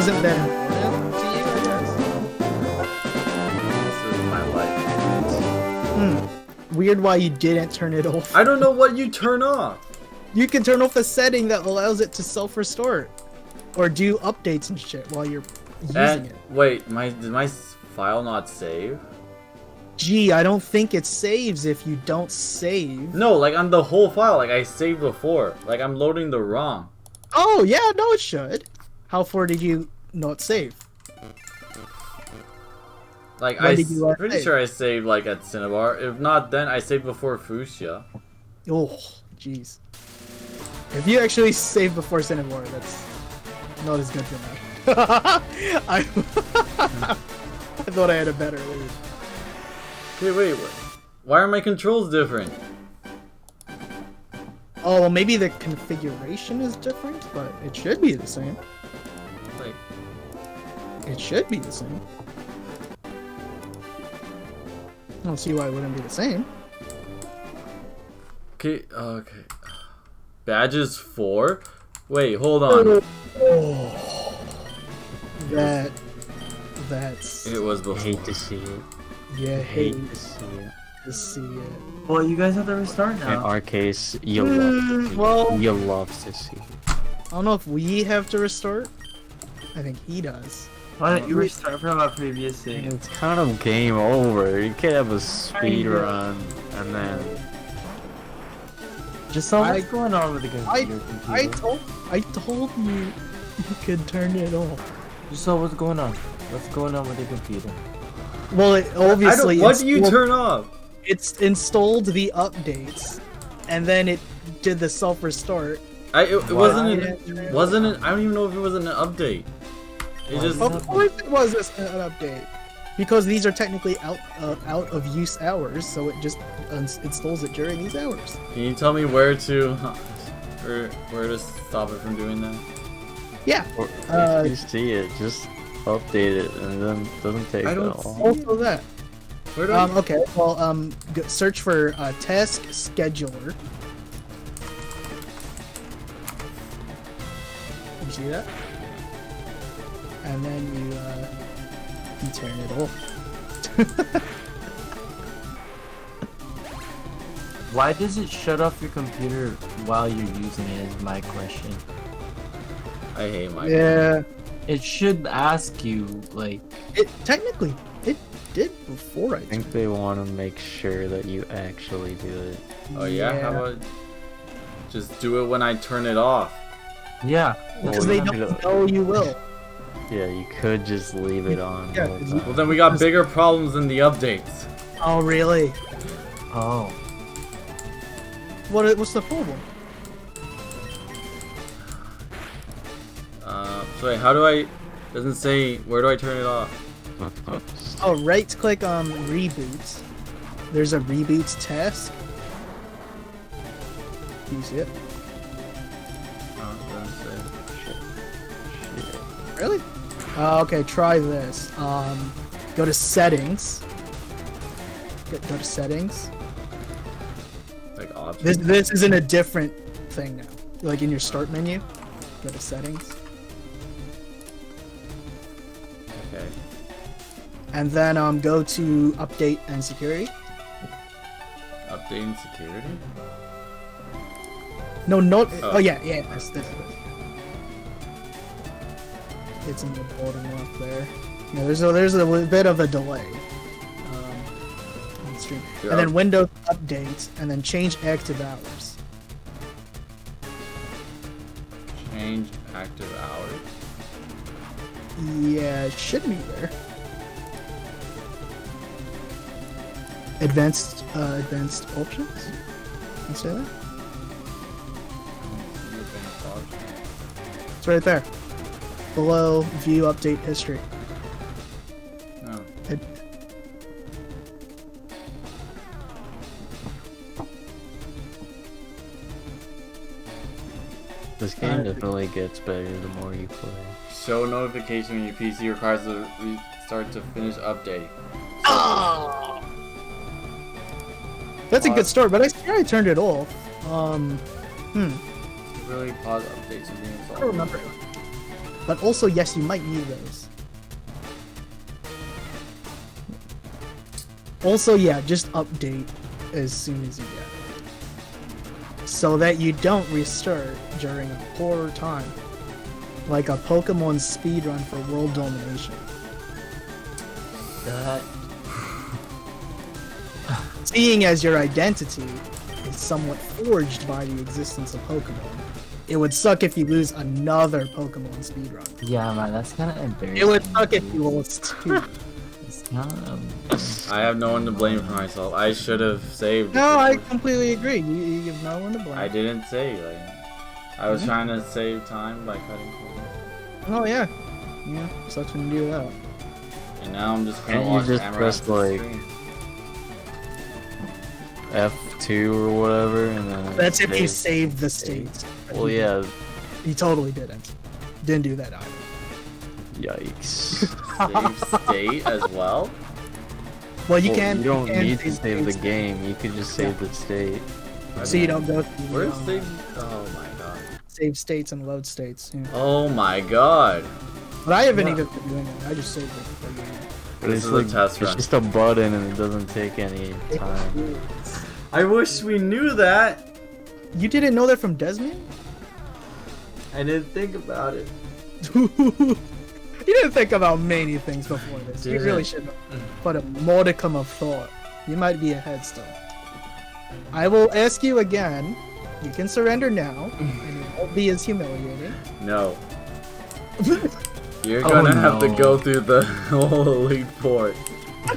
wasn't that important to you, I guess. This is my life. Weird why you didn't turn it off. I don't know what you turn off. You can turn off the setting that allows it to self-restore. Or do updates and shit while you're using it. Wait, did my file not save? Gee, I don't think it saves if you don't save. No, like on the whole file, like I saved before. Like I'm loading the ROM. Oh, yeah, no, it should. How far did you not save? Like When did you last pretty save? sure I saved like at Cinnabar. If not, then I saved before Fuchsia. Oh, jeez. If you actually save before Cinnabar, that's not as good for me. I thought I had a better lead. Okay, wait. Why are my controls different? Oh, well, maybe the configuration is different, but it should be the same. Like, It should be the same. I don't see why it wouldn't be the same. okay. Badges 4? Wait, hold on. Oh, that's It was I before. hate to see it. yeah, I hate hate to see it. to see it. Well, you guys have to restart In now. our case, you love well- you love to see it. I don't know if we have to restart. I think he does. Why don't you restart from a previous save? It's kind of game over. You can't have a speed know. run and then Just so I- what's going on with the I computer? I told you you could turn it off. Just so what's going on? What's going on with the computer? Well, it obviously What do you installed- turn off? It's installed the updates, and then it did the self restart. It wasn't. Why? Wasn't it? I don't even know if it was an update. It Why? just. Of course, it was an update because these are technically out of use hours, so it just installs it during these hours. Can you tell me where to stop it from doing that? Yeah. or Uh, if you see it, just update it and then it doesn't take I that don't long. Also that. Where do I? Okay. Well, search for task scheduler. You see that? And then you turn it off. Why does it shut off your computer while you're using it is my question. I hate my. Yeah. It should ask you, like, It technically it did before I I think they want to make sure that you actually do it. Oh yeah. How about just do it when I turn it off? yeah. because Well, they you don't could- know you will. Yeah, you could just leave it on. Yeah, the whole 'cause you- time. Well, then we got bigger problems than the updates. Oh really? Oh. What's the problem? So wait, how do I? Doesn't say where do I turn it off? Oh, right click on reboots. There's a reboots task. Do you see it? Oh, it doesn't say. Really? Okay, try this. Go to settings. Go to settings. Like options. This is in a different thing now. Like in your start menu. Go to settings. Okay. And then go to update and security. Updating security. No, not. Oh. Oh, yeah. This. It's in the bottom left there. No, there's a bit of a delay. On stream. Yeah. And then Windows updates, and then change active hours. Change active hours. Yeah, it should be there. Advanced options. You see that? It's right there. Below view update history. Oh. It, This game definitely gets better the more you play. Show notification when your PC requires a restart to finish update. that's a good start, but I swear I turned it off. Really pause updates and I don't reinstall. remember. But also, yes, you might need those. Also, yeah, just update as soon as you get it. So that you don't restart during a poor time. Like a Pokemon speedrun for world domination. That Seeing as your identity is somewhat forged by the existence of Pokemon, it would suck if you lose another Pokemon speedrun. yeah, man, that's kind of embarrassing. It would suck if you lost two. It's kind of. I have no one to blame for myself. I should have saved. No, I completely agree. You have no one to blame. I didn't save. I was trying to save time by cutting corners. Oh yeah, yeah. Sucks when you do that. And now I'm just gonna Can't you watch just Amaranth's press, like, stream. F2 or whatever, and then. That's if you save. saved the states. Well, yeah. You totally didn't. Didn't do that either. Yikes. Save state as well. Well, you Well, can. You don't can need to save the states, game. You could just save the state. so you don't go through Where's save? Oh my god. save states and load states. Yeah. Oh my god. But I haven't even been doing it. I just saved it before doing it. But This it's is a like test it's run. just a button and it doesn't take any time. I wish we knew that. You didn't know that from Desmond? I didn't think about it. You didn't think about many things before this. You really should have put a modicum of thought. You might be ahead still. I will ask you again. You can surrender now, and it won't be as humiliating. No. You're Oh, gonna have to no. go through the whole Elite Four.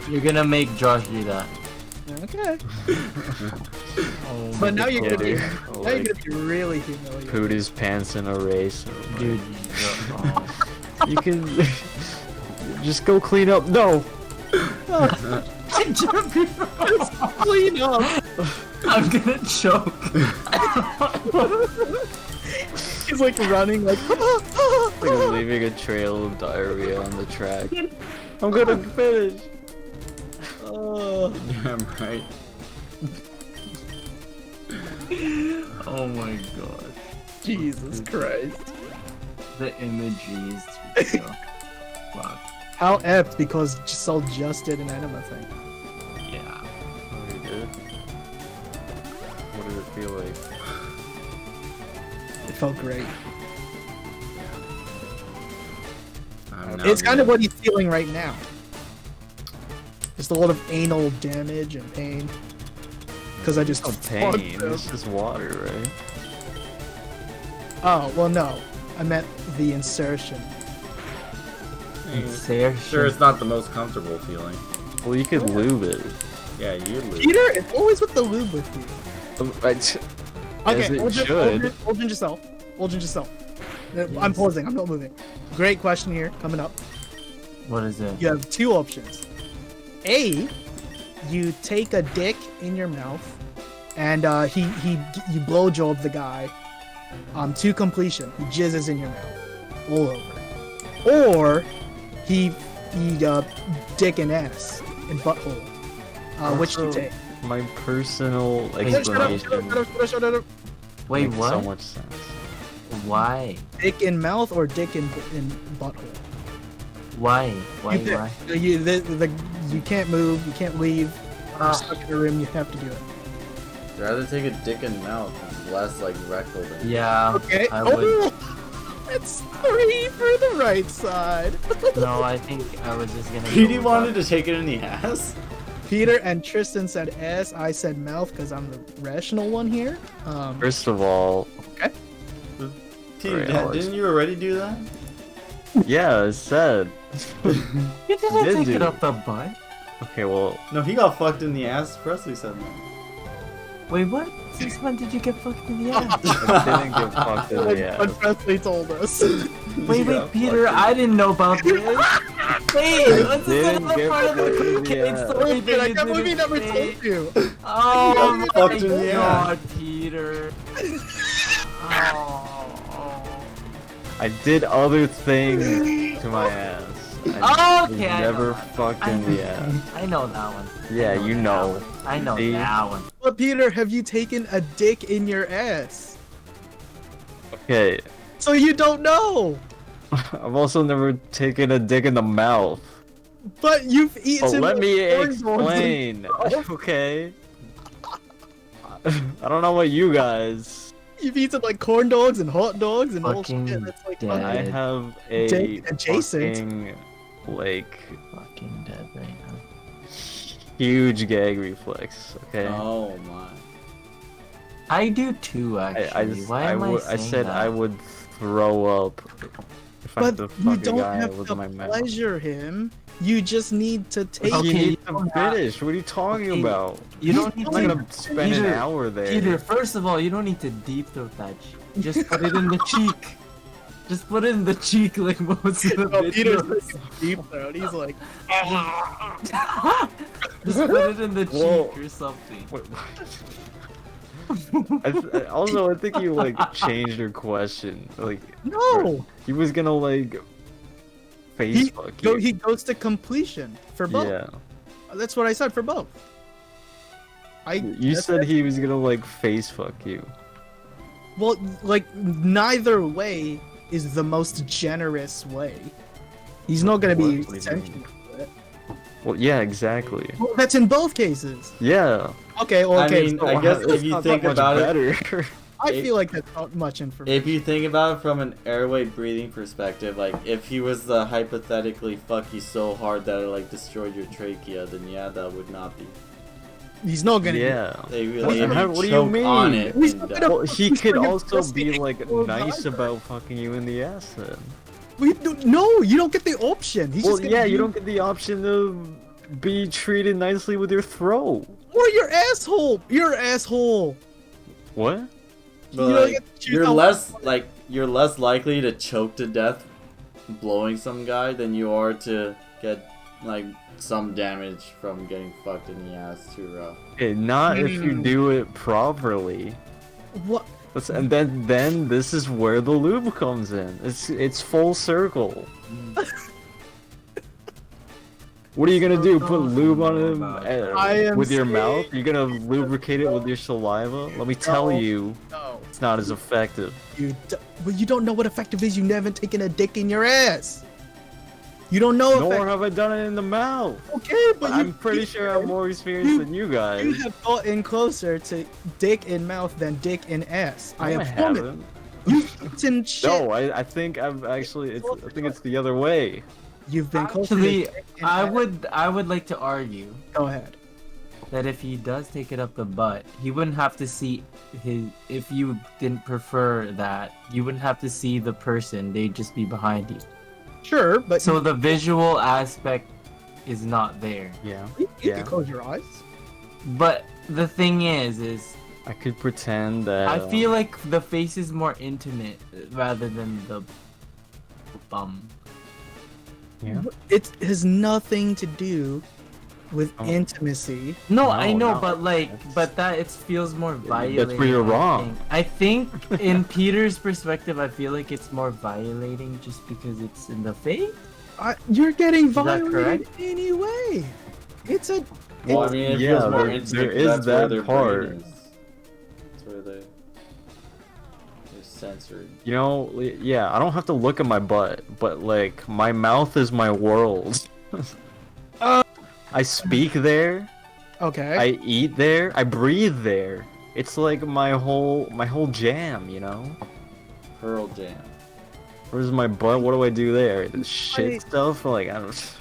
You're gonna make Josh do that. Okay. Oh, But now you're gonna be Yeah, now you're like, gonna be really humiliated. pooed his pants in a race. dude. You can just go clean up. No. Clean up. I'm gonna choke. He's like running like Like leaving a trail of diarrhea on the track. I'm gonna finish. Yeah, right. Oh my god. Jesus Christ. The imagery is too Wow. How apt because Giselle just did an anime thing. Yeah. Oh, you did? What did it feel like? It felt great. I'm now It's kind of gonna- what he's feeling right now. Just a lot of anal damage and pain. Because I just Oh, fucked pain. him. It's just water, right? Oh, well, no. I meant the insertion. Sure, it's not the most comfortable feeling. Well, you could lube it. Yeah, you lose. Peter, it's always with the lube with you. As Okay, it should. hold yourself. Hold yourself. I'm pausing. I'm not moving. Great question here coming up. What is it? You have two options. A, you take a dick in your mouth, and you blowjob the guy, to completion. He jizzes in your mouth, all over. Or he dick and ass and butthole. Which do you Also, take? My personal Wait, explanation Shut up. Wait, makes what? so much sense. Why? Dick in mouth or dick in butthole? Why? Why? You pick. Why? You can't move. You can't leave. You're Ah. stuck in a room. You have to do it. I'd rather take a dick in mouth. It's less like rectal than. Yeah. Okay. I would. Oh, that's 3 for the right side. No, I think I was just gonna. Petey wanted to take it in the ass. Peter and Tristan said ass. I said mouth because I'm the rational one here. First of all, Petey, Right, Alex. didn't you already do that? yeah, it said. You didn't Did take you? it up the butt. Okay, well, No, he got fucked in the ass. Presley said that. Wait, what? Since when did you get fucked in the ass? I didn't get fucked in When the ass. Presley told us. Wait, Yeah, Peter, I didn't know about this. Wait, what's this didn't another get part of the fucked in the cocaine ass. story Dude, I that can't you believe he didn't never say? told you. Oh my Fucked in the god, Peter. Oh. I did other things to my ass. I Okay, I know never that. fucked in the ass. I know that one. Yeah, I know you that know. one. I know See? that one. But Peter, have you taken a dick in your ass? Okay, So you don't know. I've also never taken a dick in the mouth. But you've But eaten. let me corn dogs and- explain, okay? I don't know about you guys. You've eaten like corn dogs and hot dogs and all Fucking shit. That's like dead. I fucking- have a Dick adjacent. fucking, like, Fucking dead right now. huge gag reflex, okay? Oh my. I do too, actually. Why am I saying said that? I would throw up if I had But to you fuck a don't guy have with to my mouth. pleasure him. You just need to take. You Okay, need you to have- finish. What are you talking Okay, about? You don't need I'm not to. gonna spend an Peter, hour there. Peter, first of all, you don't need to deep throat that shit. Just put it in the cheek. Just put it in the cheek like most of the Oh, Peter's videos. taking deep throat. He's like, Just put it in the cheek Whoa. or something. Wait, also, I think you like changed your question. Like no. he was gonna like face He, fuck you. he goes to completion for both. Yeah, That's what I said for both. you that's said it. he was gonna like face fuck you. Well, like neither way is the most generous way. He's not gonna be What do you sensual. Well, yeah, exactly. Well, that's in both cases. Yeah. Okay, well, I okay. mean, so I guess That's if you not think that much about it, better. I feel like that's not much information. if you think about it from an airway breathing perspective, like if he was to hypothetically fuck you so hard that it like destroyed your trachea, then yeah, that would not be. He's not gonna. Yeah. They really What do you choke mean? on it. He's and not die. gonna- Well, he He's could gonna also be pussy like or nice vibrate. about fucking you in the ass then. No, you don't get the option. He's Well, just gonna yeah, you be- don't get the option to be treated nicely with your throat. Or your asshole. Your asshole. What? But, You don't like, get to choose you're how- less likely to choke to death blowing some guy than you are to get like some damage from getting fucked in the ass too rough. Okay, not if you Hmm. do it properly. What? And then this is where the lube comes in. It's full circle. What are you gonna do? Put lube on him I am with your saying- mouth? You're gonna lubricate it with your saliva? Let me tell No. you, No. it's not as effective. But you don't know what effective is. You never taken a dick in your ass. You don't know Nor effective. have I done it in the mouth. Okay, but I'm pretty sure I'm more experienced than you You guys. have gotten closer to dick in mouth than dick in ass. I No, have promised. haven't. You've eaten shit. No, I think I've actually. I think it's the other way. You've been closer Actually, to dick in I ass. would like to argue Go ahead. that if he does take it up the butt, he wouldn't have to see his. If you didn't prefer that, you wouldn't have to see the person. They'd just be behind you. Sure, but So the visual aspect is not there. Yeah. you yeah. can close your eyes. But the thing is I could pretend that. I feel like the face is more intimate rather than the bum. Yeah. It has nothing to do with Oh. intimacy. No, No, I know, no, but like, that's- but that it feels more violating. where you're I wrong. think. I think in Peter's perspective, I feel like it's more violating just because it's in the face. You're getting that violated correct? anyway. It's a. Well, I mean, it Yeah, feels more there intimate. is That's where that their part. brain is. That's where they're censored. You know, yeah, I don't have to look at my butt, but like my mouth is my world. I speak there, Okay. I eat there, I breathe there. It's like my whole jam, you know? Pearl Jam. Where's my butt? What do I do there? The shit Wait. stuff? Like I don't.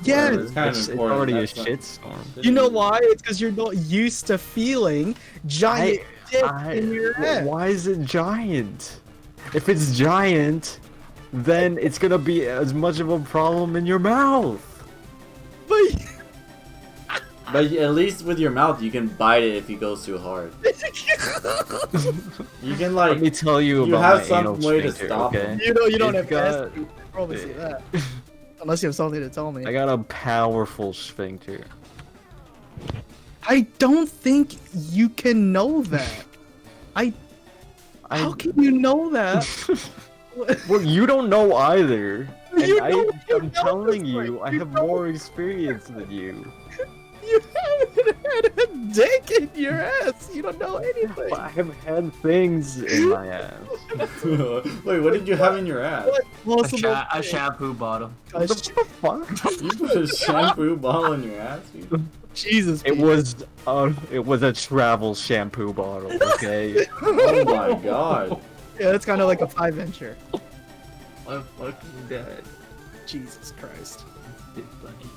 yeah. Whatever, it's kind of It's important. already a That's not- shitstorm. You know why? It's because you're not used to feeling giant dick in your ass. Why is it giant? If it's giant, then it's gonna be as much of a problem in your mouth. But But at least with your mouth, you can bite it if he goes too hard. You can like. Let me tell you you about have my some anal way to sphincter, stop okay? him. you don't It's have got- ass. You can probably see that. Unless you have something to tell me. I got a powerful sphincter. I don't think you can know that. How can you know that? Well, you don't know either. And You don't- you I'm know telling this, you, like, I you have don't- more experience than you. You have had a dick in your ass. You don't know anything. I have had things in my ass. Wait, what did you have in your ass? What A, possible a shampoo bottle. What the fuck? You put a shampoo bottle in your ass? Dude? Jesus. It Pete. was a travel shampoo bottle, okay? Oh my god. Yeah, it's kind of like a 5-incher. I'm fucking dead. Jesus Christ. It's funny.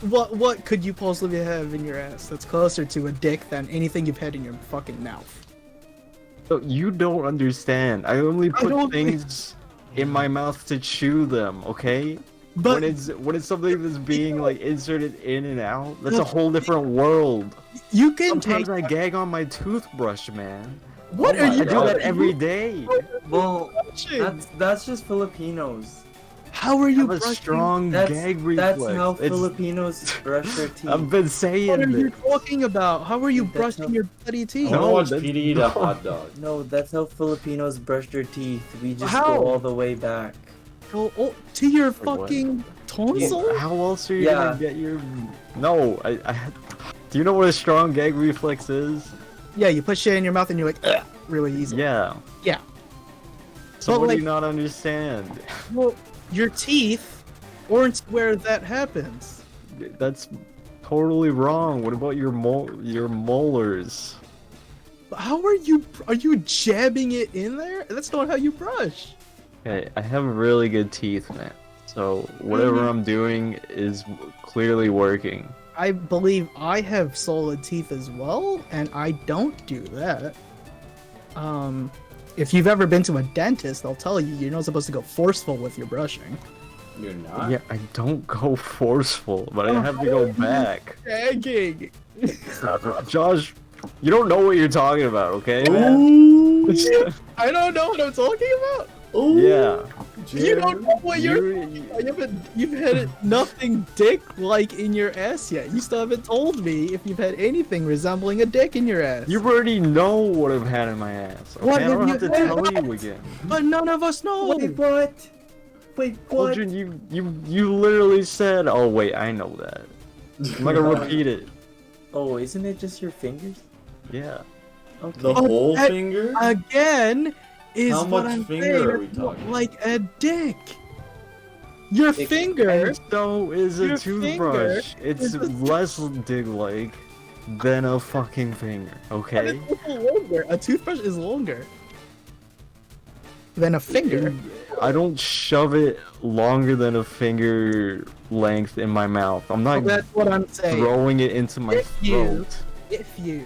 What could you possibly have in your ass that's closer to a dick than anything you've had in your fucking mouth? So you don't understand. I only put don't- things in my mouth to chew them, okay? But when it's something that's being like inserted in and out, that's a whole different world. you can take. Sometimes I gag on my toothbrush, man. What Oh are my you I do God. that every day. Well, touching? that's just Filipinos. How are I you have a brushing? strong gag reflex. That's how It's- Filipinos brush their teeth. I've been What saying are you this. talking about? How are you That's brushing how- your bloody I teeth? wanna No, watch that's- Petey eat a hot dog. No, that's how Filipinos brush their teeth. We just How? go all the way back. Go to your what? fucking tonsil? How else are you Yeah. gonna get your? No, I. Do you know what a strong gag reflex is? Yeah, you put shit in your mouth and you're like, "Ugh," really easy. Yeah. Yeah. So But, what do like- you not understand? Well, your teeth aren't where that happens. That's totally wrong. What about your molars? How are you jabbing it in there? That's not how you brush. Okay, I have really good teeth, man. So whatever Mhm. I'm doing is clearly working. I believe I have solid teeth as well, and I don't do that. If you've ever been to a dentist, they'll tell you you're not supposed to go forceful with your brushing. You're not? Yeah, I don't go forceful, but I have to go back. Gagging. Josh, you don't know what you're talking about, okay? Ooh. I don't know what I'm talking about. Ooh. Yeah. You don't know what you're. You- You've had nothing dick-like in your ass yet. You still haven't told me if you've had anything resembling a dick in your ass. You already know what I've had in my ass. Okay? What I don't have have to you tell had? you again. But none of us know. Wait, what? Wait, what? Aldrin, you literally said, "Oh wait, I know that." I'm not gonna repeat it. Oh, isn't it just your fingers? Yeah. Okay. The Oh, whole that- finger? Again, is How what much I'm finger saying. are we It's not talking? like a dick. Your It- finger. And so is a Your toothbrush. It's is a- less dig-like than a fucking finger. But Okay. it's longer. A toothbrush is longer than a finger. I don't shove it longer than a finger length in my mouth. I'm So not that's what I'm saying. throwing it into my If you- throat. If you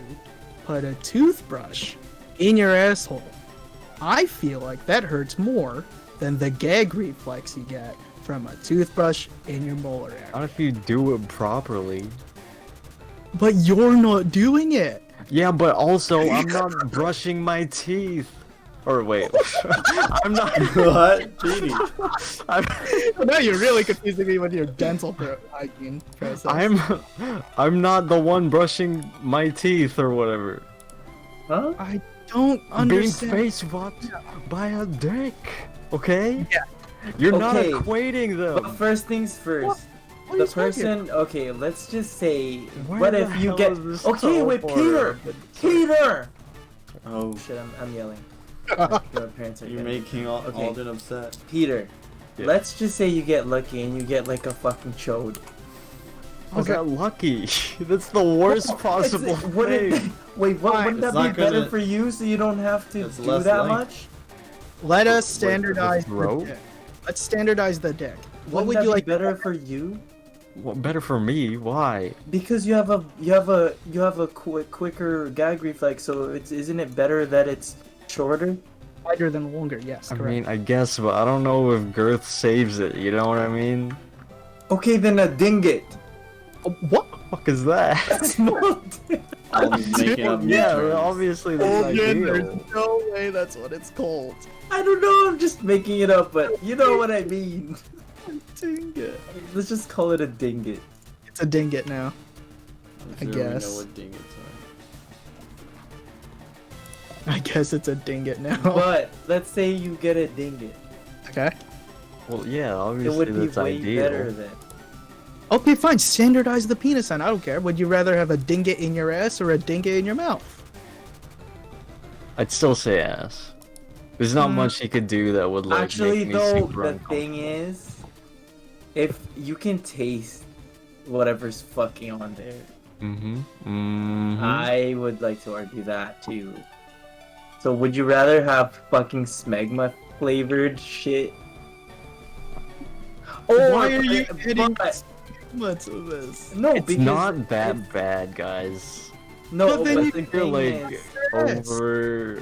put a toothbrush in your asshole, I feel like that hurts more than the gag reflex you get from a toothbrush in your molar area. Not if you do it properly. But you're not doing it. Yeah, but also I'm not brushing my teeth. Or wait, I'm not. What? Petey. Now you're really confusing me with your dental hygiene process. I'm not the one brushing my teeth or whatever. Huh? I don't Being understand. face fucked by a dick. Okay? Yeah. You're not Okay. equating But them. first things first. What are The you talking person. Okay, let's just say. Where what the if you hell get? is this Okay, wait, teleport? Peter. Oh, Shit, I'm yelling. My parents are you're yelling. making Okay. Alden upset. Peter. Yeah. Let's just say you get lucky and you get like a fucking chode. How's that lucky? That's the worst possible It's- wouldn't- thing. Wait, Fine. wouldn't that It's be not better gonna- for you so you don't have to It's do less that length. much? Let us Wait, standardize the the throat? dick. Let's standardize the dick. What Wouldn't would that you be like? better for you? What, better for me? Why? Because you have a quicker gag reflex, so isn't it better that it's shorter? Wider than longer? Yes, I correct. mean, I guess, but I don't know if girth saves it. You know what I mean? Okay, then a dinget. What? The fuck is that? Small Alden's making up new Yeah, terms. obviously that's Again, ideal. there's no way that's what it's called. I don't know, I'm just making it up, but you know what I mean. Dinget. Let's just call it a dinget. It's a dinget now. I'm I sure guess. We know what dingots I guess it's a dinget now. But let's say you get a dinget. Okay. Well, yeah, It obviously would be that's way ideal. better then. Okay, fine. Standardize the penis sign. I don't care. Would you rather have a dinget in your ass or a dinget in your mouth? I'd still say ass. There's not much he could do that would like Actually, make me though, super the uncomfortable. thing is, if you can taste whatever's fucking on there, I would like to argue that too. So, would you rather have fucking smegma flavored shit? Why are you but- hitting but- much of this? No, It's because not that bad, guys. No, But then but you the You're thing like is, Yes. over.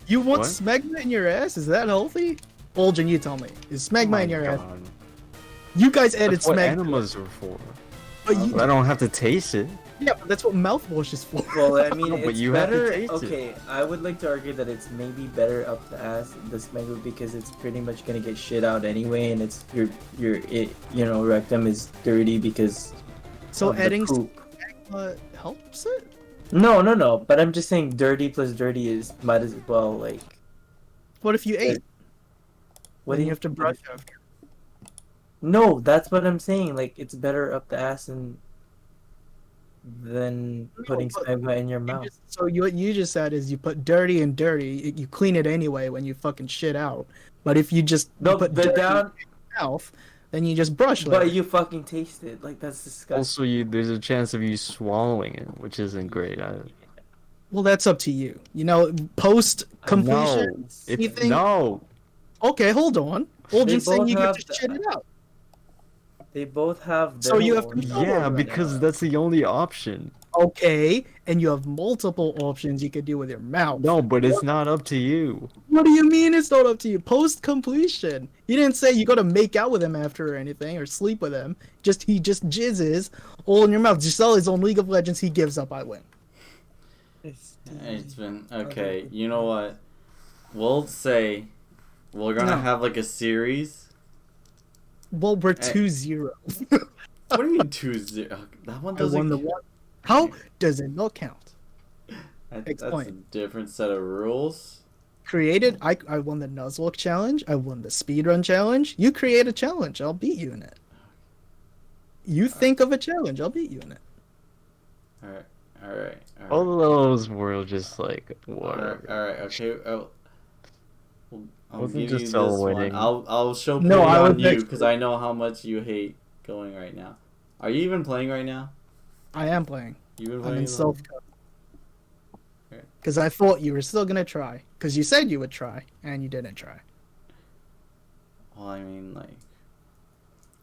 You want What? smegma in your ass? Is that healthy? Olgin, you tell me. Is smegma Oh my in your ass? God. You guys added That's what smegma. enemas are for. But you, But I don't have to taste it. yeah, but that's what mouthwash is for. well, I mean, No, but it's you have to better. taste it. Okay, I would like to argue that it's maybe better up the ass, the smegma, because it's pretty much gonna get shit out anyway, and it's your rectum is dirty because So of the adding poop. smegma helps it? No. But I'm just saying, dirty plus dirty is might as well like. What if you ate? What Then do you have to brush after. No, that's what I'm saying. Like, it's better up the ass than putting but smegma in your You mouth. so what you just said is you put dirty and dirty. You clean it anyway when you fucking shit out. But if you just No, put the dirty down, in your mouth, then you just brush later. but you fucking taste it. Like, that's disgusting. Also, there's a chance of you swallowing it, which isn't great. Well, that's up to you. You know, post completion. No, anything- no. Okay, hold on. Olgin's saying both you get have to the- shit it out. They both have. So you have their control own- Yeah, over it. because that's the only option. Okay, and you have multiple options you could do with your mouth. No, but it's not up to you. What do you mean it's not up to you? Post completion. You didn't say you gotta make out with him after or anything or sleep with him. He just jizzes all in your mouth. Giselle is on League of Legends. He gives up. I win. It's been okay. You know what? We'll say we're gonna No. have like a series. Well, we're Hey. 2-0. What do you mean 2-0? That one I doesn't. won the one. How does it not count? That's a Explain. different set of rules. Created. I won the Nuzlocke challenge. I won the speedrun challenge. You create a challenge. I'll beat you in it. You think of a challenge. I'll beat you in it. All right. All right. All of those were just like All whatever. right. All right. Okay. I'll Wasn't give you this Giselle one. winning? I'll show No, pity I on was you next because to it. I know how much you hate going right now. Are you even playing right now? I am playing. You been I'm playing? in a lot? self. Okay. Because I thought you were still gonna try. Because you said you would try, and you didn't try. Well, I mean, like,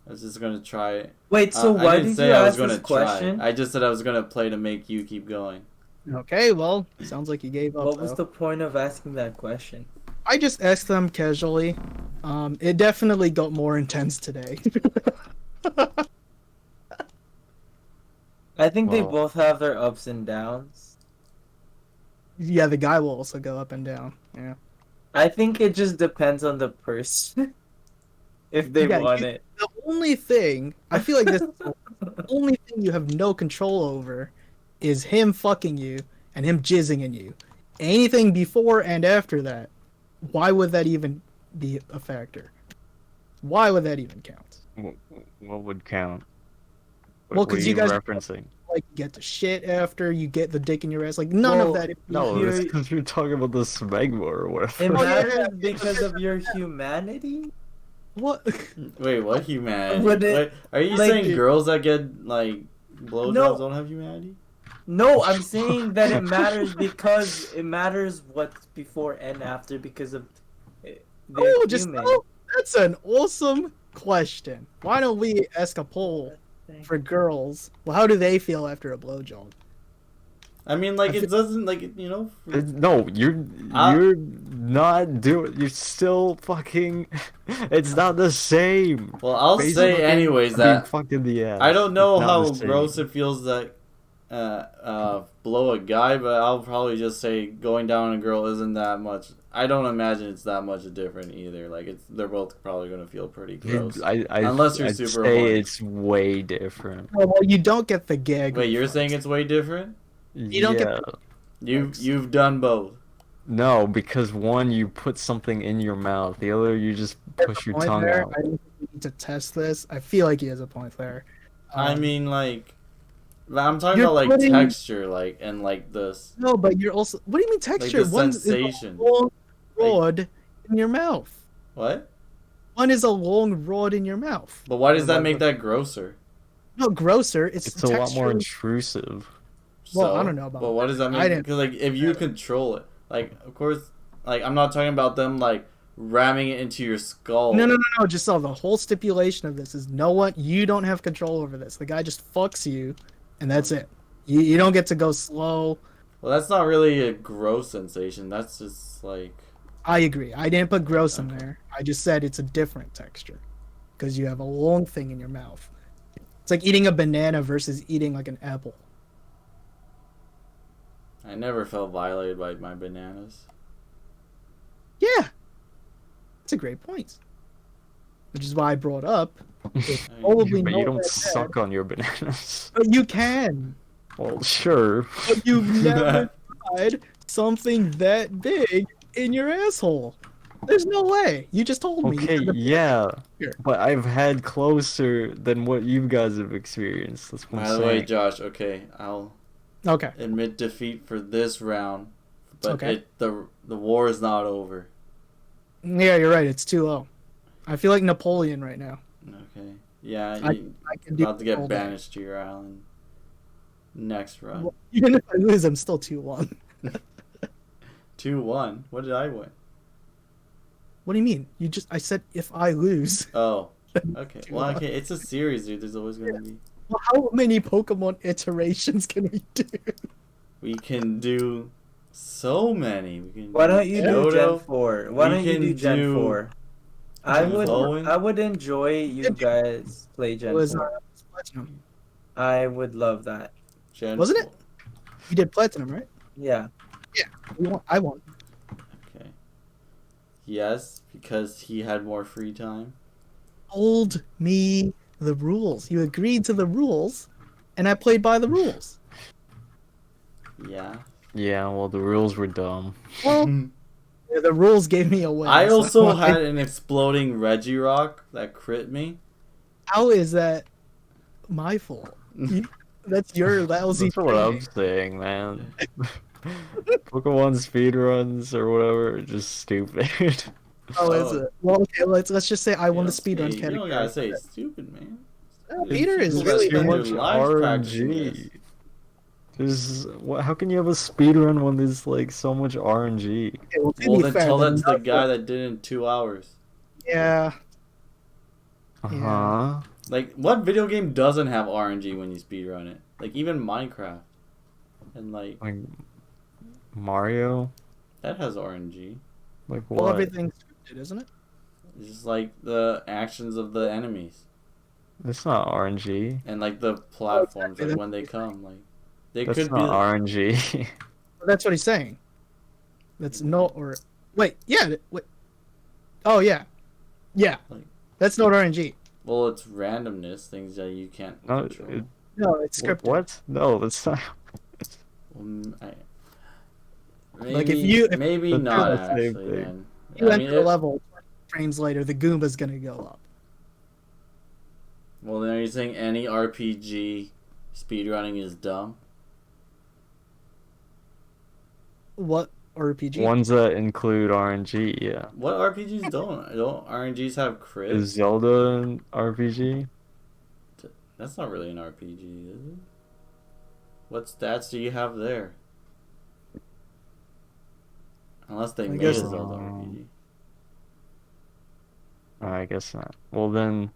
I was just gonna try it. Wait, so I why didn't did say you I was ask gonna this question? try. I just said I was gonna play to make you keep going. Okay, well, sounds like you gave up. What was though. the point of asking that question? I just asked them casually. It definitely got more intense today. I think they Well- both have their ups and downs. Yeah, the guy will also go up and down. Yeah. I think it just depends on the person. If they Yeah, want you- it. The only thing I feel like this, the only thing you have no control over, is him fucking you and him jizzing in you. Anything before and after that, why would that even be a factor? Why would that even count? What would count? Well, What 'cause are you guys- referencing. Like, you get the shit after, you get the dick in your ass. Like, none Well, of that. No, You're- it's because you're talking about the smegma or whatever. It Oh, yeah, matters yeah. because of your humanity? What? Wait, what humanity? Would it- Wait, are you like- saying girls that get like blowjobs No. don't have humanity? No, I'm saying that it matters because it matters what's before and after because of they're Oh, just human. oh, that's an awesome question. Why don't we ask a poll for girls? Well, how do they feel after a blowjob? I mean, like I it doesn't like you know. No, you're not doing. You're still fucking. It's not the same. Well, I'll Basically, say anyways being that fucked in the ass. I don't know It's not how the same. gross it feels that blow a guy, but I'll probably just say going down on a girl isn't that much. I don't imagine it's that much different either. Like they're both probably gonna feel pretty gross. Unless you're I'd super say horny. it's way different. Well, you don't get the gag. Wait, you're saying it's way different? You don't get Yeah. You've done both. No, because one, you put something in your mouth. The other, you just push your point tongue there. out. I don't think we need to test this. I feel like he has a point there. I mean, like, I'm talking You're about like putting- texture, like, and like this, No, but you're also. What do you mean texture? the One is a sensation. long rod in your mouth. What? One is a long rod in your mouth. But why does that What make the- that grosser? No, grosser. It's It's a lot more texture- intrusive. Well, I don't know about But what does that I mean? didn't- Because like, if you control it, like, of course, like, I'm not talking about them like ramming it into your skull. No. Just so the whole stipulation of this is you don't have control over this. The guy just fucks you, and that's it. You don't get to go slow. Well, that's not really a gross sensation. That's just like. I agree. I didn't put gross in Okay. there. I just said it's a different texture because you have a long thing in your mouth. It's like eating a banana versus eating like an apple. I never felt violated by my bananas. Yeah, that's a great point. Which is why I brought up. It's I mean, probably But not you don't that suck bad, on your bananas. but you can. Well, sure. But you've never tried something that big in your asshole. There's no way. You just told me. Okay, yeah. Here. But I've had closer than what you guys have experienced. That's what By I'm the way, saying. Josh, okay, I'll Okay. admit defeat for this round, but Okay. the war is not over. Yeah, you're right. It's too low. I feel like Napoleon right now. Okay. Yeah, I- you're I can do about to get all day. banished to your island. Next run. Even if I lose, I'm still 2-1. 2-1. What did I win? What do you mean? I said if I lose. Oh. Okay. Well, 2-1. okay. It's a series, dude. There's always gonna be. Well, how many Pokemon iterations can we do? We can do so many. We can Why don't you do Johto. Gen 4? Why We don't you can do Gen do 4? I would Glowing. I would enjoy you guys play It Gen was 4. Platinum. I would love that. Gen Wasn't it? 4. You did Platinum, right? Yeah. I won. Okay. Yes, because he had more free time. Told me the rules. You agreed to the rules, and I played by the rules. Yeah. Yeah, well, the rules were dumb. Well, yeah, the rules gave me a win. I so also I- had an exploding Regirock that crit me. How is that my fault? That's your lousy. That's what I'm training. saying, man. Pokemon speedruns or whatever are just stupid. Oh, is it? Well, okay. Let's just say I won the speedrun You category. don't gotta say it's stupid, man. Peter is People really that too spend their much lives practicing this. RNG. How can you have a speedrun when there's like so much RNG? Okay, well, to Well, be then fair, tell the that to the number- guy that did it in 2 hours. Yeah, Uh-huh. Like, what video game doesn't have RNG when you speedrun it? Like, even Minecraft. And, like, Like Mario? that has RNG. Like well, what? everything's scripted, isn't it? It's just, like, the actions of the enemies. It's not RNG. And, like, the platforms, exactly. like, when they come. Like, they That's could not be... RNG. Well, that's what he's saying. That's no or wait, yeah, wait. Oh yeah, yeah. Like- That's not RNG. Well, it's randomness, things that you can't No, control. No, it's scripted. what? No, that's not. Maybe, Like, if maybe That's not the same actually. thing. Then You I mean, enter a level 20 frames later, the Goomba's gonna go up. well, then are you saying any RPG speedrunning is dumb? What RPG? Ones that include RNG, yeah. What RPGs don't RNGs have crit? Is Zelda an RPG? That's not really an RPG, is it? What stats do you have there? Unless they I made a guess- Zelda RPG. I guess not. Well then,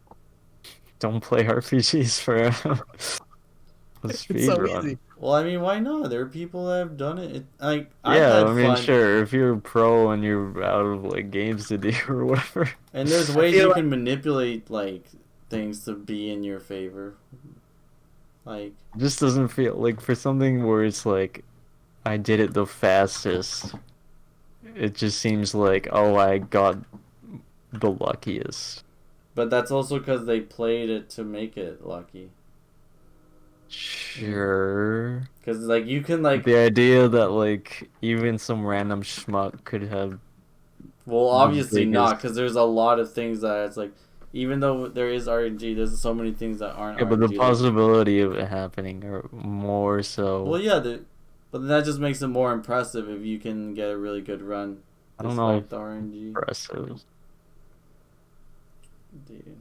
don't play RPGs for a It's so speedrun. easy. Well, I mean, why not? There are people that have done it. Like, I've Yeah, had I mean, fun. sure, if you're a pro and you're out of like games to do or whatever. And there's ways feel you like- can manipulate like things to be in your favor. Like, It just doesn't feel like for something where it's like I did it the fastest. It just seems like, oh, I got the luckiest. but that's also because they played it to make it lucky. Sure. Because like you can like, The idea that like even some random schmuck could have well, obviously not, biggest- because there's a lot of things that it's like even though there is RNG, there's so many things that aren't Yeah, but the RNG. possibility of it happening are more so. Well, yeah, but that just makes it more impressive if you can get a really good run. I don't know. Despite the RNG. Impressive. Dude,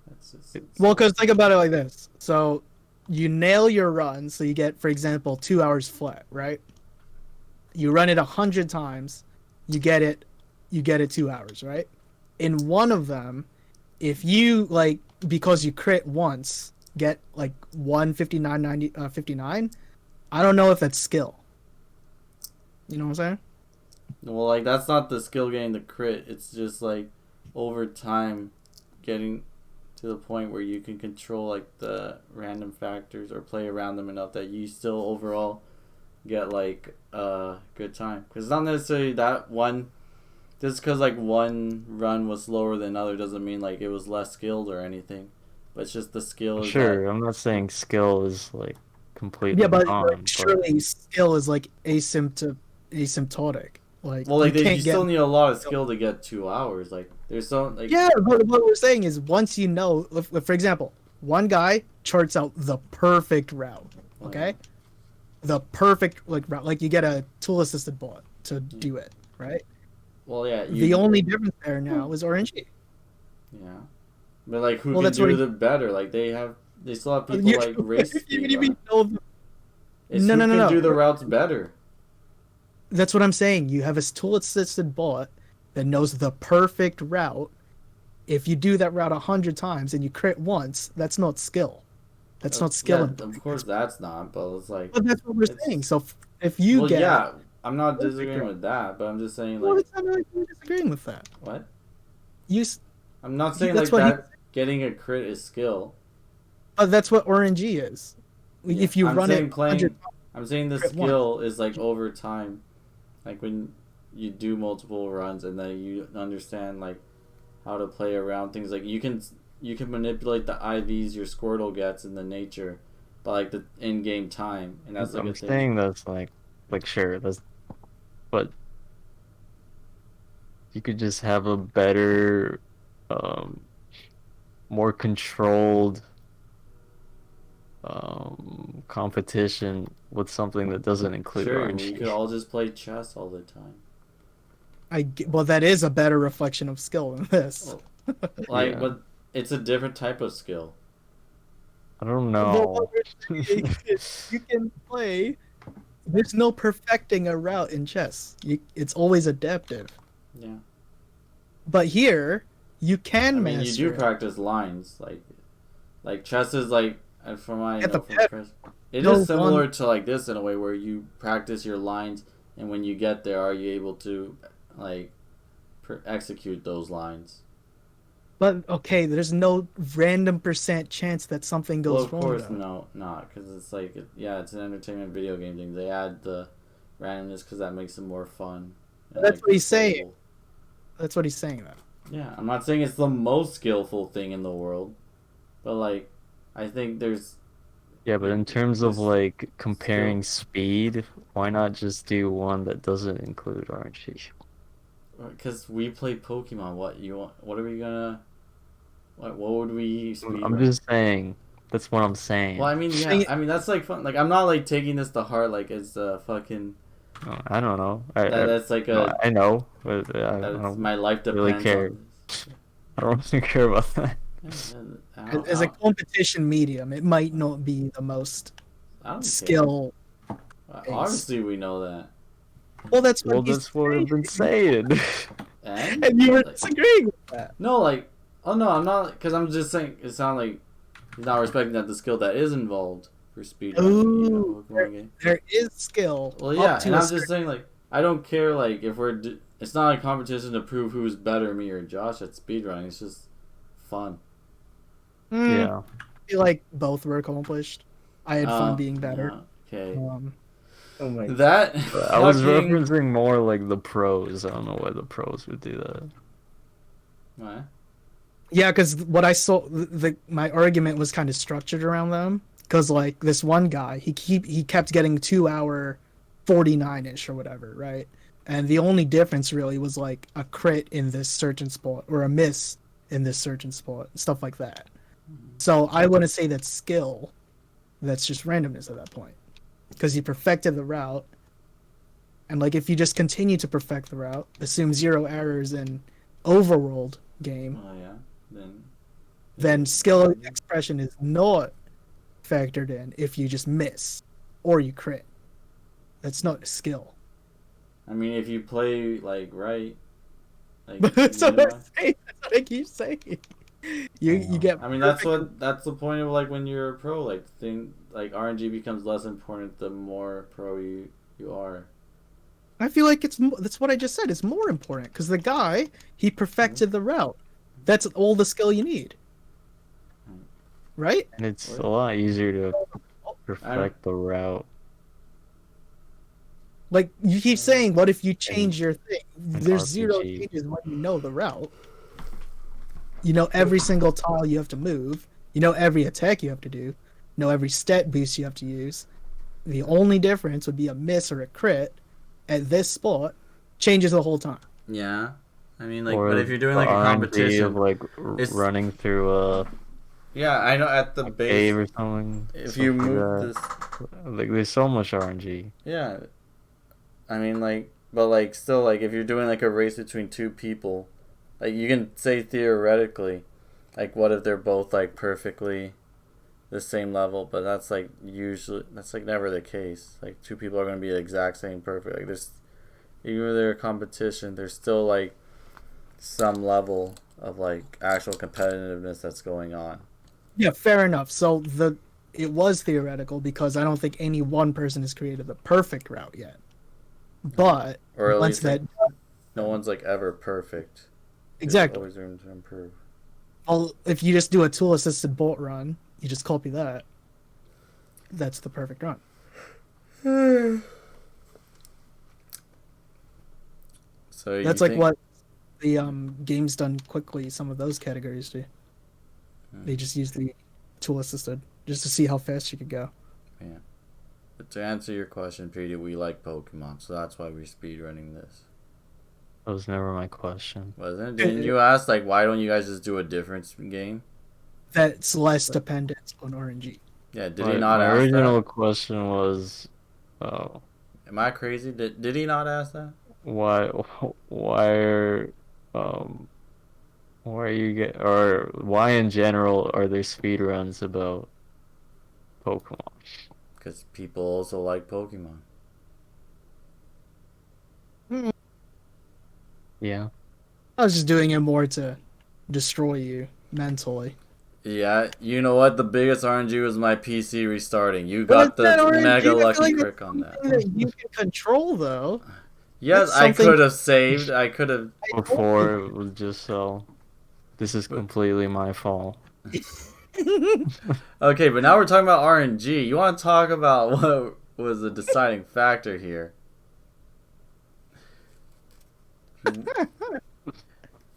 that's just Well, because think about it like this. So you nail your run, so you get, for example, 2 hours flat, right? You run it 100 times, you get it 2 hours, right? In one of them, if you like, because you crit once, get like 159.59, I don't know if that's skill. You know what I'm saying? well, like that's not the skill getting the crit. It's just like over time getting to the point where you can control like the random factors or play around them enough that you still overall get like a good time. Because it's not necessarily that one. Just because like one run was slower than another doesn't mean like it was less skilled or anything. But it's just the skill. Sure, I'm not saying skill is like completely Yeah, but gone, but surely skill is like asymptotic. Like, Well, like you you can't still get. need a lot of skill to get 2 hours. Like there's so like Yeah, but what we're saying is once you know, for example, one guy charts out the perfect route. Okay, the perfect route. Like you get a tool assisted bot to do it, right? Well, yeah. The only difference there now is RNG. Yeah, but like who Well, can that's what do he- the better? Like they still have people You- like race you speed. even Run. know the- It's No, who no, no, can no. do the routes better. That's what I'm saying. You have a tool assisted bot that knows the perfect route. If you do that route 100 times and you crit once, that's not skill. That's not skill. Yeah, and- of course that's not. But it's like, But that's what we're it's- saying. So if you well, get, yeah, I'm not Perfect disagreeing route. with that, but I'm just saying well, like it's not really disagreeing with that. what? I'm not He- saying that's like what he- that. Getting a crit is skill. That's what RNG is. Yeah, If you I'm run saying it playing. 100 I'm saying the crit skill is like over time, like when you do multiple runs and then you understand like how to play around things. Like you can manipulate the IVs your Squirtle gets in the nature by like the in-game time, and that's like I'm a thing. saying that's like sure, that's, but you could just have a better, more controlled, competition with something that doesn't include Sure, RNG. we could all just play chess all the time. Well, that is a better reflection of skill than this. Like, Yeah. but it's a different type of skill. I don't Well, know. what we're saying is you can play. There's no perfecting a route in chess. It's always adaptive. Yeah. But here, you can I mean, you master do it. practice lines, like chess is like, from what I Get know the from pep. chess, it No is similar one- to like this in a way where you practice your lines, and when you get there, are you able to like execute those lines? But okay, there's no random percent chance that something Well, goes of wrong. course, though. no, not because it's like yeah, it's an entertainment video game thing. They add the randomness because that makes it more fun. and, That's like, what he's saying. playable. That's what he's saying. Though. Yeah, I'm not saying it's the most skillful thing in the world, but like, I think there's Yeah, but in terms of This- like comparing speed, why not just do one that doesn't include RNG? because we play Pokemon. What you want? What are we gonna? What would we? I'm just saying. That's what I'm saying. Well, I mean, yeah. Saying- I mean, that's like fun. Like, I'm not like taking this to heart. Like, it's fucking. I don't know. That's like a. I know, but I That's don't my life depends really care. on this. I don't really care about that. As a competition medium, it might not be the most I don't care. skill. Obviously, we know that. Well, that's what Well, he's that's what I've been saying. saying. And, And you were like, disagreeing with that. no, like, oh no, I'm not. Because I'm just saying. It sounds like he's not respecting that the skill that is involved for speed. Ooh, Pokemon game. There is skill. Well, up yeah, to and a I'm just certain- saying, like, I don't care, like, if it's not a competition to prove who's better, me or Josh, at speedrunning. It's just fun. Yeah. I feel like both were accomplished. I had fun Oh, being better. yeah, okay. Oh my. That I was fucking- referencing more like the pros. I don't know why the pros would do that. What? Yeah, because what I saw, my argument was kind of structured around them. Because like this one guy, he kept getting 2 hour 49-ish or whatever, right? And the only difference really was like a crit in this certain spot or a miss in this certain spot, stuff like that. So I wouldn't say that's skill. That's just randomness at that point, because you perfected the route, and like if you just continue to perfect the route, assume 0 errors in overworld game, Oh yeah. then skill expression is not factored in if you just miss or you crit. That's not a skill. I mean, if you play like right, like That's you what I know? say. That's what I keep saying. You get. I mean, that's the point of like when you're a pro. Like RNG becomes less important the more pro you are. I feel like that's what I just said. It's more important because the guy he perfected the route. That's all the skill you need, right? And it's a lot easier to perfect the route. Like you keep saying, what if you change your thing? There's 0 RPG. changes when you know the route. You know every single tile you have to move. You know every attack you have to do. You know every stat boost you have to use. The only difference would be a miss or a crit at this spot. Changes the whole time. Yeah, I mean, like, Or but if you're doing the like a RNG competition, of like it's- running through a yeah, I know at the base. cave or something. If you something move like this, that. Like there's so much RNG. yeah, I mean, like, but like, still, like, if you're doing like a race between 2 people, like, you can say theoretically, like, what if they're both like perfectly the same level? But that's like that's like never the case. Like, 2 people are gonna be the exact same perfect. Like, there's even if they're a competition, there's still like some level of like actual competitiveness that's going on. Yeah, fair enough. So it was theoretical because I don't think any one person has created the perfect route yet. But Or at once least like, no one's like ever perfect. There's exactly. always room to improve. Well, if you just do a tool assisted bolt run, you just copy that. That's the perfect run. So you That's like think- what the games done quickly. Some of those categories do. They just use the tool assisted just to see how fast you could go. But to answer your question, Peter, we like Pokemon, so that's why we're speedrunning this. That was never my question. Wasn't it? Didn't you ask, like, why don't you guys just do a different game? That's less dependent on RNG. Yeah, did my, he not my ask original that? question was, Am I crazy? Did he not ask that? why why are why are you get or why in general are there speedruns about Pokemon? Because people also like Pokemon. Yeah. I was just doing it more to destroy you mentally. Yeah, you know what? The biggest RNG was my PC restarting. You But got it's not the RNG, I mega feel lucky like crick on that. Something that you can control, though. Yes, That's I something- could have saved. I could have. Before it was just so. This is completely my fault. Okay, but now we're talking about RNG. You want to talk about what was the deciding factor here?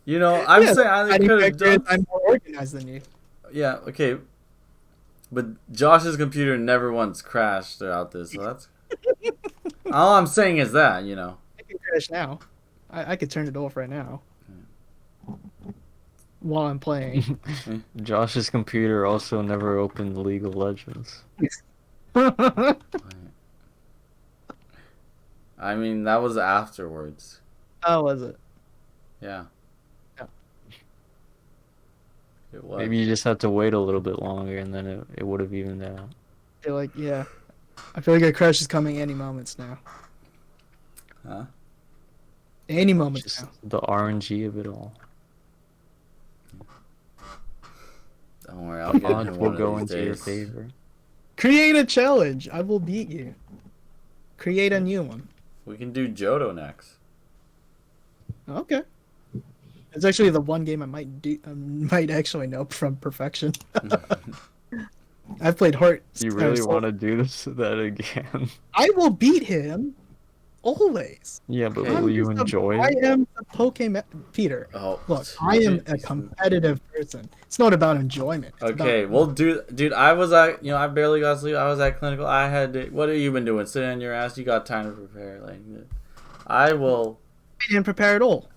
You know, I'm Yeah, saying I I could have think done. I'm more organized than you. Yeah, okay. But Josh's computer never once crashed throughout this, so that's. All I'm saying is that, you know. I can crash now. I could turn it off right now. While I'm playing. Josh's computer also never opened League of Legends. I mean, that was afterwards. How was it? Yeah. Yeah. It was. Maybe you just had to wait a little bit longer and then it would have evened out. I feel like, yeah. I feel like a crash is coming any moments now. Huh? Any moment Just now. the RNG of it all. Don't worry, I'll get Odds him will one go of these into your days. favor. Create a challenge. I will beat you. Create a new one. We can do Johto next. Okay. It's actually the one game I might actually know from perfection. I've played Heart. You really want to do that again? I will beat him. Always. Yeah, but Okay. will you I'm just enjoy I it? am a Pokemon Peter. Oh, Look, I am a competitive person. It's not about enjoyment. It's Okay, about, well, dude, I was at, I barely got sleep. I was at clinical. I had to, what have you been doing? Sitting on your ass? You got time to prepare. Like, I will. I didn't prepare at all.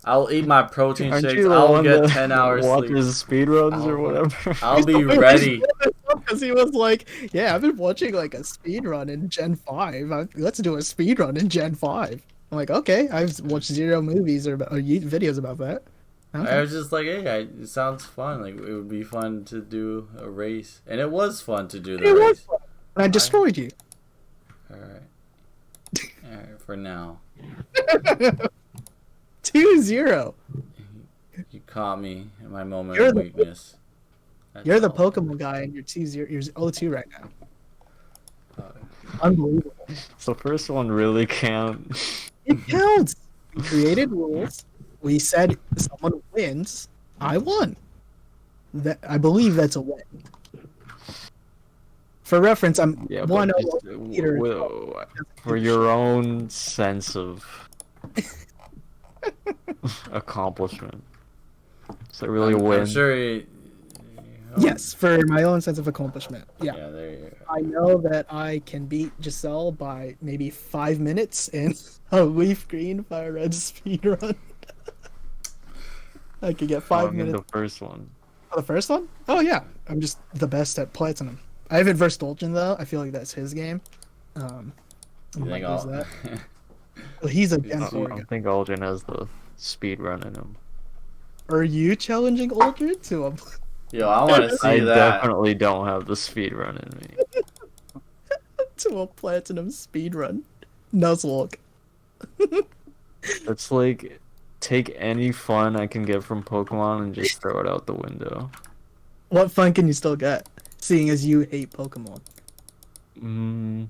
I'll eat my protein Aren't shakes. you the I'll one get that 10 hours sleep. watches speedruns or I'll- whatever? I'll be ready. Because he was like, "Yeah, I've been watching like a speed run in Gen 5. Let's do a speed run in Gen 5." I'm like, "Okay, I've watched zero movies or videos about that." I Okay. was just like, hey, it sounds fun. Like, it would be fun to do a race. And it was fun to do the It was race. fun. And I destroyed you. Alright. Alright, for now. 2-0. You caught me in my moment You're of the- weakness. That's You're the all. Pokemon guy, and you're 2-0. You're 0-2 right now. Uh, Unbelievable. So first one really can't. It counts. We created rules. We said someone wins. I won. That I believe that's a win. For reference, I'm Yeah, one but oh just, Peter. for your own sense of accomplishment. So really I'm win. sure he, Yes, for my own sense of accomplishment. Yeah. Yeah, there you go. I know that I can beat Giselle by maybe 5 minutes in a Leaf Green Fire Red speed run. I could get Oh, 5 I mean minutes. the first one. Oh, the first one? Oh yeah, I'm just the best at Platinum. I haven't versed Dolgen though. I feel like that's his game. I You might think lose I'll... that. Well, he's a Gen I 4 don't guy. think Aldrin has the speed run in him. Are you challenging Aldrin to a Yo, I want to see I that. definitely don't have the speed run in me. Platinum speed run? Nuzlocke. It's like take any fun I can get from Pokemon and just throw it out the window. What fun can you still get, seeing as you hate Pokemon? Mm,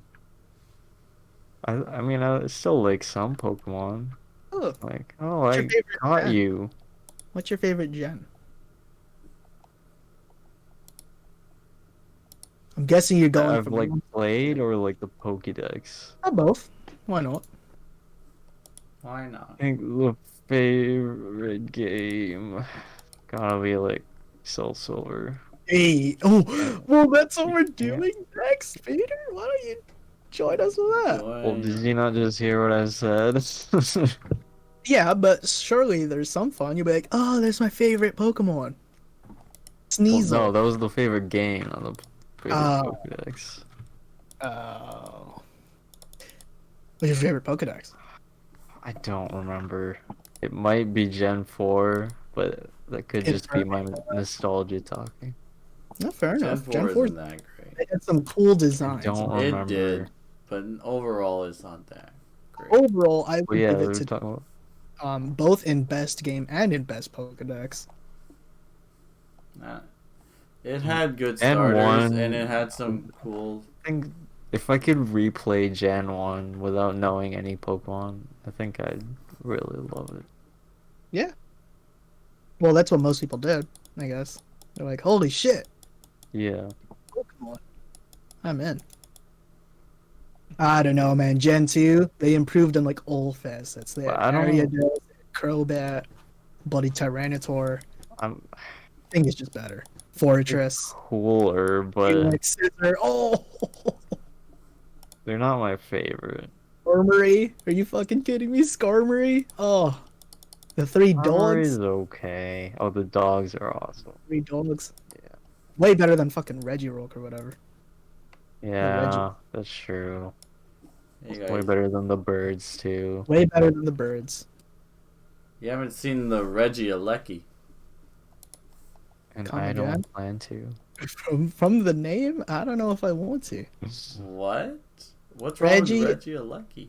I mean I still like some Pokemon. Oh, Like, oh, what's I your favorite caught gen? you. What's your favorite gen? I'm guessing you're going I've for like played or like the Pokédex. both. Why not? Why not? I think the favorite game gotta be like Soul Silver. Hey, oh, well, that's what we're Yeah. doing next, Peter. Why don't you join us with that? Well, did you not just hear what I said? Yeah, but surely there's some fun. You'll be like, oh, that's my favorite Pokemon. Well, Sneasel. no, that was the favorite game on the favorite Oh. Pokédex. Oh. What's your favorite Pokedex? I don't remember. It might be Gen 4, but that could It's just be my nostalgia talking. No, fair Gen enough. 4 Gen 4 isn't that great. they had some cool designs. Don't It remember. did, but overall, it's not that great. Overall, I But would yeah, give we it were to talking about. both in best game and in best Pokedex. Nah. It had good Gen starters, 1 and it had some cool. I think if I could replay Gen 1 without knowing any Pokemon, I think I'd really love it. Well, that's what most people did, I guess. They're like, holy shit, Yeah. Pokemon. I'm in. I don't know, man. Gen 2, they improved on like all facets. They had But I don't- Ariados, Crobat, Bloody Tyranitar. I I'm think it's just better. Fortress. cooler, but Helix, Scissor. Oh! they're not my favorite. Skarmory? Are you fucking kidding me? Skarmory? Oh. The three Armory dogs. is okay. Oh, the dogs are awesome. Three dogs. Yeah. Way better than fucking Regirock or whatever. Yeah, that's true. Hey Way guys, better than the birds too. Way better than the birds. you haven't seen the Regieleki. And Come I again? don't plan to. From the name, I don't know if I want to. What? What's wrong Reggie- with Regieleki?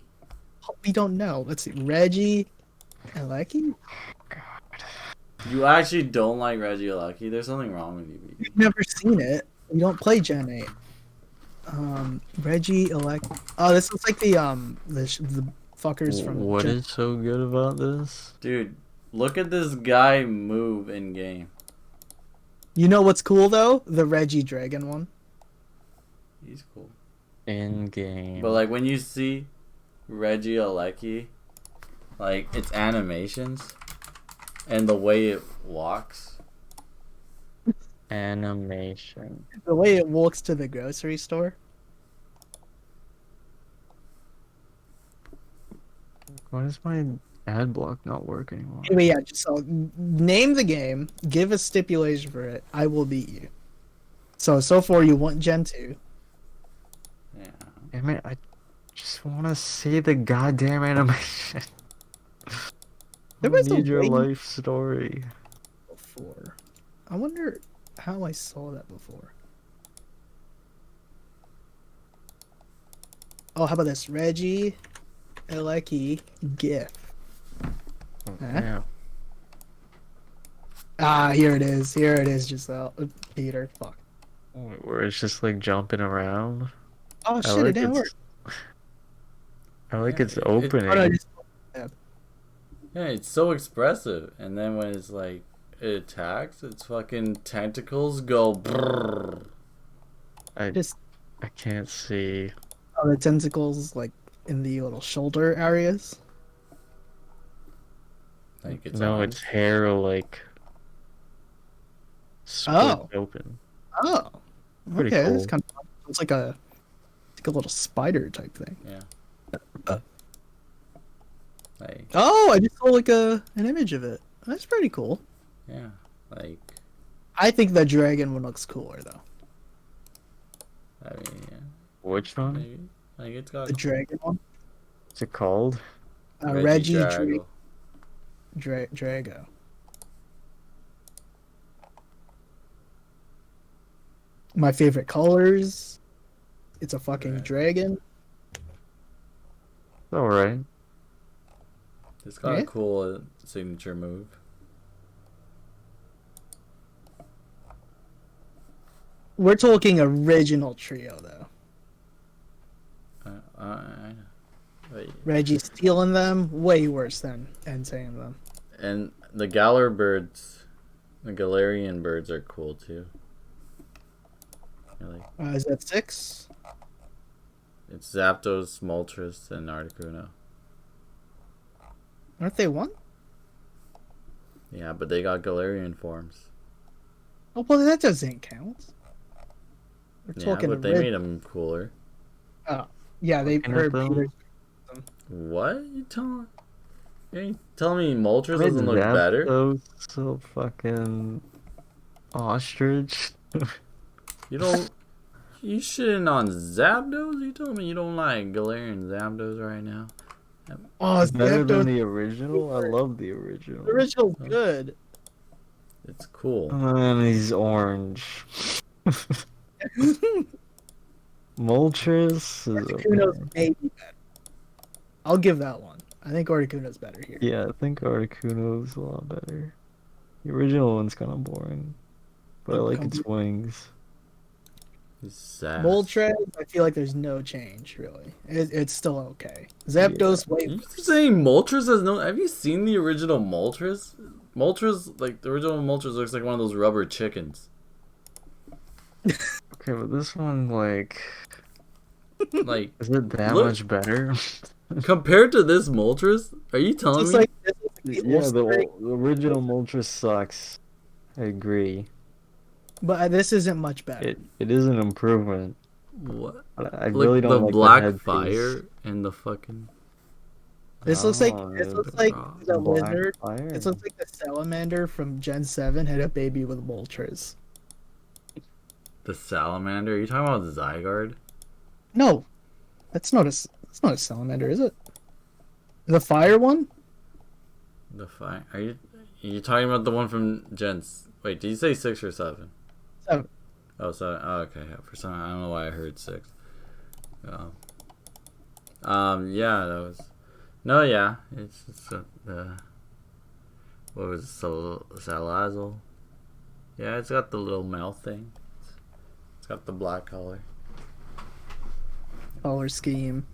We don't know. Let's see. Reggie and Lecky? You actually don't like Regieleki? There's something wrong with you. BB. You've never seen it. You don't play Gen 8. Reggie elect. Oh, this looks like the fuckers from. What Gen- is so good about this? Dude, look at this guy move in game. You know what's cool though? The Reggie Dragon one. He's cool. In game. But like when you see Regieleki, like its animations and the way it walks. Animation. The way it walks to the grocery store. What is my Ad block not work anymore. Anyway, yeah, just so name the game, give a stipulation for it. I will beat you. So far you want Gen 2. Yeah. Damn it, I just want to see the goddamn animation. There I was a need your way- life story. Before. I wonder how I saw that before. Oh, how about this? Reggie Elecki GIF. Yeah. Ah, here it is. Here it is, Giselle. Peter. Fuck. Where it's just like jumping around. Oh I shit, it like didn't work. I like Yeah, its it- opening. Oh, no, just- Yeah, it's so expressive, and then when it's like it attacks, its fucking tentacles go. Brrr. just I can't see. oh, the tentacles like in the little shoulder areas. Like it's No, arms. its hair like split Oh. open. Oh. Pretty Okay, that's cool. kind of it's like a little spider type thing. Yeah. Like Oh, I just saw like an image of it. That's pretty cool. yeah, like I think the dragon one looks cooler though. I mean, yeah, Which one? maybe like it's got The dragon one. What's it called? Reggie Drago. Drago. My favorite colors. It's a fucking Right. dragon. It's alright. It's got Yeah. a cool signature move. We're talking original trio though. I know. But, Reggie stealing them, way worse than Enteiling them. and the Galar birds, the Galarian birds are cool too. You're like, Is that 6? it's Zapdos, Moltres, and Articuno. Aren't they 1? Yeah, but they got Galarian forms. Oh, well, that doesn't count. We're Yeah, talking but they made them cooler. Yeah, they Looking at heard them. Peter. What? You telling me Moltres Why doesn't look better? Zapdos so fucking ostrich. You don't. You shitting on Zapdos? You telling me you don't like Galarian Zapdos right now? Oh, It's better than Zapdos. the original. I love the original. The original's good. It's cool. And he's orange. Moltres is Articuno's okay. maybe better. I'll give that one. I think Articuno's better here. Yeah, I think Articuno's a lot better. The original one's kind of boring, but I like its wings. It's sad. Moltres, I feel like there's no change really. It's still okay. Zapdos, wait. You saying Moltres has no? Have you seen the original Moltres? Moltres, like the original Moltres, looks like one of those rubber chickens. Okay, but this one, like, Like is it that Look- much better? compared to this Moltres, are you telling Looks me? like this looks like the Yeah, Ulster, the original Moltres sucks. I agree. but this isn't much better. It is an improvement. What? But I Like really don't the like black the headpiece. fire and the fucking. This looks like Oh, this yeah, looks like the Black lizard. fire. It looks like the salamander from Gen 7 had a baby with Moltres. The salamander? Are you talking about the Zygarde? No, that's not a salamander, is it? The fire one? The fire? Are you talking about the one from Gens? Wait, did you say 6 or 7? 7. Oh, 7. Oh, okay. For some, I don't know why I heard 6. Yeah, that was. No, yeah, it's the. What was it? Salazzle? Yeah, it's got the little mouth thing. It's got the black color. Color scheme.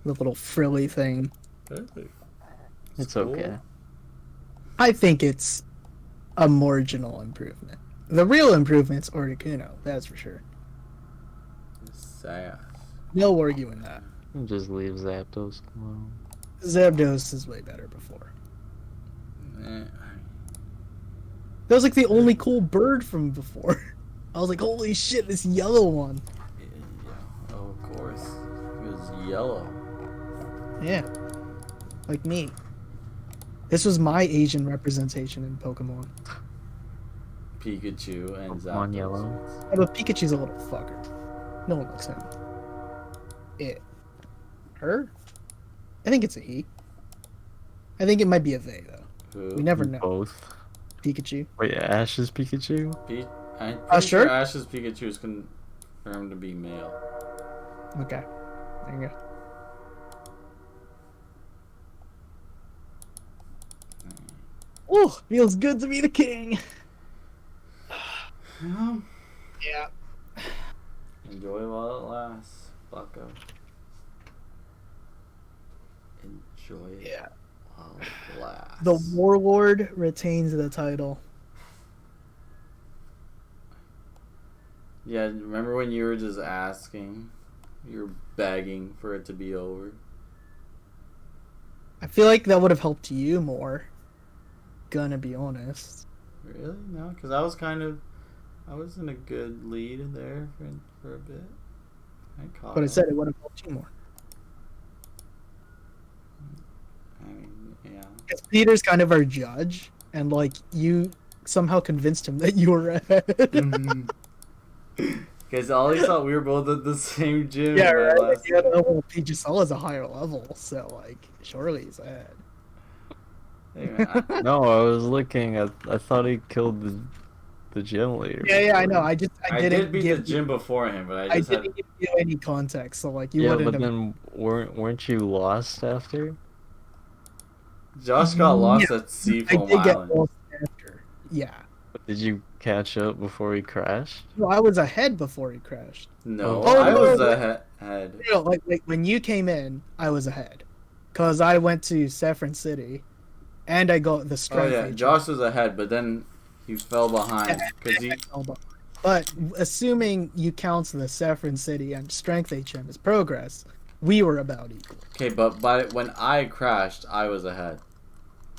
The little frilly thing. It's cool. okay. I think it's a marginal improvement. The real improvement's Articuno, that's for sure. Sass. No arguing that. Just leave Zapdos alone. Zapdos is way better before. Eh, That was like the only cool bird from before. I was like, holy shit, this yellow one. yeah. Oh, of course. It was yellow. Yeah. like me. This was my Asian representation in Pokemon. Pikachu and On Zapdos. yellow. Yeah, but Pikachu's a little fucker. No one likes him. It. Her? I think it's a he. I think it might be a they, though. Who? We never know. Both. Pikachu. Wait, Ash's Pikachu? I'm pretty sure? Ash's Pikachu is confirmed to be male. Okay. There you go. Ooh, feels good to be the king. Yeah. Enjoy while it lasts, bucko. Enjoy it Yeah. while it lasts. The warlord retains the title. Yeah, remember when you were just asking? You were begging for it to be over. I feel like that would have helped you more. Gonna be honest. Really? No? Because I was in a good lead there for a bit. I caught But I up. said it would have helped you more. I mean, yeah. Because Peter's kind of our judge, and like you somehow convinced him that you were ahead. Because all he thought we were both at the same gym. Yeah, my right. Like, last yeah, time. well, Pidgeysall is a higher level, so like surely he's ahead. Hey, man, No, I was looking. I thought he killed the gym leader. Yeah, I know. before. I I didn't did beat the give gym before him, but I I just had. didn't give you any context, so like you Yeah, wouldn't but have. then weren't you lost after? Josh got lost at I Seafoam did get Island. lost after. Yeah. Did you catch up before he crashed? No, I was ahead before he crashed. No, Oh, I no, was no. ahead. You know, like when you came in, I was ahead, cause I went to Saffron City, and I got the Oh strength. yeah, HM. Josh was ahead, but then he fell behind because he. But assuming you count the Saffron City and strength HM as progress, we were about equal. Okay, but when I crashed, I was ahead.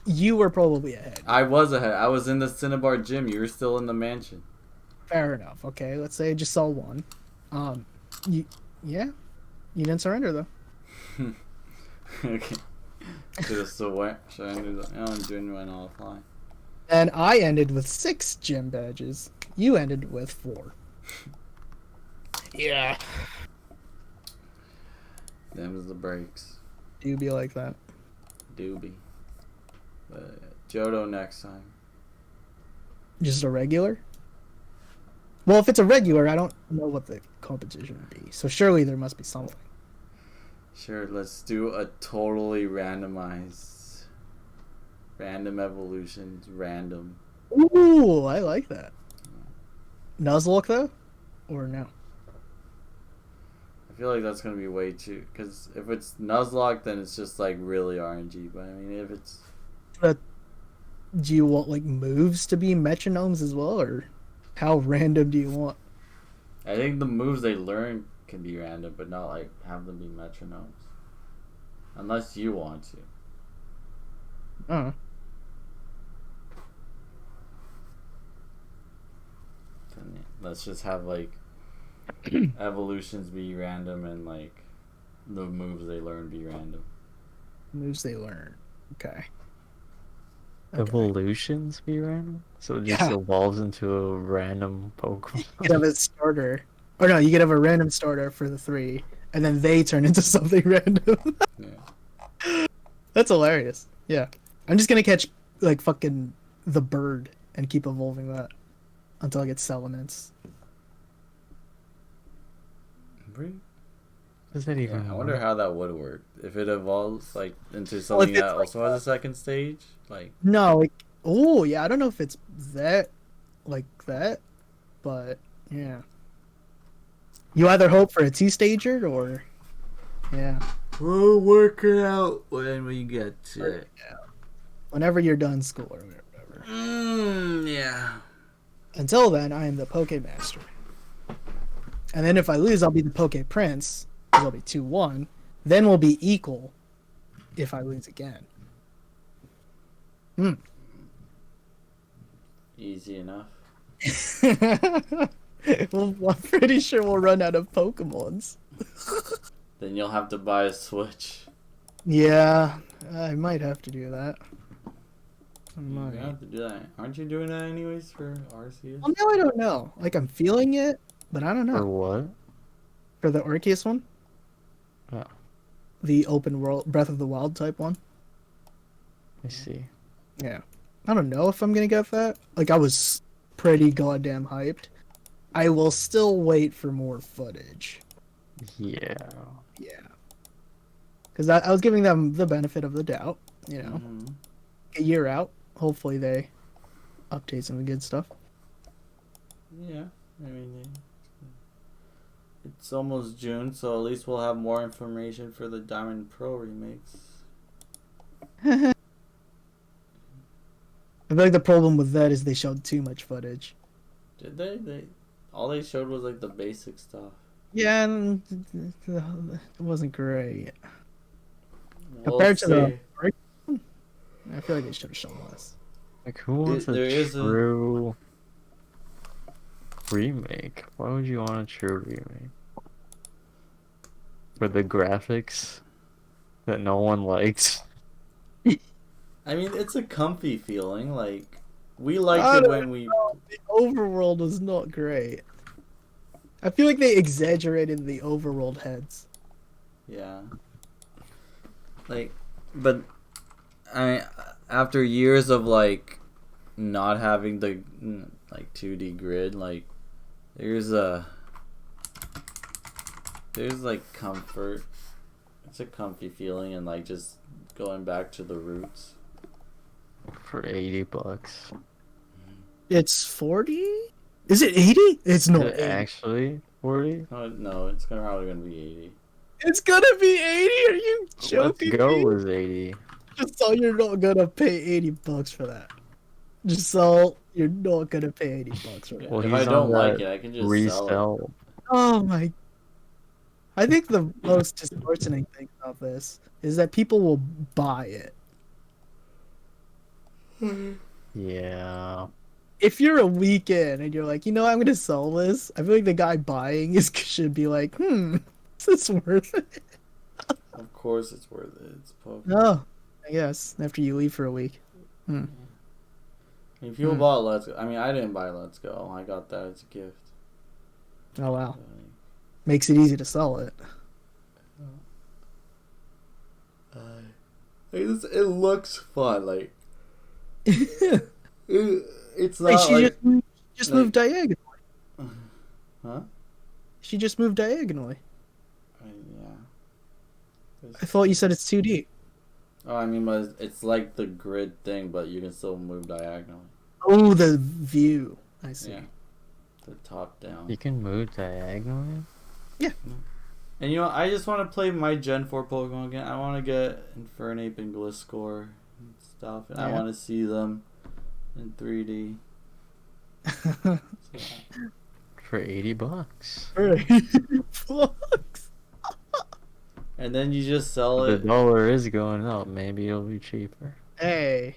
You were probably ahead. I was ahead. I was in the Cinnabar gym. You were still in the mansion. Fair enough. Okay, let's say I just saw one. You didn't surrender though. Okay. Just so what? Should I do that? Oh, genuine offline. And I ended with 6 gym badges. You ended with 4. Yeah. Them's the breaks. Do be like that. Doobie. But Johto next time. Just a regular? Well, if it's a regular, I don't know what the competition would be. So surely there must be something. Sure, let's do a totally randomized. Random evolutions, random. Ooh, I like that. Nuzlocke though? Or no? I feel like that's gonna be way too. Because if it's Nuzlocke, then it's just like really RNG. But I mean, if it's. Do you want like moves to be metronomes as well, or how random do you want? I think the moves they learn can be random, but not like have them be metronomes. Unless you want to. Uh, Then, yeah, let's just have like evolutions be random and like the moves they learn be random. moves they learn. Okay. Evolutions be random, so it just Yeah. evolves into a random Pokemon. You could have a starter. Or no, you could have a random starter for the 3, and then they turn into something random. Yeah. That's hilarious. Yeah. I'm just gonna catch, like, fucking the bird and keep evolving that until I get Salamence. Does that even? Yeah, I wonder how that would work if it evolves like into something it's that like also has a second stage. Like, No, like, oh, yeah, I don't know if it's that, like that, but, yeah. You either hope for a 2-stager or, yeah. we'll work it out when we get to it. Whenever you're done school or whatever. Yeah. Until then, I am the Pokemaster. And then if I lose, I'll be the Poke Prince, because I'll be 2-1. Then we'll be equal if I lose again. Easy enough. Well, I'm pretty sure we'll run out of Pokemons. Then you'll have to buy a Switch. Yeah, I might have to do that. I You might. have to do that. Aren't you doing that anyways for Arceus? Well, now I don't know. Like, I'm feeling it, but I don't For know. what? For the Arceus one? Oh. The open world, Breath of the Wild type one? I see. Yeah. I don't know if I'm gonna get that. Like, I was pretty goddamn hyped. I will still wait for more footage. Yeah. Yeah. Because I was giving them the benefit of the doubt, you know. Mhm. A year out. Hopefully they update some of the good stuff. Yeah, I mean, it's almost June, so at least we'll have more information for the Diamond Pro remakes. I feel like the problem with that is they showed too much footage. Did they? All they showed was like the basic stuff. Yeah, and it wasn't great. We'll Compared to the- see. I feel like they should have shown less. Like, who wants There a is a- true remake? Why would you want a true remake? For the graphics that no one likes? I mean, it's a comfy feeling. Like we I liked it don't when we. The overworld was not great. I feel like they exaggerated the overworld heads. Yeah. Like, but I after years of like not having the like 2D grid, like there's like comfort. It's a comfy feeling and like just going back to the roots. For $80. It's 40? Is it 80? It's not Is it 80. actually 40? No, it's probably gonna be 80. It's gonna be 80? Are you Let's joking go me? with 80. Just so you're not gonna pay $80 for that. Just so you're not gonna pay $80 for that. Well, If he's I don't on like that it, I can just sell Resell. Oh my. I think the most disheartening thing about this is that people will buy it. Yeah. If you're a weekend and you're like, you know, I'm gonna sell this, I feel like the guy buying is should be like, is this worth it? it. Of course, it's worth it. It's Pokemon. No, I guess after you leave for a week. If people bought Let's Go, I mean, I didn't buy Let's Go. I got that as a gift. Oh wow, makes it easy to sell it. It looks fun. Like Wait, it's not she like just like- moved diagonally. huh? She just moved diagonally. Yeah. I thought you said it's 2D. Oh, I mean, but it's like the grid thing, but you can still move diagonally. Oh, the view. I see. Yeah. The top down. You can move diagonally? And you know, I just want to play my Gen 4 Pokemon again. I want to get Infernape and Gliscor and stuff. And I Yeah. want to see them in 3D. For $80. Fucks. And then you just sell The it. dollar is going up. Maybe it'll be cheaper. Hey.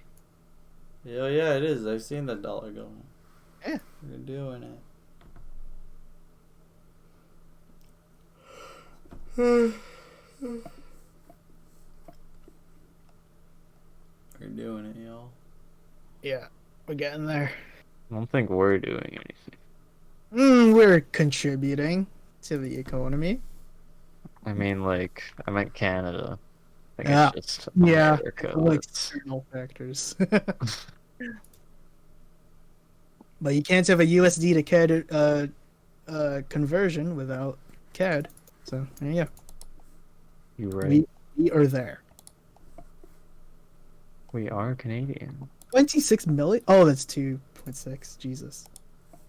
Yeah, it is. I've seen the dollar going. Yeah. You're doing it. We're doing it, y'all. Yeah, we're getting there. I don't think we're doing anything. We're contributing to the economy. I mean, like, I meant Canada. I think Yeah. it's just Yeah, America. like that's- external factors. But you can't have a USD to CAD conversion without CAD. So there you go. You're right. We are there. We are Canadian. 26 million? Oh, that's 2.6. Jesus.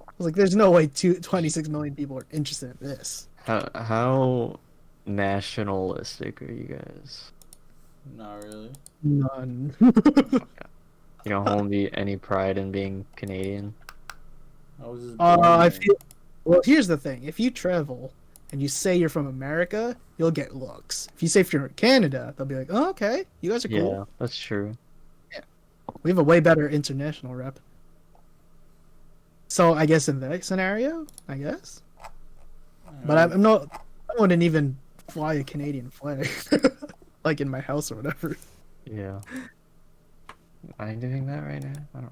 I was like, there's no way 26 million people are interested in this. How nationalistic are you guys? Not really. None. You don't hold any pride in being Canadian? I was just born I here. feel. Well, here's the thing: if you travel and you say you're from America, you'll get looks. If you say if you're from Canada, they'll be like, "Oh, okay, you guys are cool." Yeah, that's true. We have a way better international rep. So I guess in that scenario, I guess. But I'm not. I wouldn't even fly a Canadian flag, like in my house or whatever. Yeah. Am I doing that right now?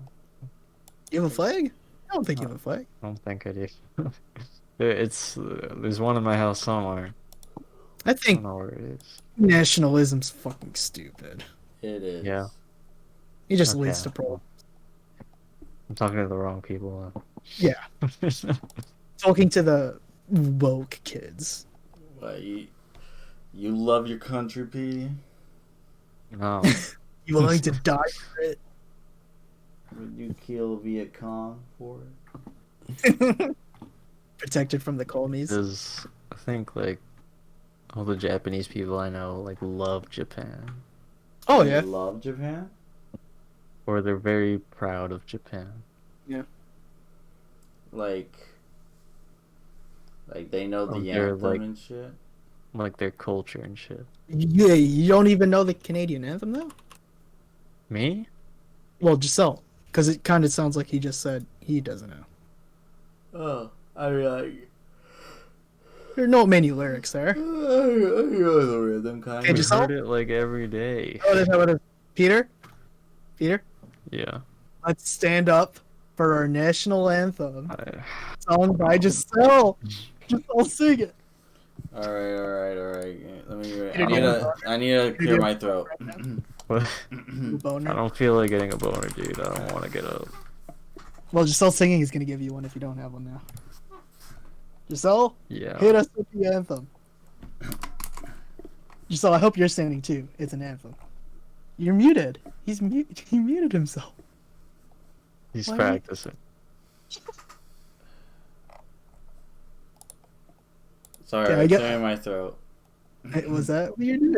You have a flag? I don't think you have a flag. I don't think I do. It's there's one in my house somewhere. I I don't think know where it is. nationalism's fucking stupid. It is. Yeah. It just Okay. leads to problems. I'm talking to the wrong people. Yeah. Talking to the woke kids. What, you love your country, Petey? No. You willing to die for it? Would you kill Viet Cong for it? Protected from the colonies. Because I think like all the Japanese people I know like love Japan. Oh You yeah. love Japan? Or they're very proud of Japan. Like they know the They're, anthem like- and shit? Like their culture and shit. Yeah, you don't even know the Canadian anthem though? Me? Well, Giselle. Because it kind of sounds like he just said he doesn't know. Oh, I mean, like... There are not many lyrics there. I know the rhythm, kind Okay, I of. just- heard it like every day. Oh, is that what it is? Peter? Peter? Yeah. Let's stand up for our national anthem. I, Song by Giselle. Giselle, sing it. Alright. Let me... Peter, I need to clear my throat. what? Boner. I don't feel like getting a boner, dude. I don't want to get up. Well, Giselle singing is going to give you one if you don't have one now. Giselle, Yeah. hit us with the anthem. Giselle, I hope you're singing too. It's an anthem. You're muted. He muted himself. He's Why- practicing. Sorry, Yeah, I I'm get- clearing my throat. Was that what you're doing?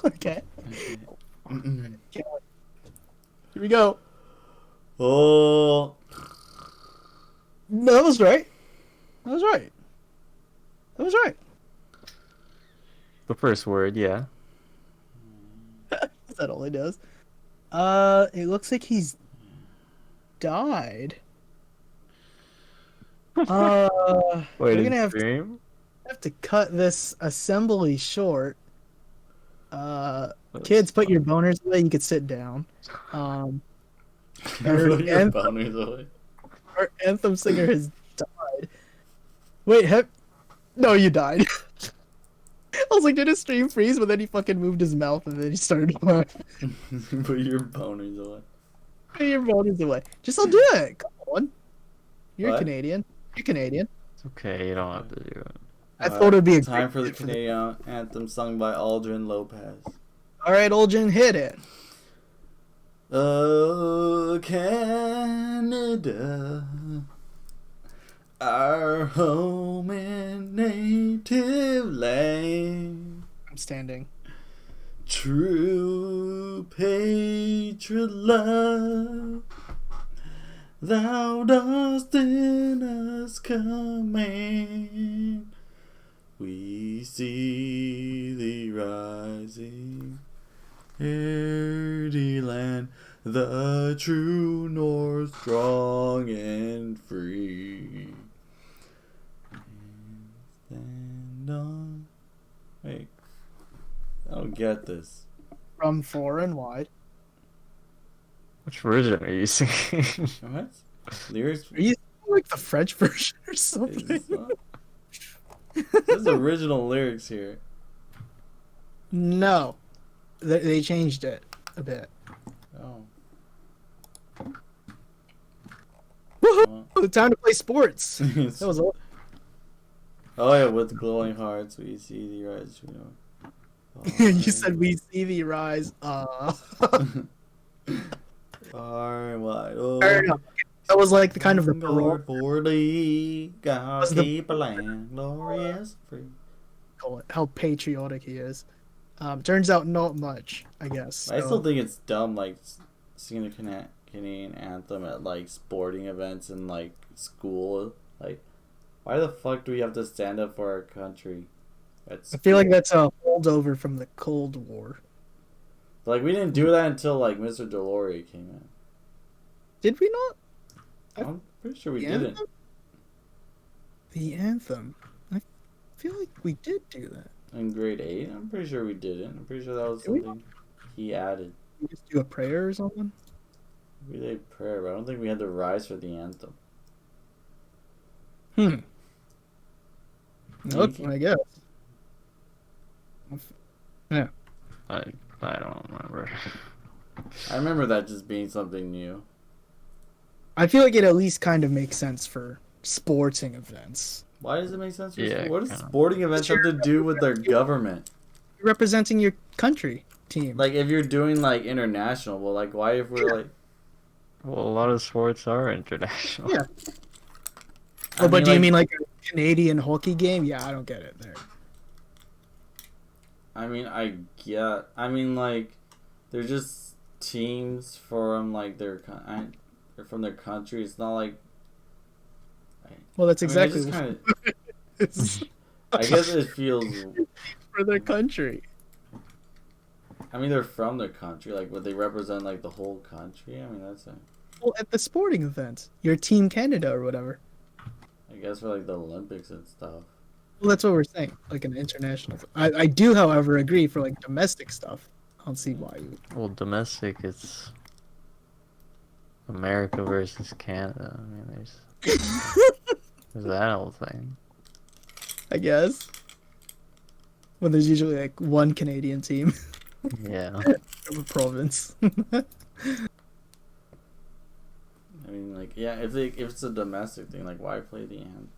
Okay. Here we go. Oh... No, that was right. That was right. That was right. The first word, yeah. Is that all he does? It looks like he's died. Wait, we're in gonna have stream? to cut this assembly short. Kids, put your boners away. You could sit down. Put your and- boners away. Our anthem singer has died. Wait, no, you died. I was like, did his stream freeze? But then he fucking moved his mouth and then he started laughing. Put your boners away. Put your boners away. Just I'll do it. Come on. You're What? Canadian. You're Canadian. It's okay, you don't have to do it. I thought it'd be a time great for the fit Canadian anthem sung by Aldrin Lopez. All right, Oljan, hit it. Oh, Canada, our home and native land, I'm standing. true patriot love, thou dost in us command. We see thee rising, hardy land, the true north, strong and free. And stand on. Wait, I don't get this. From far and wide. Which version are you singing? What? Lyrics? Are you like the French version or Is something? this not? There's original lyrics here. No. They changed it a bit. Oh. Woohoo! Time to play sports. That Oh was all. yeah, with glowing hearts we see the rise. You know. You said we see thee rise. Far and wide. Fair enough. That was like the kind of the Lord parole. for thee, God Was the- keep a land glorious free. Call it, how patriotic he is. Turns out not much, I guess. I so- still think it's dumb, like singing the Canadian anthem at like sporting events and like school. Like, why the fuck do we have to stand up for our country? I feel like that's a holdover from the Cold War. Like we didn't do that until like Mr. Deloria came in. Did we not? I'm pretty sure we The didn't. anthem? The anthem. I feel like we did do that. In grade 8, I'm pretty sure we didn't. I'm pretty sure that was Did we? something he added. You just do a prayer or something. We did prayer, but I don't think we had to rise for the anthem. Okay, I guess. Yeah. I don't remember. I remember that just being something new. I feel like it at least kind of makes sense for sporting events. Why does it make sense? Yeah, What does kinda. sporting events have to do with their government? You're representing your country team. Like, if you're doing, like, international, well, like, why if we're, like... Well, a lot of sports are international. Yeah. I But do you like- mean like a Canadian hockey game? Yeah, I don't get it there. I mean, like, they're just teams from, like, they're from their country. It's not like... Well, that's I mean, exactly it just what kinda, it's I guess it feels... for their country. I mean, they're from their country. Like, would they represent, like, the whole country? I mean, that's a... Well, at the sporting event, your Team Canada or whatever. I guess for, like, the Olympics and stuff. Well, that's what we're saying, like an international. I do, however, agree for like domestic stuff. I don't see why you. Well, domestic, it's America versus Canada. I mean, there's that whole thing. I guess. When there's usually like one Canadian team Yeah. of a province. I mean, like, yeah, if it's a domestic thing, like, why play the anthem?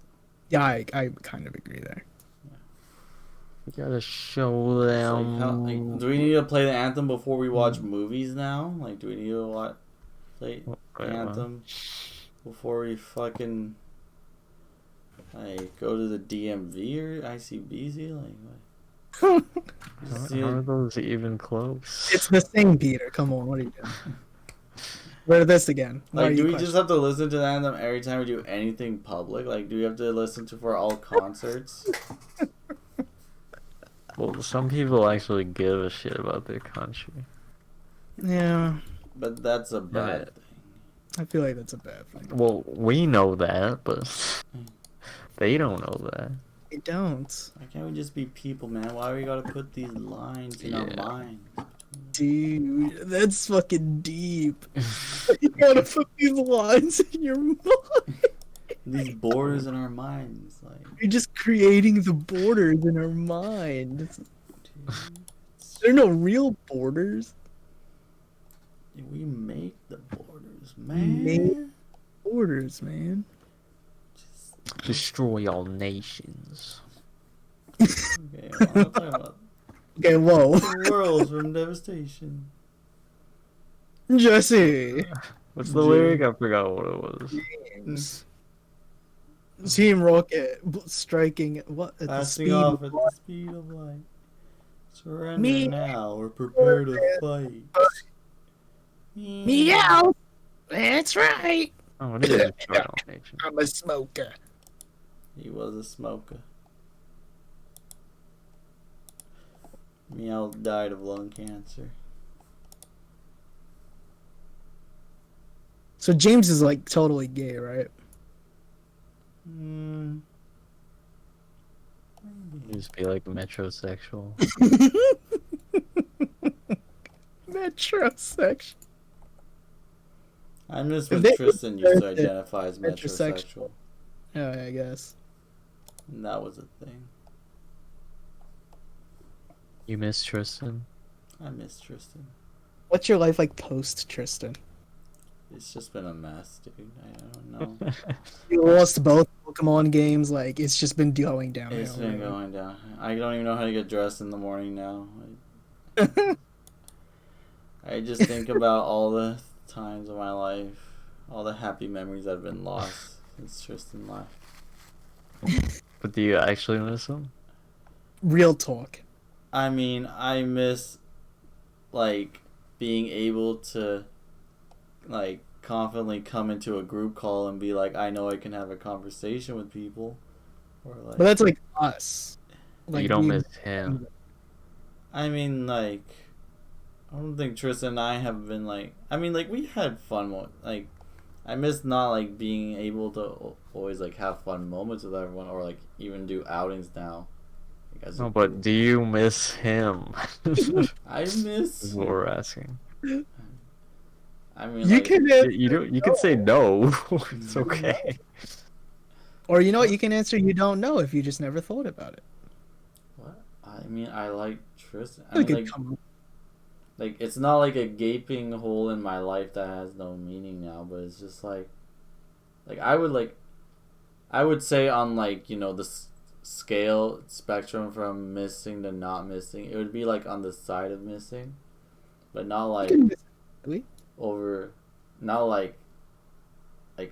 Yeah, I kind of agree there. You gotta show It's them. like, like, do we need to play the anthem before we watch movies now? Like, do we need to play the Wait, what? anthem before we fucking like go to the DMV or ICBC? Like, what? How are those even close? It's the thing, Peter. Come on, what are you doing? Where this again? Why Like, are do you we questioning? just have to listen to the anthem every time we do anything public? Like, do we have to listen to for all concerts? Well, some people actually give a shit about their country. Yeah, But that's a bad thing. I feel like that's a bad thing. Well, we know that, but they don't know that. I don't, Why can't we just be people, man? Why we gotta put these lines in our Yeah. minds? dude. That's fucking deep. You gotta put these lines in your mind. These borders in our minds, like. You're just creating the borders in our mind. Dude, There are no real borders. we make the borders, Make- man. Borders, man. Destroy all nations. Okay, well, I'm talking about Okay, whoa. the worlds from devastation. Jesse. What's the lyric? I forgot what it was. James. Team Rocket striking what at the Passing speed off of at light. the speed of light. Surrender Me- now or prepare to fight. Meow. That's right. Oh, it is Destroy all nations. I'm a smoker. He was a smoker. Meow died of lung cancer. So James is like totally gay, right? Mm. Just be like metrosexual. Metrosexual. I miss If when they- Tristan used to they're identify as metrosexual. metrosexual. Yeah, I guess. And that was a thing. You miss Tristan? I miss Tristan. What's your life like post Tristan? It's just been a mess, dude. I don't know. You lost both Pokemon games. Like it's just been going downhill. It's been really. going down. I don't even know how to get dressed in the morning now. I just think about all the times of my life, all the happy memories that have been lost since Tristan left. But do you actually miss him? Real talk. I mean, I miss, like, being able to, like, confidently come into a group call and be like, I know I can have a conversation with people. Or, like, But that's like us. You don't we- miss him. I mean, like, I don't think Tristan and I have been, like, I mean, like, we had fun, like, I miss not, like, being able to always, like, have fun moments with everyone or, like, even do outings now. You guys No, are but cool. do you miss him? I miss. Is what we're asking. I mean, You like, can You don't. You can say no. It's okay. or you know what? You can answer you don't know if you just never thought about it. what? I mean, I like Tristan. I Like mean, it come like it's not like a gaping hole in my life that has no meaning now, but it's just like I would say on like the scale spectrum from missing to not missing, it would be like on the side of missing, but not you like can miss it, really. over, not like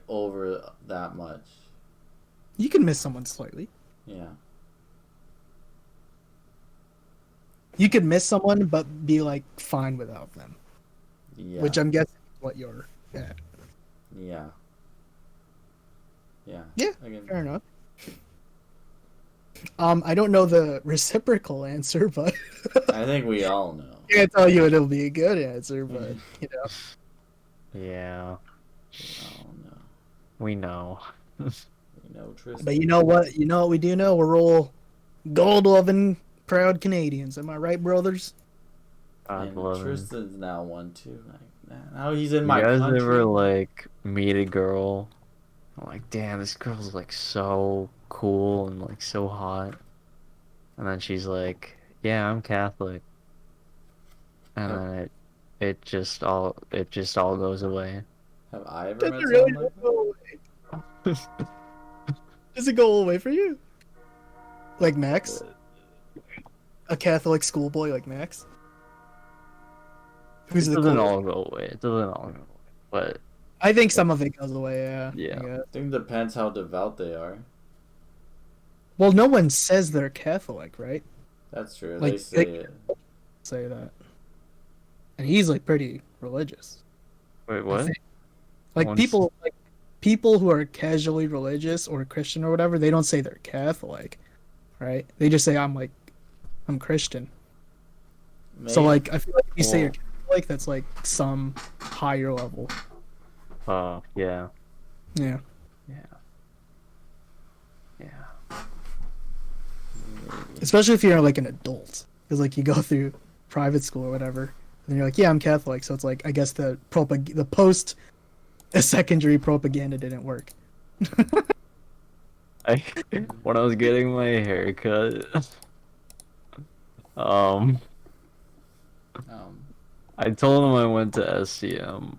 over that much. You can miss someone slightly. Yeah. You could miss someone but be like fine without them, Yeah. which I'm guessing is what you're at. Yeah. Yeah. Yeah, Again, fair enough. I don't know the reciprocal answer, but I think we all know. I can't tell you it'll be a good answer, but you know. Yeah, We all know. we know. We know Tristan. But you know what? You know what we do know? We're all gold-loving, proud Canadians. Am I right, brothers? God And love him. Tristan's now one too. Like now he's in You my guys country. ever like meet a girl? I'm like, damn, this girl's like so cool and like so hot, and then she's like, yeah, I'm Catholic, and Yep. then it just all goes away. Have I ever Does met it really someone like go away? Does it go away for you? Like Max? A Catholic schoolboy like Max? Who's It the doesn't coolest? all go away. It doesn't all go away, but I think some of it goes away, yeah. Yeah. I guess. I think it depends how devout they are. Well, no one says they're Catholic, right? That's true. Like, They say it. Say that. And he's like pretty religious. wait, I what? think. Like Once- people who are casually religious or Christian or whatever, they don't say they're Catholic, right? They just say I'm Christian. So Maybe- like I feel like if you say you're Well- Catholic, that's like some higher level. Yeah, Yeah. yeah. Especially if you're like an adult, because like you go through private school or whatever, and you're like, yeah, I'm Catholic. So it's like I guess the post secondary propaganda didn't work. I when I was getting my haircut, um, I told him I went to SCM.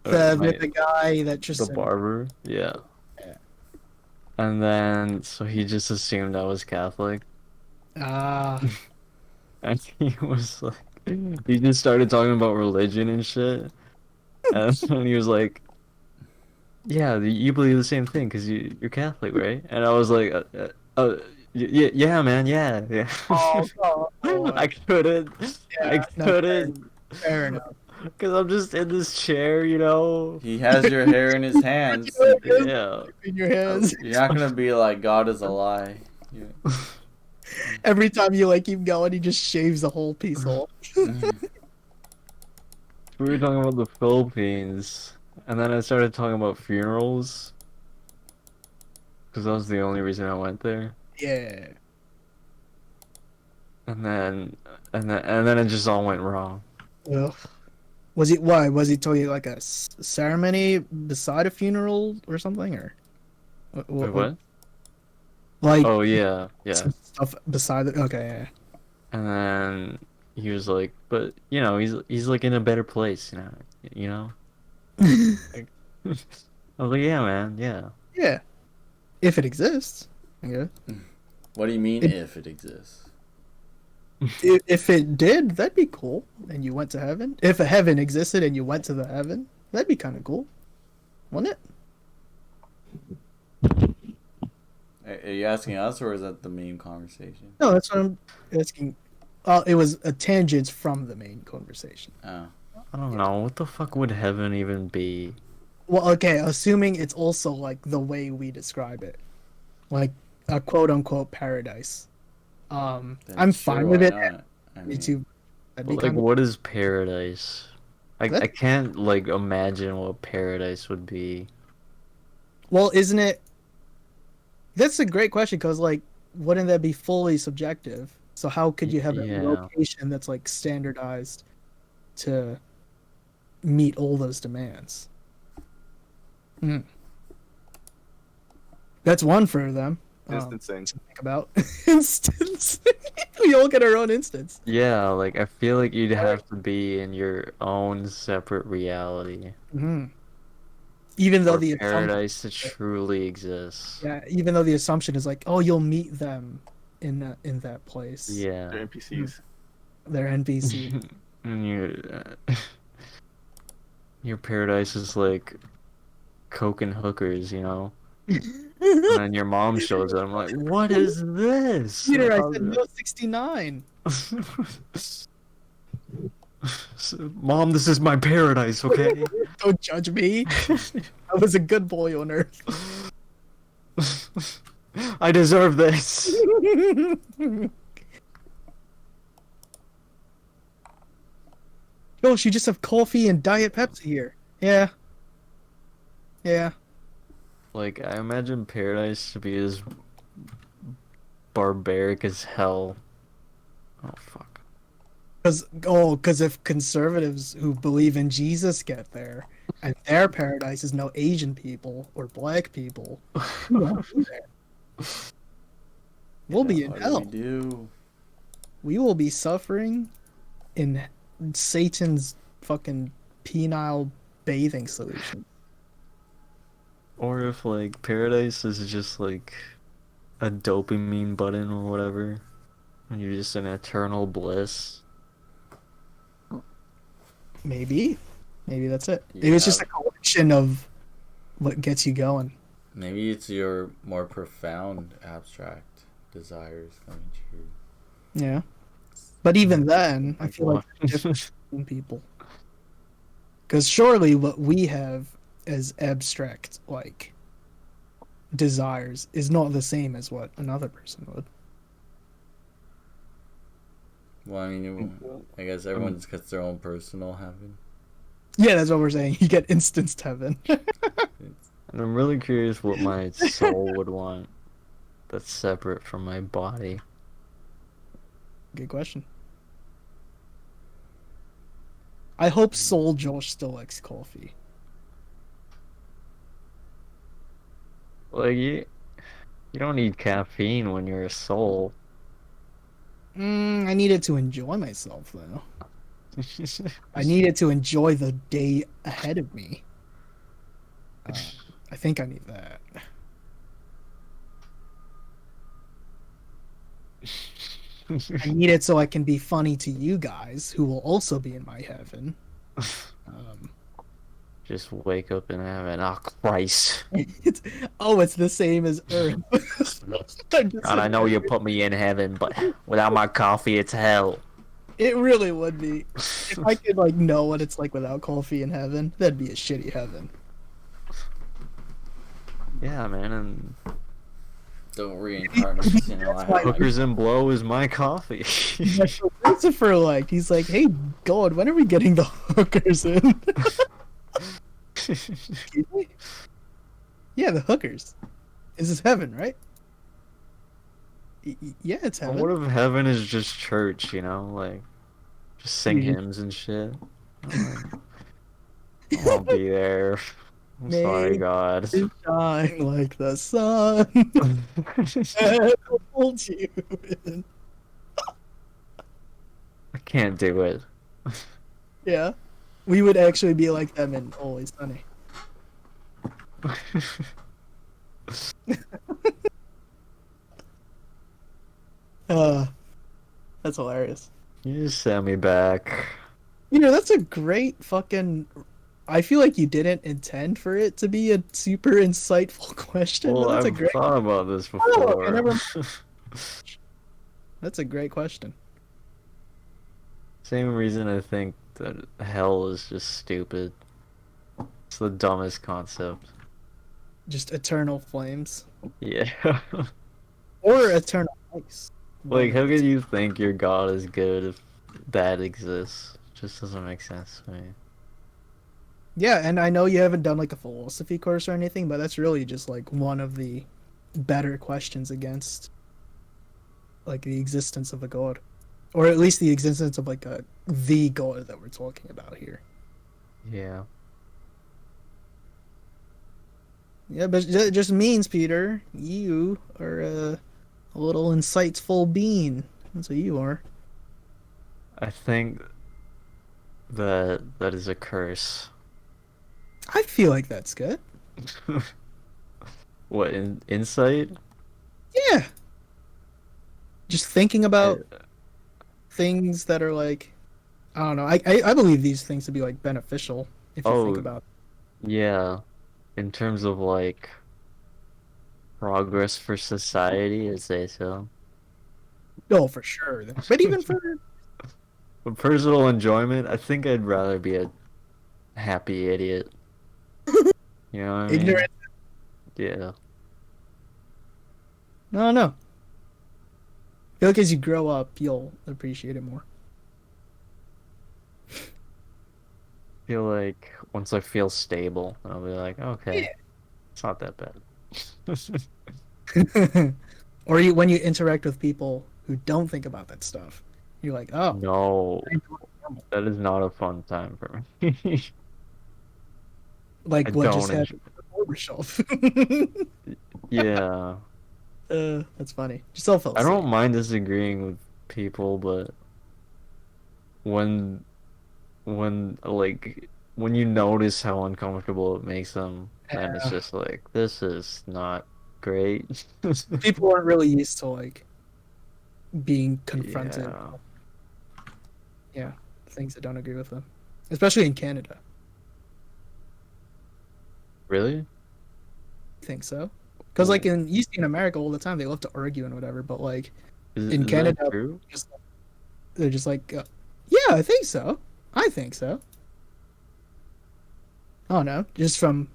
The guy that just The said, barber, yeah. Yeah. And then so he just assumed I was Catholic, ah, and he was like, he just started talking about religion and shit, and then he was like, "Yeah, you believe the same thing because you're Catholic, right?" And I was like, yeah, man, yeah." oh, I couldn't, I Yeah, no, couldn't, fair enough. because I'm just in this chair, you know. he has your hair in his hands. Yeah. In your hands. You're not gonna be like God is a lie. You- Every time you like keep going, he just shaves the whole piece off. We were talking about the Philippines, and then I started talking about funerals, because that was the only reason I went there. Yeah. And then it just all went wrong. Ugh. Was he why? Was he telling you like a ceremony beside a funeral or something, or Wait, what? like Oh yeah, yeah. some stuff beside it? Okay, yeah. And then he was like, but you know, he's like in a better place, you know. I was like, yeah, man, yeah. Yeah, if it exists. Okay. What do you mean It- if it exists? If it did, that'd be cool. And you went to heaven. If a heaven existed and you went to the heaven, that'd be kind of cool, wouldn't it? Are you asking us or is that the main conversation? No, that's what I'm asking. It was a tangent from the main conversation. Oh. I don't know what the fuck would heaven even be. Well, okay, assuming it's also like the way we describe it, like a quote unquote paradise. Then I'm sure, fine with why it. not? I Me mean, too. That'd be But, like, kind of, what is paradise? I That- can't like imagine what paradise would be. well, isn't it? That's a great question because like wouldn't that be fully subjective? So how could you have a Yeah. location that's like standardized to meet all those demands? Hmm. That's one for them. Instancing. To think about instance. We all get our own instance. Yeah, like I feel like you'd have to be in your own separate reality Hmm. Even though for the assumption, paradise to truly exist. yeah, even though the assumption is like, oh, you'll meet them in that place. Yeah. They're NPCs. They're NPC. And your paradise is like coke and hookers, you know? And then your mom shows up. I'm like, what is this? Peter, I said no 69. Mom, this is my paradise, okay? Don't judge me. I was a good boy on Earth. I deserve this. Oh, she just have coffee and Diet Pepsi here. Yeah. Yeah. Like, I imagine paradise to be as barbaric as hell. Oh, fuck. Because if conservatives who believe in Jesus get there, and their paradise is no Asian people or black people, we won't be there. We'll be in What do hell. we do? We will be suffering in Satan's fucking penile bathing solution. Or if, like, paradise is just, like, a dopamine button or whatever, and you're just in eternal bliss. Maybe that's it. Maybe it's just a collection of what gets you going. Maybe it's your more profound, abstract desires coming true. Yeah. But even then, I feel like they're different from people. Because surely what we have as abstract, like, desires is not the same as what another person would. Well, I mean, I guess everyone's got their own personal heaven. Yeah, that's what we're saying. You get instanced heaven. And I'm really curious what my soul would want that's separate from my body. Good question. I hope Soul Josh still likes coffee. Like, you don't need caffeine when you're a soul. I needed to enjoy myself, though. I needed to enjoy the day ahead of me. I think I need that. I need it so I can be funny to you guys, who will also be in my heaven. Just wake up in heaven. Oh, Christ. It's the same as Earth. God, I know you put me in heaven, but without my coffee, it's hell. It really would be. If I could like know what it's like without coffee in heaven, that'd be a shitty heaven. Yeah, man, and Don't reincarnate. You know, I That's why- have like, hookers and blow is my coffee. That's what Lucifer liked. He's like, hey, God, when are we getting the hookers in? Excuse me? Yeah, the hookers. This is heaven, right? Yeah, it's heaven. What if heaven is just church, you know? Like, just sing Mhm. hymns and shit. I'll be there. I'm sorry, May God. you shine like the sun. And hold you in. I can't do it. Yeah. We would actually be like them in Always Sunny. That's hilarious. You just sent me back. You know, that's a great fucking. I feel like you didn't intend for it to be a super insightful question. Well, but that's a I've great. thought about this Oh, before. okay, never That's a great question. Same reason I think that hell is just stupid. It's the dumbest concept. Just eternal flames Yeah. or eternal ice. Like, how can you think your God is good if that exists? Just doesn't make sense to me. Yeah, and I know you haven't done like a philosophy course or anything, but that's really just like one of the better questions against like the existence of a god, or at least the existence of like the god that we're talking about here. Yeah. Yeah, but it just means, Peter, you are a little insightful being. That's what you are. I think that that is a curse. I feel like that's good. What, insight? Yeah. Just thinking I, about things that are like, I don't know. I believe these things to be like beneficial if you think oh, about yeah. In terms of like progress for society, I'd say so. it. Oh, for sure. But even for For personal enjoyment, I think I'd rather be a happy idiot. You know what I mean? ignorant, Yeah. no, no. I feel like as you grow up, you'll appreciate it more. Feel like once I feel stable, I'll be like, okay, it's not that bad. Or you when you interact with people who don't think about that stuff, you're like, oh, No, I enjoy it normal. that is not a fun time for me. I Like what just don't enjoy. happened at the barber shop. Yeah, That's funny. Just all fell I don't asleep. mind disagreeing with people, but when when you notice how uncomfortable it makes them, then it's Yeah. just like this is not great. People aren't really used to like being confronted. Yeah. Yeah, things that don't agree with them, especially in Canada. Really? I think so. Because like in you see in America all the time, they love to argue and whatever, but like in Is that Canada, true? just they're just like, yeah, I think so. I think so. I don't know, just from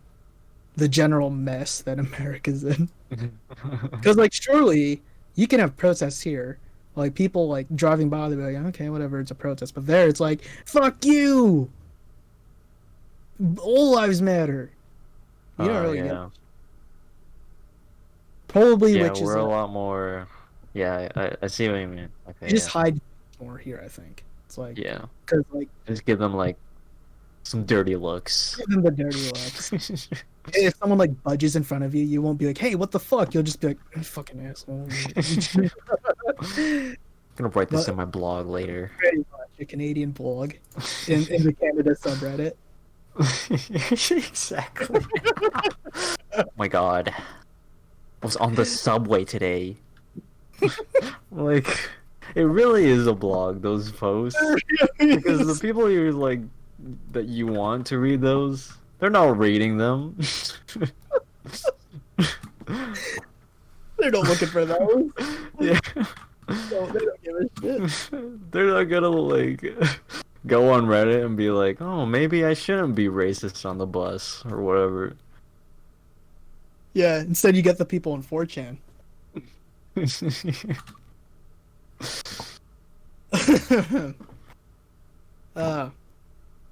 the general mess that America's in. Because like surely you can have protests here, like people like driving by, they'll be like, okay, whatever, it's a protest. But there, it's like, fuck you. All lives matter. You don't Oh really get yeah. probably, Yeah, which is we're a lot more. Yeah, I see what you mean. you Okay, just yeah. hide more here. I think it's like Yeah. because like Just give them like some dirty looks. give them the dirty looks. If someone like budges in front of you, you won't be like, hey, what the fuck? You'll just be like, "You fucking asshole." Gonna write this But in my blog later. pretty much a Canadian blog in the Canada subreddit. Exactly. Oh my god. I was on the subway today. Like, it really is a blog, those posts. Because the people you like that you want to read those, they're not reading them. They're not looking for those. Yeah. No, they don't give a shit. They're not gonna like go on Reddit and be like, oh, maybe I shouldn't be racist on the bus or whatever. Yeah, instead you get the people in 4chan. uh,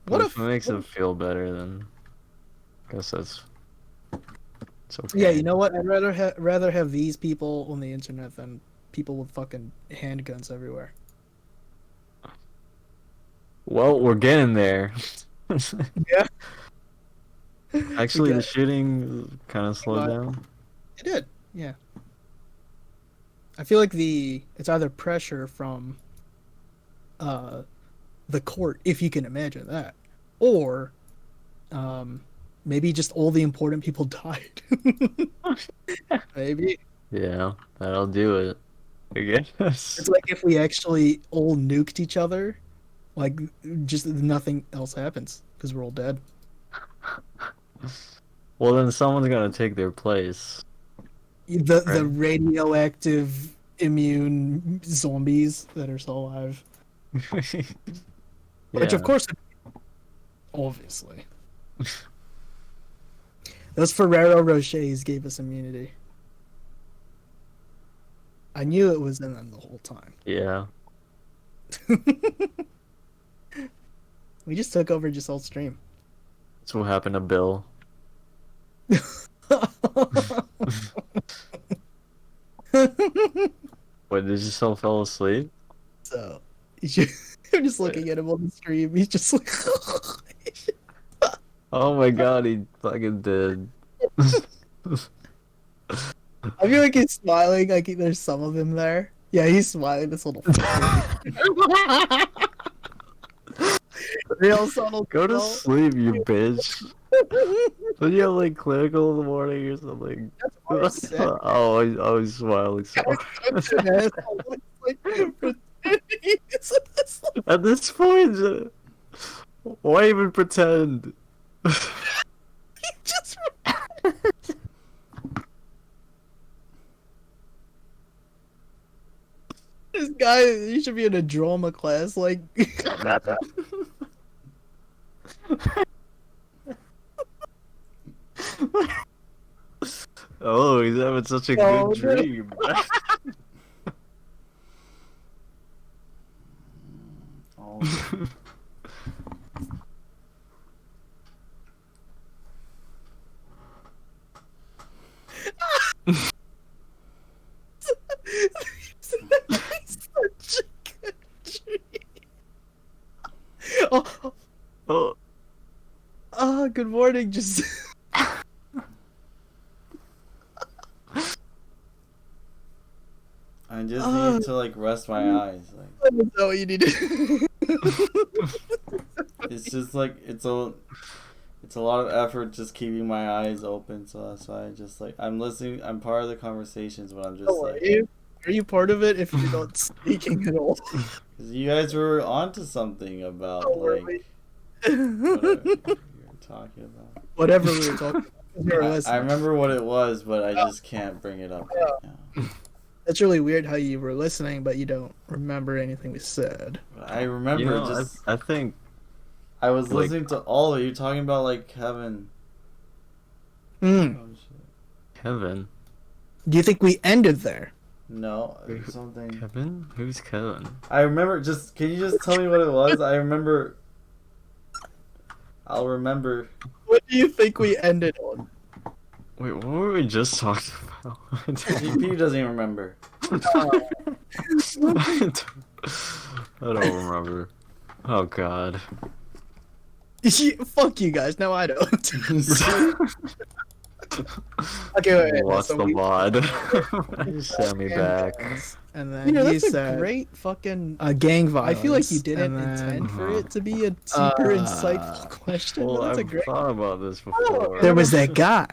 what If if it makes it feel better, then I guess that's it's okay. Yeah, you know what? I'd rather have these people on the internet than people with fucking handguns everywhere. Well, we're getting there. Yeah. Actually, the Because shooting kind of slowed down. it did. Yeah. I feel like it's either pressure from uh the court, if you can imagine that, or maybe just all the important people died. Maybe Yeah, that'll do it. I guess. it's like if we actually all nuked each other, like just nothing else happens because we're all dead. Well, then someone's gonna take their place. The Right. radioactive immune zombies that are still alive, which of Yeah. course, obviously, those Ferrero Rochers gave us immunity. I knew it was in them the whole time. Yeah. We just took over just all stream. That's what happened to Bill. Wait, did you still fell asleep? So I'm just looking at him on the stream. He's just like, Oh my god, he fucking did. I feel like he's smiling. Like there's some of him there. Yeah, he's smiling. This little fucker. Real subtle. Go to subtle. sleep, you bitch. Don't you have like clinical in the morning or something? why I'm sick. Oh, I was smiling so hard. Such an asshole. It's like pretending it's like- At this point, why even pretend? just this guy. He should be in a drama class. Like, Oh, he's having such a Oh, good no. dream. Oh, such a good dream. Oh, Oh, good morning. Just I just need to like rest my eyes. Like that's not what you need to. it's just like it's a lot of effort just keeping my eyes open. So that's why I just like I'm listening. I'm part of the conversations, but I'm just Oh, like are you part of it if you're not speaking at all? 'cause you guys were onto something about Oh, were like whatever you're talking about. Whatever we were talking about. You were I listening. remember what it was, but I just can't bring it up right now. That's really weird how you were listening, but you don't remember anything we said. But I remember you know, just I think I was like- listening to all of you talking about like Kevin. Hmm. Oh, shit. Kevin. Do you think we ended there? No, something. Kevin? Who's Kevin? I remember. Just can you just tell me what it was? I remember. I'll remember. What do you think we ended on? Wait, what were we just talking about? GP doesn't even remember. I don't remember. Oh god. Fuck you guys. No, I don't. Okay, wait. What's so the we- mod? Send me back. And then You know, you that's said a great fucking. gang I violence. feel like you didn't and then- intend for Uh-huh. it to be a super Uh, insightful question. Well, but that's a I've great. thought about this before. There was that guy.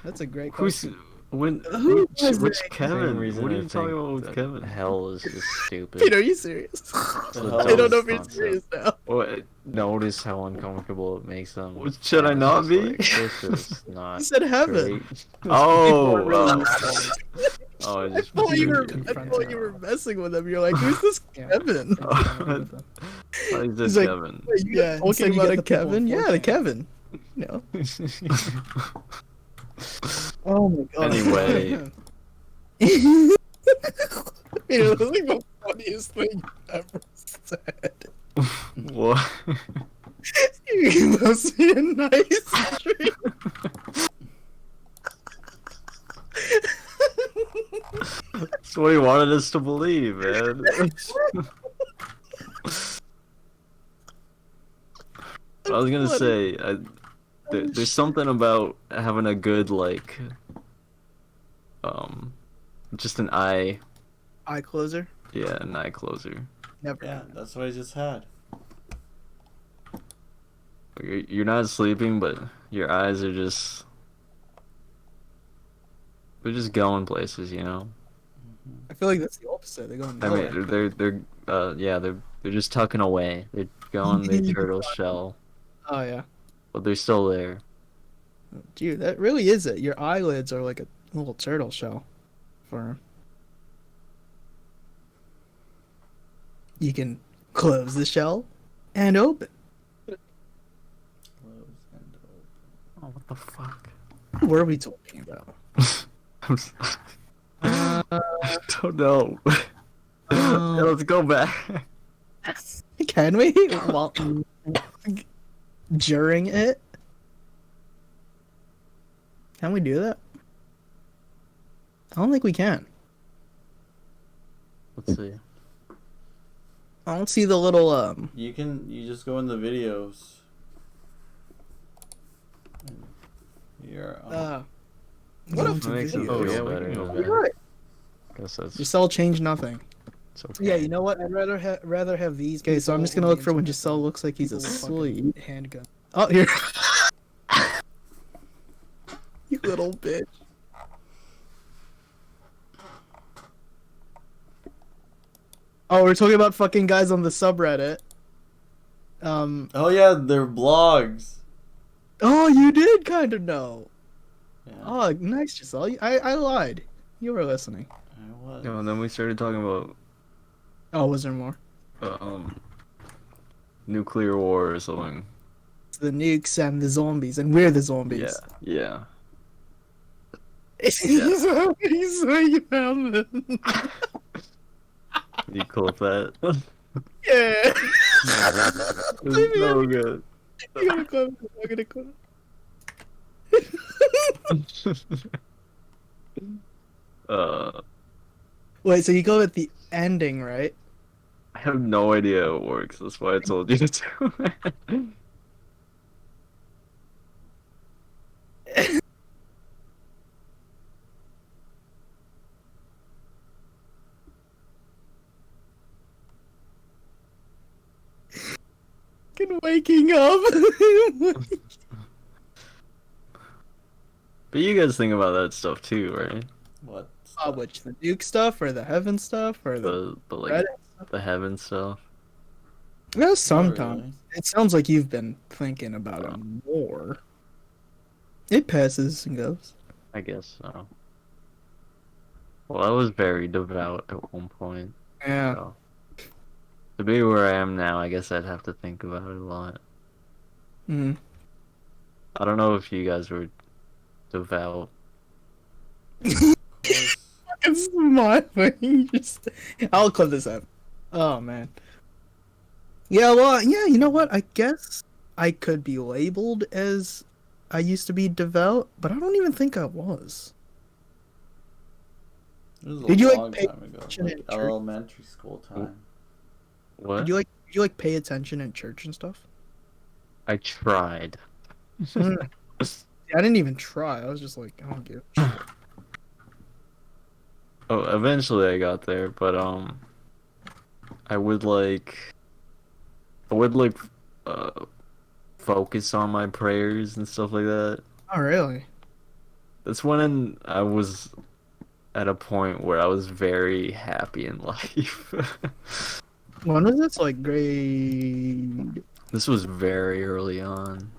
That's a great Who's question. Who was which it? Kevin? reason What are I you talking think about with that Kevin? Hell is just stupid. Pete, are you serious? The Well, hell I don't know if is- you're concept. serious now. What? Notice how uncomfortable it makes them. What, should I And not it's be? just like, this is not You said heaven. great. Oh, really oh, I I just thought you were. I confront thought him. you were messing with him. You're like, who's this Yeah. Kevin? I just He's like- Kevin. Wait, you Yeah, talking so you about get a the people Kevin? in Yeah, the 4chan. Kevin. No. Oh my god. Anyway, You know, that's like the funniest thing you've ever said. what? You must be a nice tree. That's what he wanted us to believe, man. I was gonna say, there's something about having a good like, just an eye, Eye closer? yeah, an eye closer. Never. Yeah, that's what I just had. You're not sleeping, but your eyes are just, they're just going places, you know. I feel like that's the opposite. They're going I nowhere. mean, they're just tucking away. They're going their turtle shell, Oh yeah. but they're still there. Dude, that really is it. Your eyelids are like a little turtle shell. For you can close the shell and open. Close and open. Oh, what the fuck? What were we talking about? I'm s- I don't know. Yeah, let's go back. Can we? Well, during it? Can we do that? I don't think we can. Let's see. I don't see the little You just go in the videos. You're what Go if to Makes it videos. feel yeah, we better. can go yeah. back. You're right. Guess that's Giselle changed nothing. it's okay. Yeah, you know what? I'd rather have these. Okay, so I'm just gonna look for when Giselle looks like he's asleep. Handgun. Oh, here. You little bitch. Oh, we're talking about fucking guys on the subreddit. Oh yeah, they're blogs. Oh, you did kind of know. Yeah, Oh, nice, Giselle. I lied. You were listening. I was. No, and then we started talking about Oh, was there more? um nuclear war or something. It's the nukes and the zombies, and we're the zombies. Yeah. He's you found it. You clip that? Yeah. It's so good. You gotta clip it. I'm gonna clip uh, Wait, so you go at the ending, right? I have no idea how it works. That's why I told you to do it. Fucking waking up. But you guys think about that stuff too, right? What? Which, the nuke stuff or the heaven stuff or the The like Reddit? the heaven stuff. Well, Not sometimes. really. It sounds like you've been thinking about it more. It passes and goes. I guess so. Well, I was very devout at one point. Yeah. So. To be where I am now, I guess I'd have to think about it a lot. Mm. I don't know if you guys were devout. It's smiling. Just, I'll clip this up. Oh man. Yeah, well, yeah. You know what? I guess I could be labeled as I used to be devout, but I don't even think I was. It was a Did you, like, long pay time ago, attention like in church? elementary school time. What? Did you like pay attention in church and stuff? I tried. I didn't even try. I was just like, I don't give a shit. Oh, eventually I got there, but I would like focus on my prayers and stuff like that. Oh, really? That's when I was at a point where I was very happy in life. When was this? Like grade? This was very early on.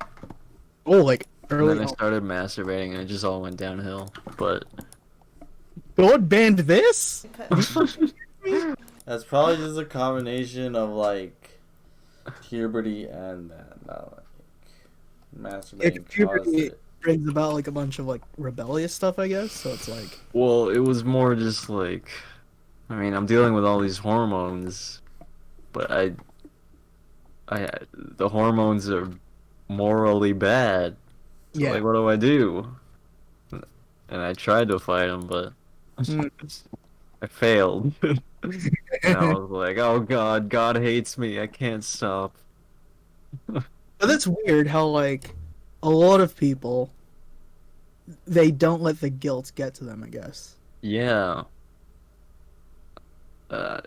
Oh, like And early. then I started masturbating and it just all went downhill. But God banned this? That's probably just a combination of like puberty and not like masturbating puberty- caused it. Brings about like a bunch of like rebellious stuff, I guess. So it's like, well, it was more just like, I mean, I'm dealing with all these hormones, but the hormones are morally bad. So, yeah. like, what do I do? And I tried to fight them, but Mm. I failed. And I was like, oh god, God hates me. I can't stop. But that's weird how like a lot of people they don't let the guilt get to them, I guess. Yeah. I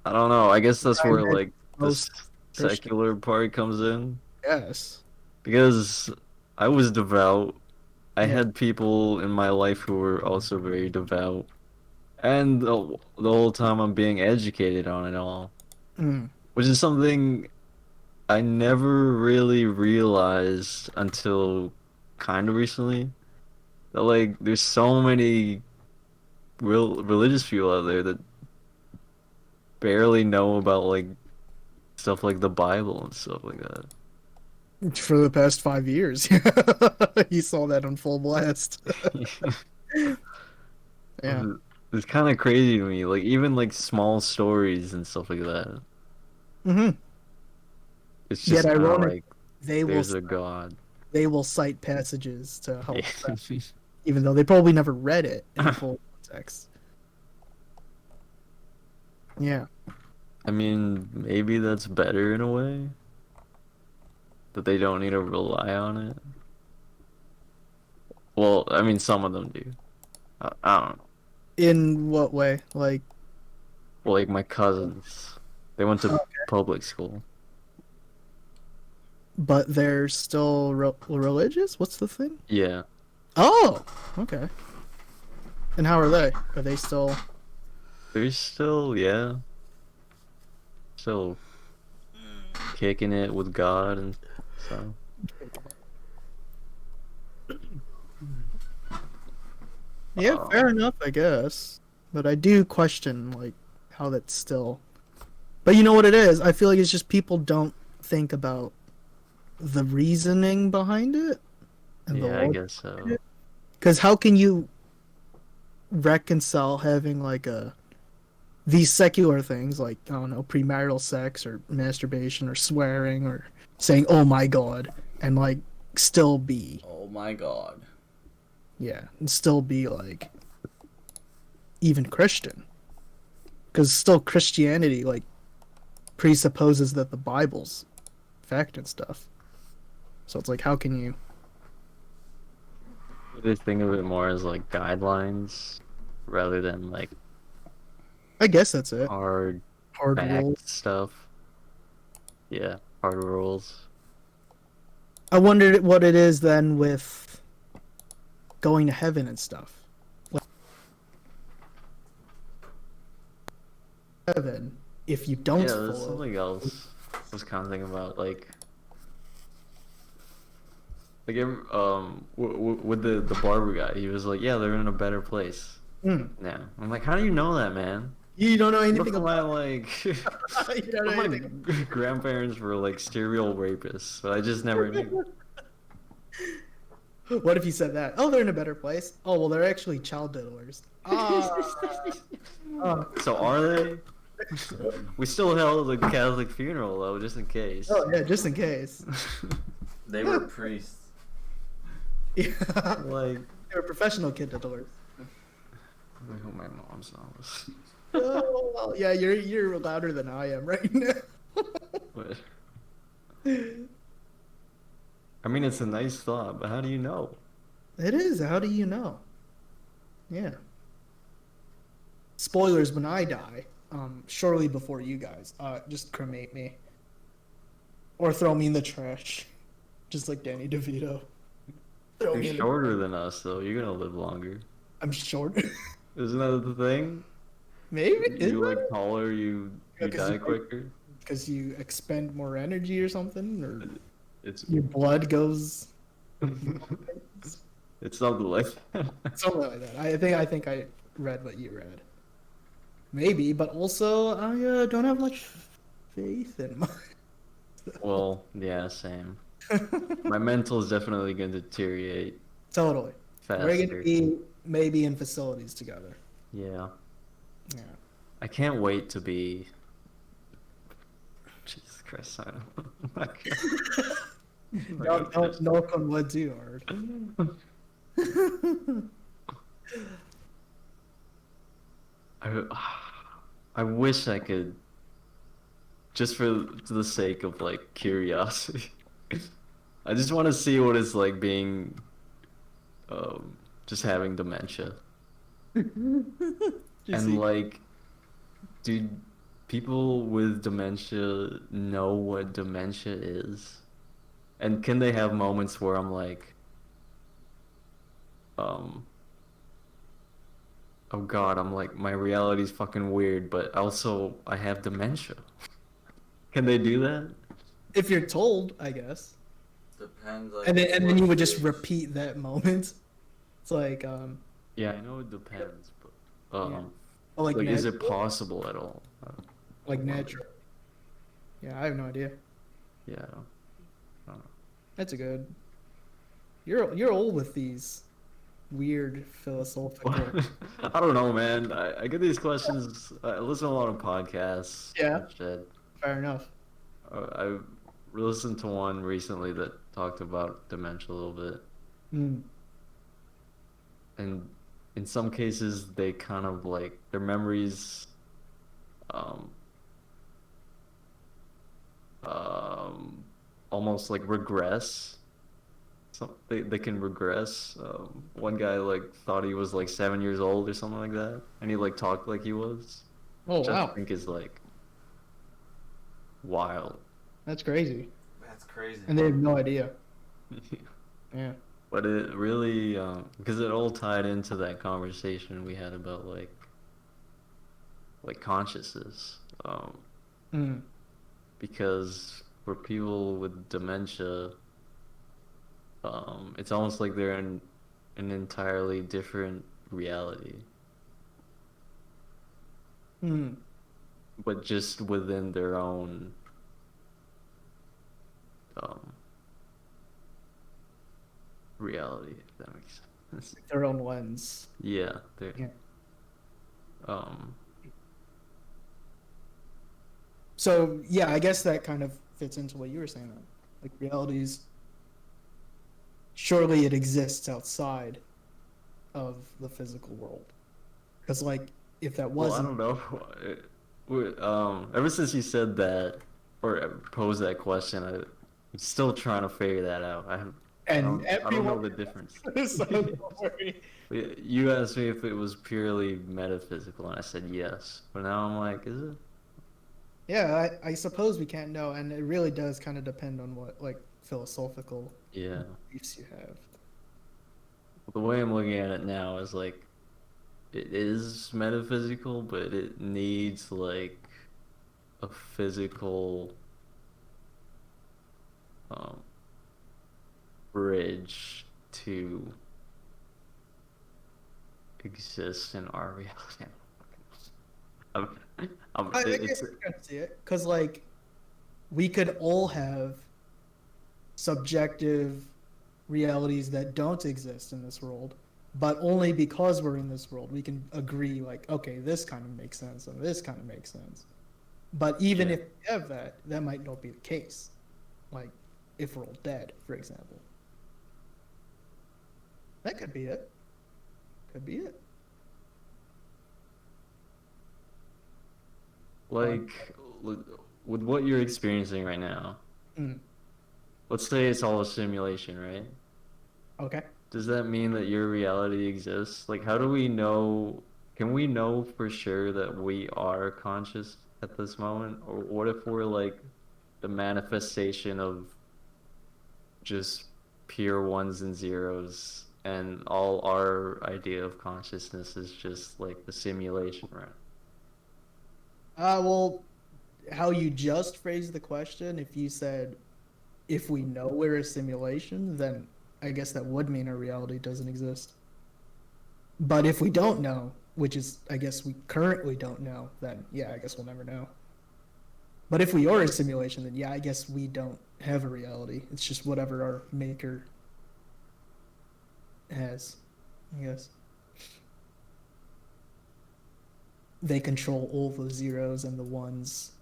don't know. I guess that's where, like, the Most Christian- secular part comes in. Yes. Because I was devout. I Yeah. had people in my life who were also very devout. And the whole time I'm being educated on it all. Mm. Which is something I never really realized until kind of recently. That, like, there's so many religious people out there that barely know about, like, stuff like the Bible and stuff like that. For the past 5 years. You saw that on full blast. Yeah. It's kind of crazy to me. Like, even, like, small stories and stuff like that. Hmm. It's Yet just kind of ironic, like, They will there's a God. they will cite passages to help Yeah. them, even though they probably never read it in full context. Yeah. I mean, maybe that's better in a way. That they don't need to rely on it. Well, I mean, some of them do. I don't know. In what way? Like, Well, like my cousins, they went to public school. but they're still religious? What's the thing? Yeah, Oh, okay. And how are they? Are they still? they're still, yeah, still kicking it with God and stuff. Yeah, fair enough, I guess. But I do question like how that's still. But you know what it is? I feel like it's just people don't think about the reasoning behind it. Yeah, I guess so. Because how can you reconcile having like these secular things like I don't know premarital sex or masturbation or swearing or saying oh my god and like still be Oh my god. and still be like even Christian because still Christianity like presupposes that the Bible's fact and stuff, so it's like how can you They think of it more as like guidelines rather than like I guess that's it hard hard rules. fact stuff. Yeah, hard rules. I wondered what it is then with going to heaven and stuff. Like, heaven, if you don't Yeah, there's follow. something else I was kind of thinking about, like with the barber guy, he was like, yeah, they're in a better place Mm. now. I'm like, how do you know that, man? You don't know anything Look at my about. like, You don't know my anything. grandparents were like serial rapists, but I just never knew. What if you said that? Oh, they're in a better place. Oh, well, they're actually child diddlers. Ah. So are they? We still held a Catholic funeral though, just in case. Oh yeah, just in case. They were priests. Yeah. Like, They're professional kid diddlers. I hope my mom's not listening. Oh, well, yeah, you're louder than I am right now. But I mean, it's a nice thought, but how do you know? It is. How do you know? Yeah. Spoilers when I die, shortly before you guys, just cremate me. Or throw me in the trash. Just like Danny DeVito. Throw me You're in shorter than us, though. You're gonna live longer. I'm short. Isn't that the thing? Maybe. You like taller, you Yeah, 'cause die you- quicker. Because you expend more energy or something? Or It's your blood goes... it's something like that. Something like that. I think I read what you read. Maybe, but also I don't have much faith in my... Well, yeah, same. My mental is definitely gonna deteriorate Totally. faster. We're gonna be maybe in facilities together. Yeah. Yeah. I can't wait to be. Jesus Christ, I don't. Don't knock on wood too hard. I, I wish I could, just for the sake of like curiosity. I just want to see what it's like being, just having dementia. And like, do people with dementia know what dementia is? And can they have moments where I'm like, oh God, I'm like, my reality's fucking weird, but also I have dementia. Can they do that? If you're told, I guess. Depends. Like, And then you would just stage. repeat that moment. It's like Yeah, I know it depends, but Yeah. oh, like like, is it natural? possible at all? Like natural. Yeah, I have no idea. Yeah, I don't That's a good. You're old with these weird philosophical. know. I don't know, man. I get these questions. I listen to a lot of podcasts. Yeah. And shit. Fair enough. I listened to one recently that talked about dementia a little bit, Mm. and in some cases they kind of like their memories um, um, almost like regress. So they can regress. One guy like thought he was like 7 years old or something like that, and he like talked like he was, Oh which I wow, think is like wild. that's crazy. That's crazy. And they have no idea. Yeah. But it really, because it all tied into that conversation we had about like consciousness. Mm. Because for people with dementia, it's almost like they're in an entirely different reality, Mm. but just within their own um, reality, if that makes sense. Their own lens. Yeah, they're, Yeah. um, So yeah, I guess that kind of fits into what you were saying. Then. Like realities, surely it exists outside of the physical world. Because like, if that well, I wasn't, don't know. Ever since you said that or posed that question, I'm still trying to figure that out. and I don't know everyone, the difference. so don't worry. You asked me if it was purely metaphysical, and I said yes. But now I'm like, is it? Yeah, I suppose we can't know, and it really does kind of depend on what like philosophical Yeah. beliefs you have. The way I'm looking at it now is like, it is metaphysical, but it needs like a physical um, bridge to exist in our reality. I'm, I it's guess I can see it because like we could all have subjective realities that don't exist in this world, but only because we're in this world we can agree like, okay, this kind of makes sense and this kind of makes sense. But even Yeah. if we have that, that might not be the case. Like if we're all dead, for example. That could be it. Could be it. like with what you're experiencing right now. Mm. Let's say it's all a simulation, right? Okay. Does that mean that your reality exists? Like, how do we know? Can we know for sure that we are conscious at this moment? Or what if we're like the manifestation of just pure ones and zeros, and all our idea of consciousness is just like the simulation, right? Well, how you just phrased the question, if you said, if we know we're a simulation, then I guess that would mean our reality doesn't exist. But if we don't know, which is, I guess we currently don't know, then yeah, I guess we'll never know. But if we are a simulation, then yeah, I guess we don't have a reality. It's just whatever our maker has, I guess. They control all the zeros and the ones.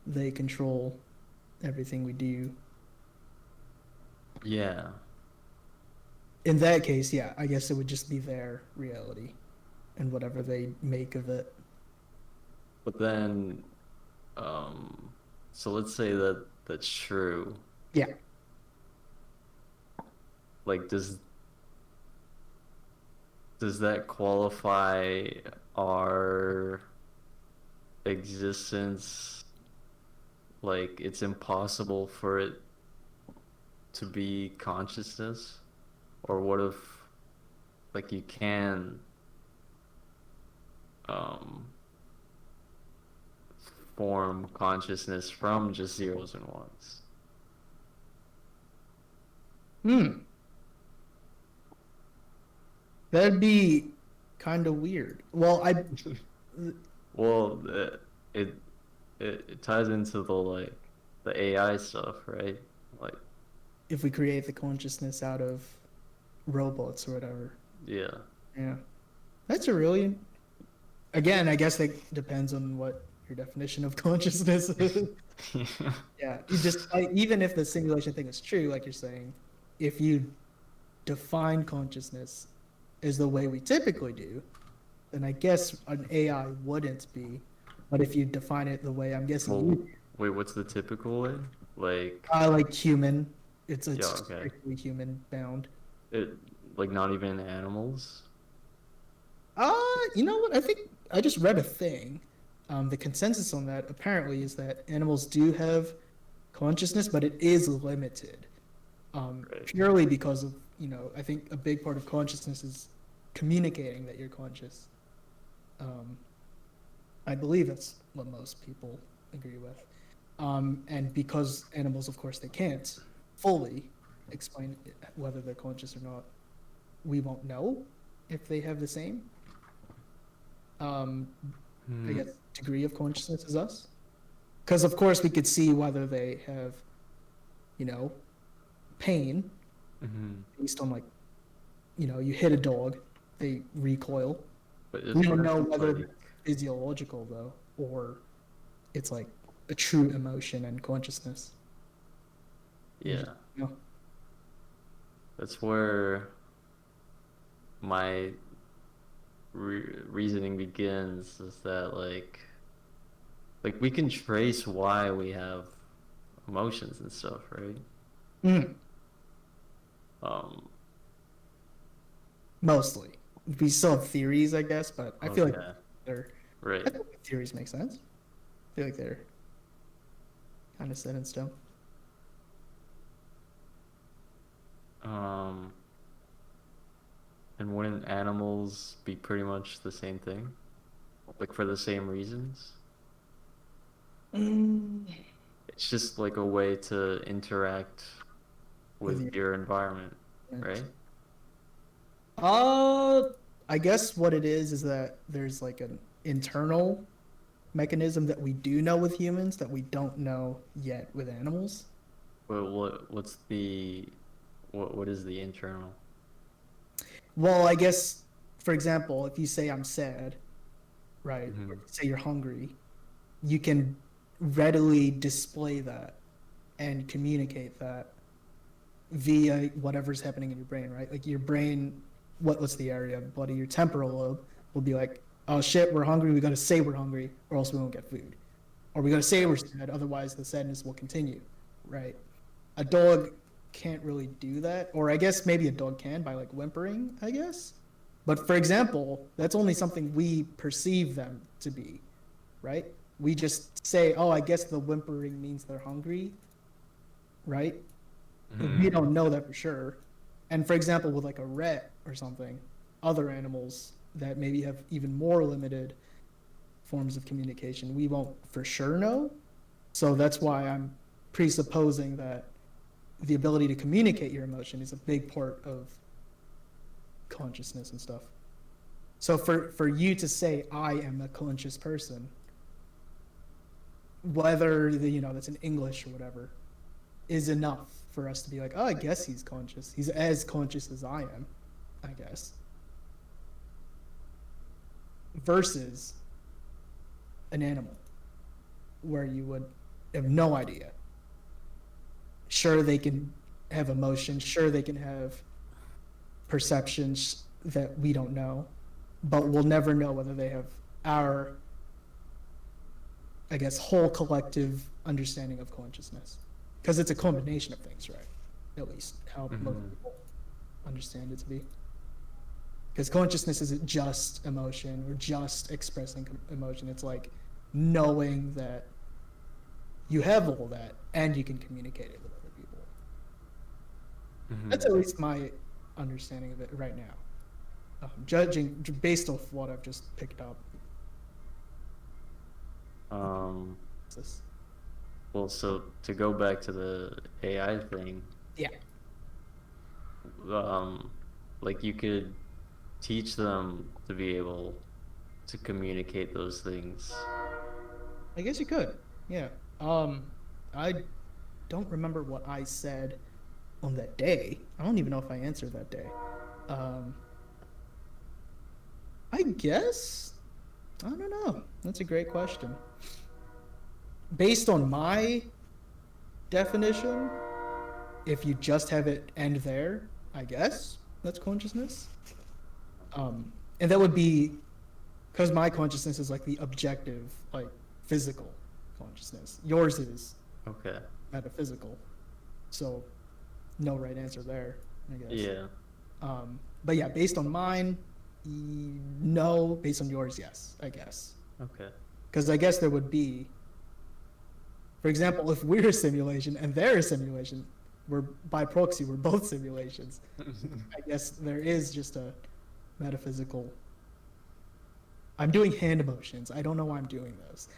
They control everything we do. Yeah. In that case, yeah, I guess it would just be their reality and whatever they make of it. But then, so let's say that that's true. Yeah. Like, does that qualify our existence? Like, it's impossible for it to be consciousness? Or what if, like, you can form consciousness from just zeros and ones? Hmm. That'd be kind of weird. Well, Well, it ties into the like the AI stuff, right? Like, if we create the consciousness out of robots or whatever. yeah. Yeah. That's a really, again, I guess that depends on what your definition of consciousness is. Yeah, you just even if the simulation thing is true, like you're saying, if you define consciousness as the way we typically do, then I guess an AI wouldn't be But if you define it the way I'm guessing Well, you, wait, what's the typical way? Like, like human, it's Yeah, okay. strictly human bound. it, like not even animals? You know what? I think I just read a thing. The consensus on that apparently is that animals do have consciousness, but it is limited. Right. Purely because of, I think a big part of consciousness is communicating that you're conscious. I believe that's what most people agree with. And because animals, of course, they can't fully explain whether they're conscious or not, we won't know if they have the same, I guess, degree of consciousness as us. Because, of course, we could see whether they have, pain Mm-hmm. based on, like, you hit a dog, they recoil. But We don't know it's whether like, it's physiological, though, or it's like a true emotion and consciousness. yeah, No. that's where my reasoning begins. Is that like we can trace why we have emotions and stuff, right? Mm, Um, mostly. We still have theories, I guess, but I feel like okay, they're. right. I think theories make sense. I feel like they're kind of set in stone. And wouldn't animals be pretty much the same thing? Like for the same reasons? Mm, It's just like a way to interact With with your environment, right? I guess what it is that there's like an internal mechanism that we do know with humans that we don't know yet with animals. What's what is the internal? Well, I guess, for example, if you say I'm sad, right? Mhm. Or if you say you're hungry, you can readily display that and communicate that via whatever's happening in your brain, right? Like your brain, what's the area of the body? Your temporal lobe will be like, oh shit, we're hungry. We got to say we're hungry, or else we won't get food, or we got to say we're sad, otherwise the sadness will continue, right? A dog can't really do that, or I guess maybe a dog can by like whimpering, I guess. But for example, that's only something we perceive them to be, right? We just say, oh, I guess the whimpering means they're hungry, right? Mhm. We don't know that for sure. And for example, with like a rat or something, other animals that maybe have even more limited forms of communication, we won't for sure know. So that's why I'm presupposing that the ability to communicate your emotion is a big part of consciousness and stuff. So for you to say I am a conscious person, whether that's in English or whatever, is enough for us to be like, oh, I guess he's conscious. He's as conscious as I am, I guess. Versus an animal, where you would have no idea. Sure, they can have emotions. Sure, they can have perceptions that we don't know, but we'll never know whether they have our, I guess, whole collective understanding of consciousness. Because it's a combination of things, right? At least how most people understand it to be. Because consciousness isn't just emotion or just expressing emotion. It's like knowing that you have all that and you can communicate it with other people. Mhm. That's at least my understanding of it right now. Judging based off what I've just picked up. This- Well, so to go back to the AI thing, Yeah. like you could teach them to be able to communicate those things. I guess you could. Yeah. I don't remember what I said on that day. I don't even know if I answered that day. I guess. I don't know. That's a great question. Based on my definition, if you just have it end there, I guess that's consciousness. And that would be because my consciousness is like the objective, like physical consciousness. Yours is Okay. metaphysical. So, no right answer there, I guess. Yeah. But yeah, based on mine, no. Based on yours, yes, I guess. Okay. Because I guess there would be, for example, if we're a simulation and they're a simulation, we're by proxy, we're both simulations. I guess there is just a metaphysical. I'm doing hand motions. I don't know why I'm doing those.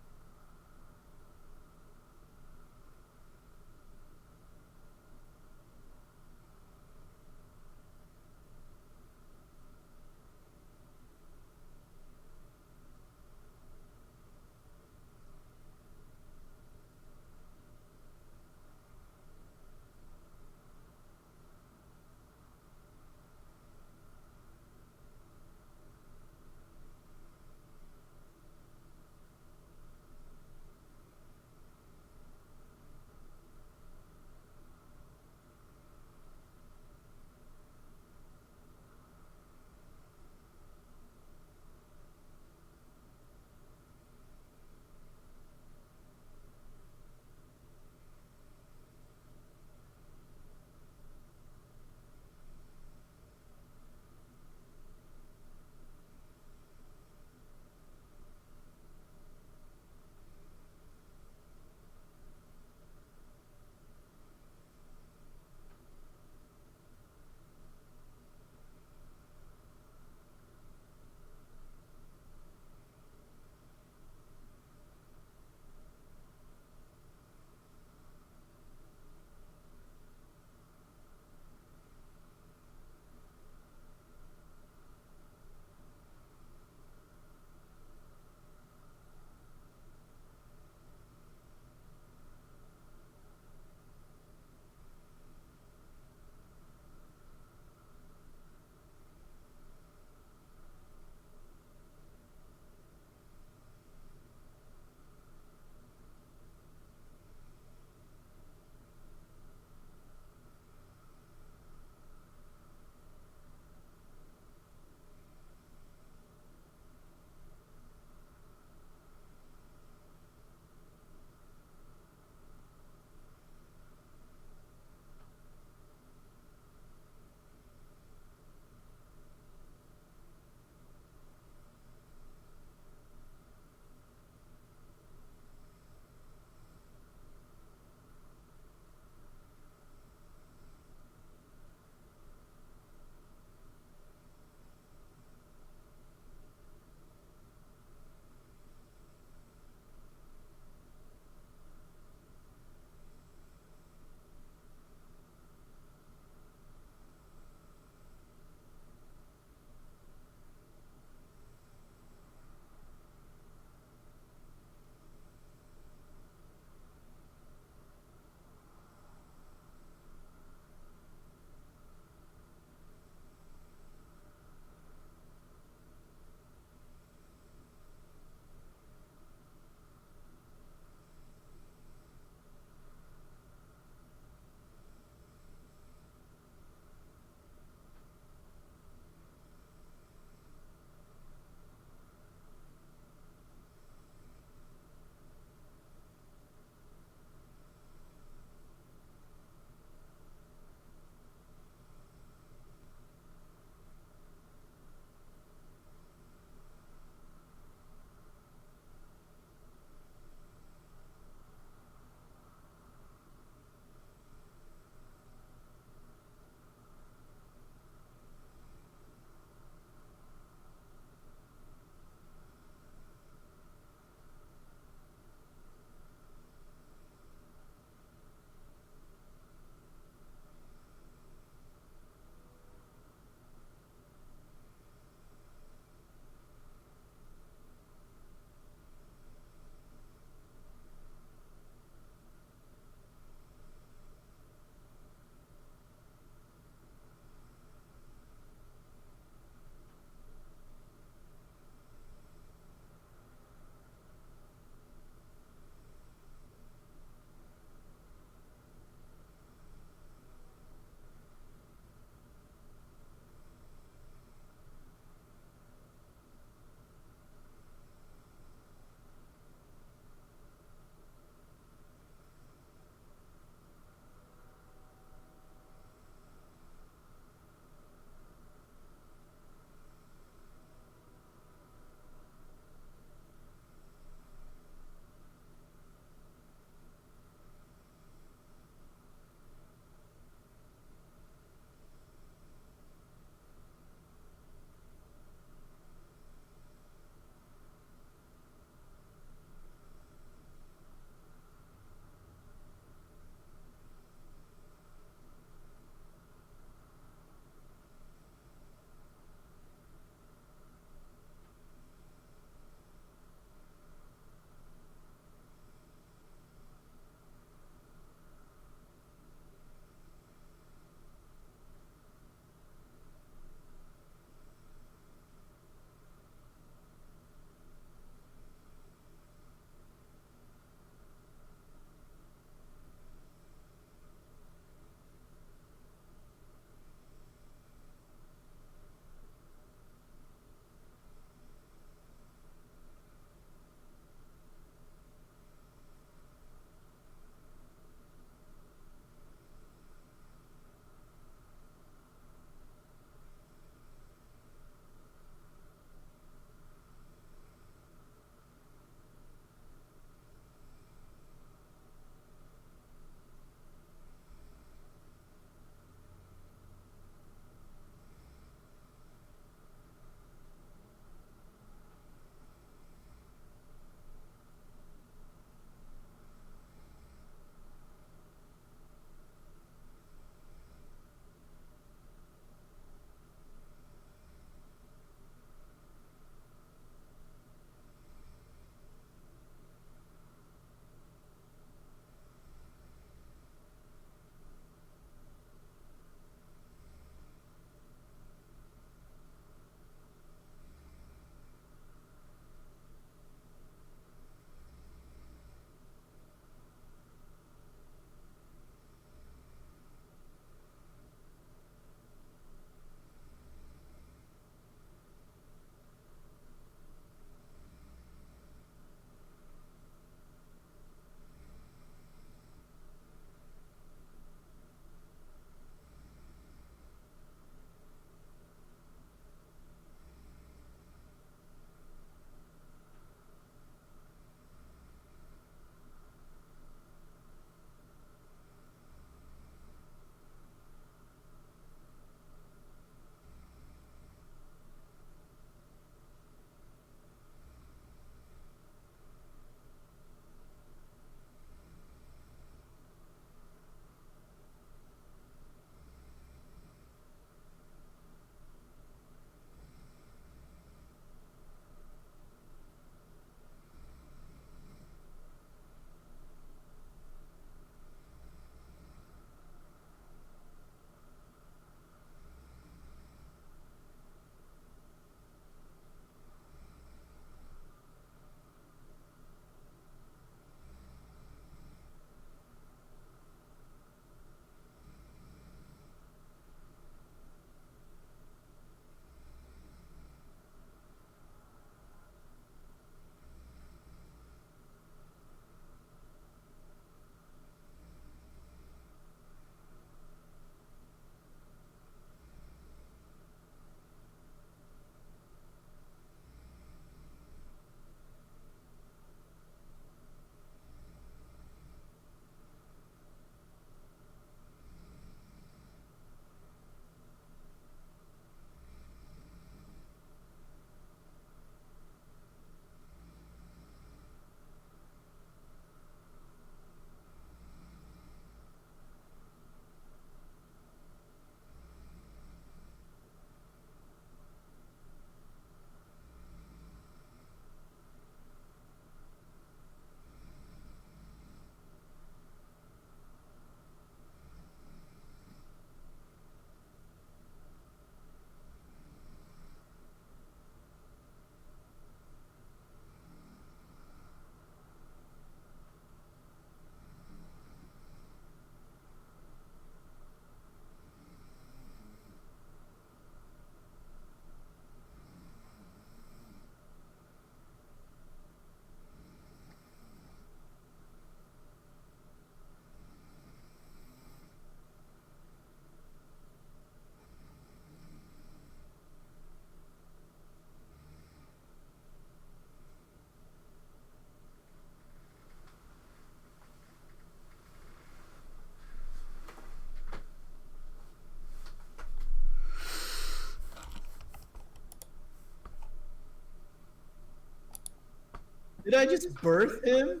Did I just birth him?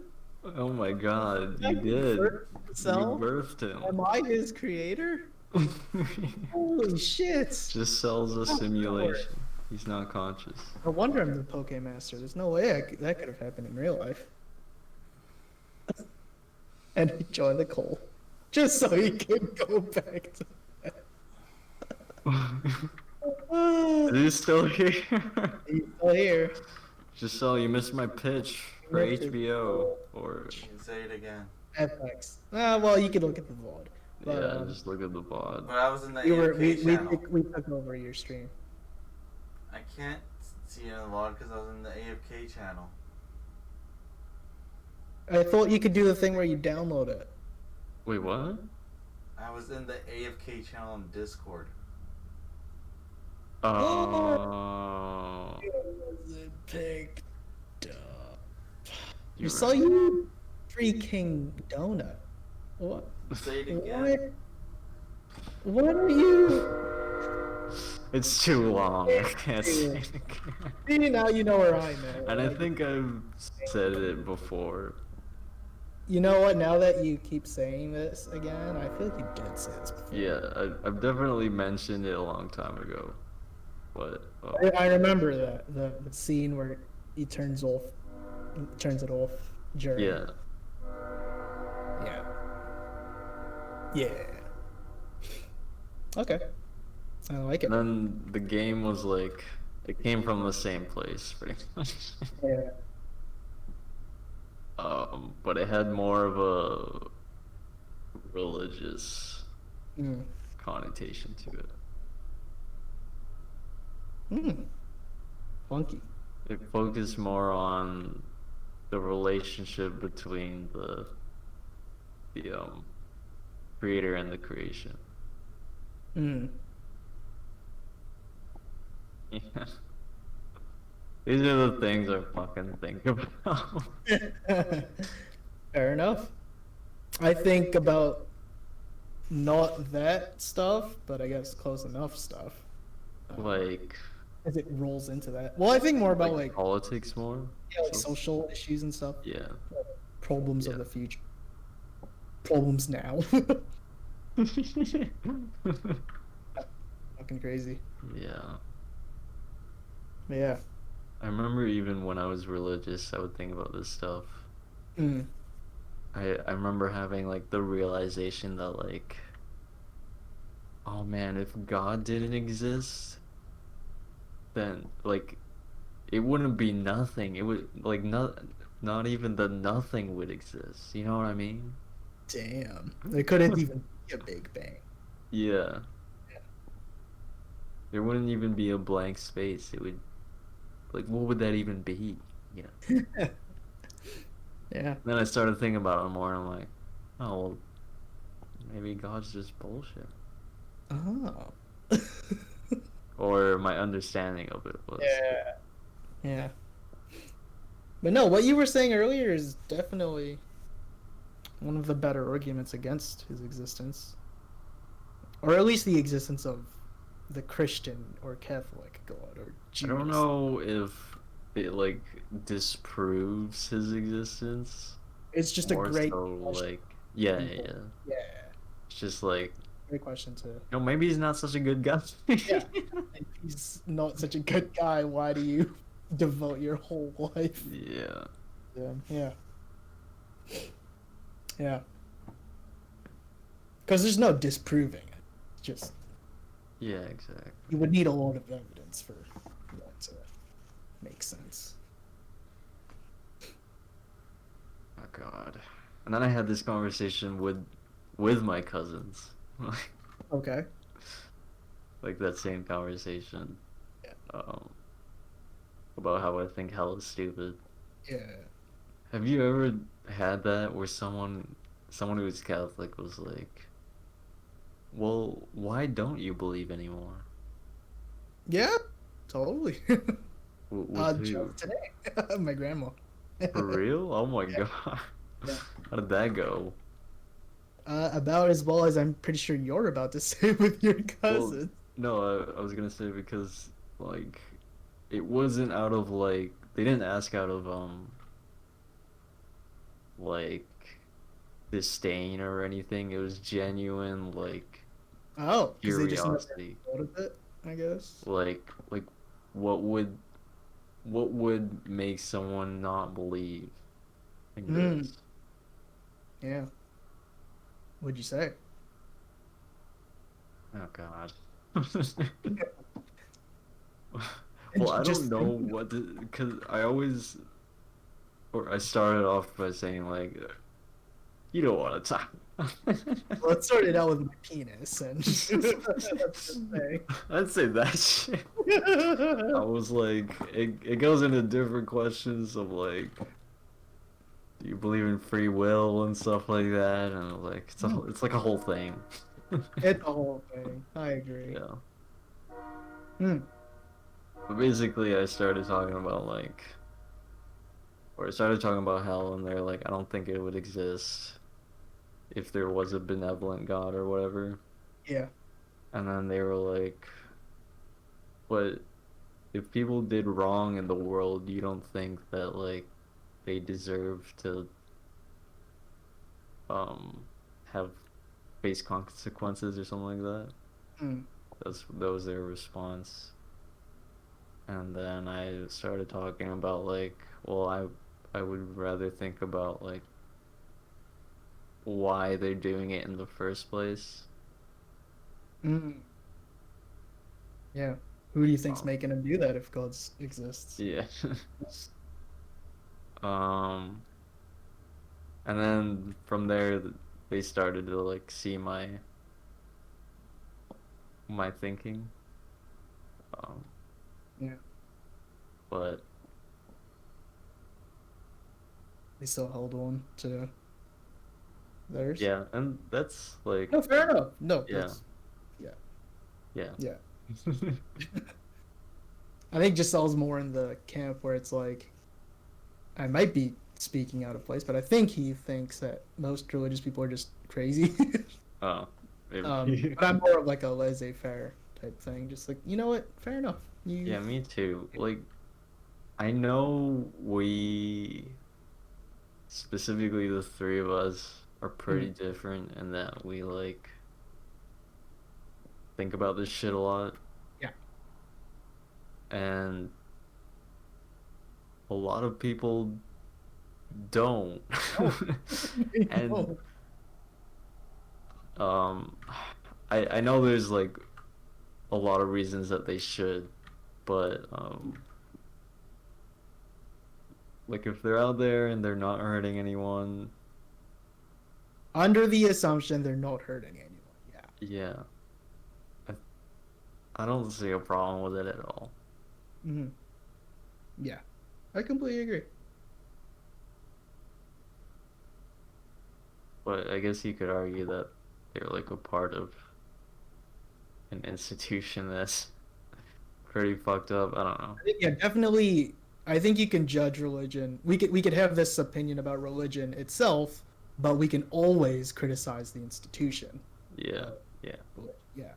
Oh my god, I you did. birth You myself? birthed him. Am I his creator? Holy shit! Just sells a simulation. He's not conscious. No wonder I'm the Pokemaster. There's no way that could have happened in real life. And he joined the cult. Just so he could go back to Is he still here? He's still here. Just so you missed my pitch for HBO or You can say it again. FX. Well, you could look at the VOD. But, yeah, just look at the VOD. But I was in the we AFK channel. took over your stream. I can't see it in the log because I was in the AFK channel. I thought you could do the thing where you download it. Wait, what? I was in the AFK channel on Discord. Oh. Wasn't picked up. You're saw right. you freaking donut. What? Say it again. What are you? It's too long. I can't say it again. See, now you know where I'm at. And I think I've said it before. You know what? Now that you keep saying this again, I feel like you did say this before. Yeah, I've definitely mentioned it a long time ago. But I remember that the scene where he turns it off during. yeah, Yeah. Yeah. Okay. I like it. and then the game was like it came from the same place pretty much. Yeah. But it had more of a religious Mm. connotation to it. Mm. Funky. It focused more on the relationship between the creator and the creation. Mm. Yeah. These are the things I fucking think about. Fair enough. I think about not that stuff, but I guess close enough stuff. Like, As it rolls into that. Well, I think more about like, politics more. yeah, like social issues and stuff. Yeah. Problems of Yeah. the future. Problems now. Fucking crazy. Yeah. But yeah. I remember even when I was religious, I would think about this stuff. Mm. I remember having like the realization that like, oh man, if God didn't exist, then like it wouldn't be nothing. It would like not even the nothing would exist. You know what I mean? Damn. There couldn't even be a Big Bang. Yeah. There wouldn't even be a blank space. It would like what would that even be? Yeah. Yeah. Then I started thinking about it more and I'm like, oh well, maybe God's just bullshit. Oh. Or my understanding of it was. Yeah. Yeah. But no, what you were saying earlier is definitely one of the better arguments against his existence. Or at least the existence of the Christian or Catholic God or I Jesus. don't know if it like disproves his existence. It's just a More great so, question. like yeah. Yeah. It's just like Great question too. maybe he's not such a good guy. Yeah. If he's not such a good guy, why do you devote your whole life Yeah. to him? Yeah. Yeah. Because there's no disproving it. Just Yeah, exactly. you would need a lot of evidence for that to make sense. Oh god. And then I had this conversation with my cousins. Okay. Like that same conversation. Yeah. About how I think hell is stupid. Yeah. Have you ever had that where someone who's Catholic was like, well, why don't you believe anymore? Yeah. Totally. With who? Just today, my grandma. For real? Oh my god. Yeah. How did that go? About as well as I'm pretty sure you're about to say with your cousin. No, I was gonna say because like it wasn't out of like they didn't ask out of like disdain or anything. It was genuine like Oh, because they just never curiosity. thought of it, I guess. Like what would make someone not believe in Mm. this? Yeah. What'd you say? Oh God. Well, I Just don't know what because I always or I started off by saying like you don't want to talk. Well, it started out with my penis, and that's the thing. I'd say that shit. I was like, it goes into different questions of like, do you believe in free will and stuff like that? And I was like, it's like a whole thing. It's a whole thing. I agree. Yeah. Hmm. But basically, I started talking about like, or I started talking about hell, and they're like, I don't think it would exist if there was a benevolent God or whatever. Yeah. And then they were like, but if people did wrong in the world, you don't think that like they deserve to have face consequences or something like that? Hmm. That was their response. And then I started talking about like, well, I would rather think about like why they're doing it in the first place. Hmm. Yeah. Who do you think's Um, making him do that if God exists? Yeah. um, and then from there, they started to like see my thinking. Um, Yeah. but They still held on to theirs. yeah, and that's like, No, fair enough. No. yeah, That's, yeah. yeah. I think Giselle's more in the camp where it's like, I might be speaking out of place, but I think he thinks that most religious people are just crazy. Oh, maybe. But I'm more of like a laissez-faire type thing. Just like, you know what? Fair enough. You. Yeah, me too. Like, I know we, specifically the three of us, are pretty different in that we like think about this shit a lot. Yeah. And a lot of people don't. And Oh. um I know there's like a lot of reasons that they should, but like if they're out there and they're not hurting anyone, Under the assumption they're not hurting anyone. Yeah. yeah. I don't see a problem with it at all. Hmm. Yeah. I completely agree. But I guess you could argue that they're like a part of an institution that's pretty fucked up. I don't know. Yeah, definitely. I think you can judge religion. We could have this opinion about religion itself, but we can always criticize the institution. Yeah, yeah. Yeah.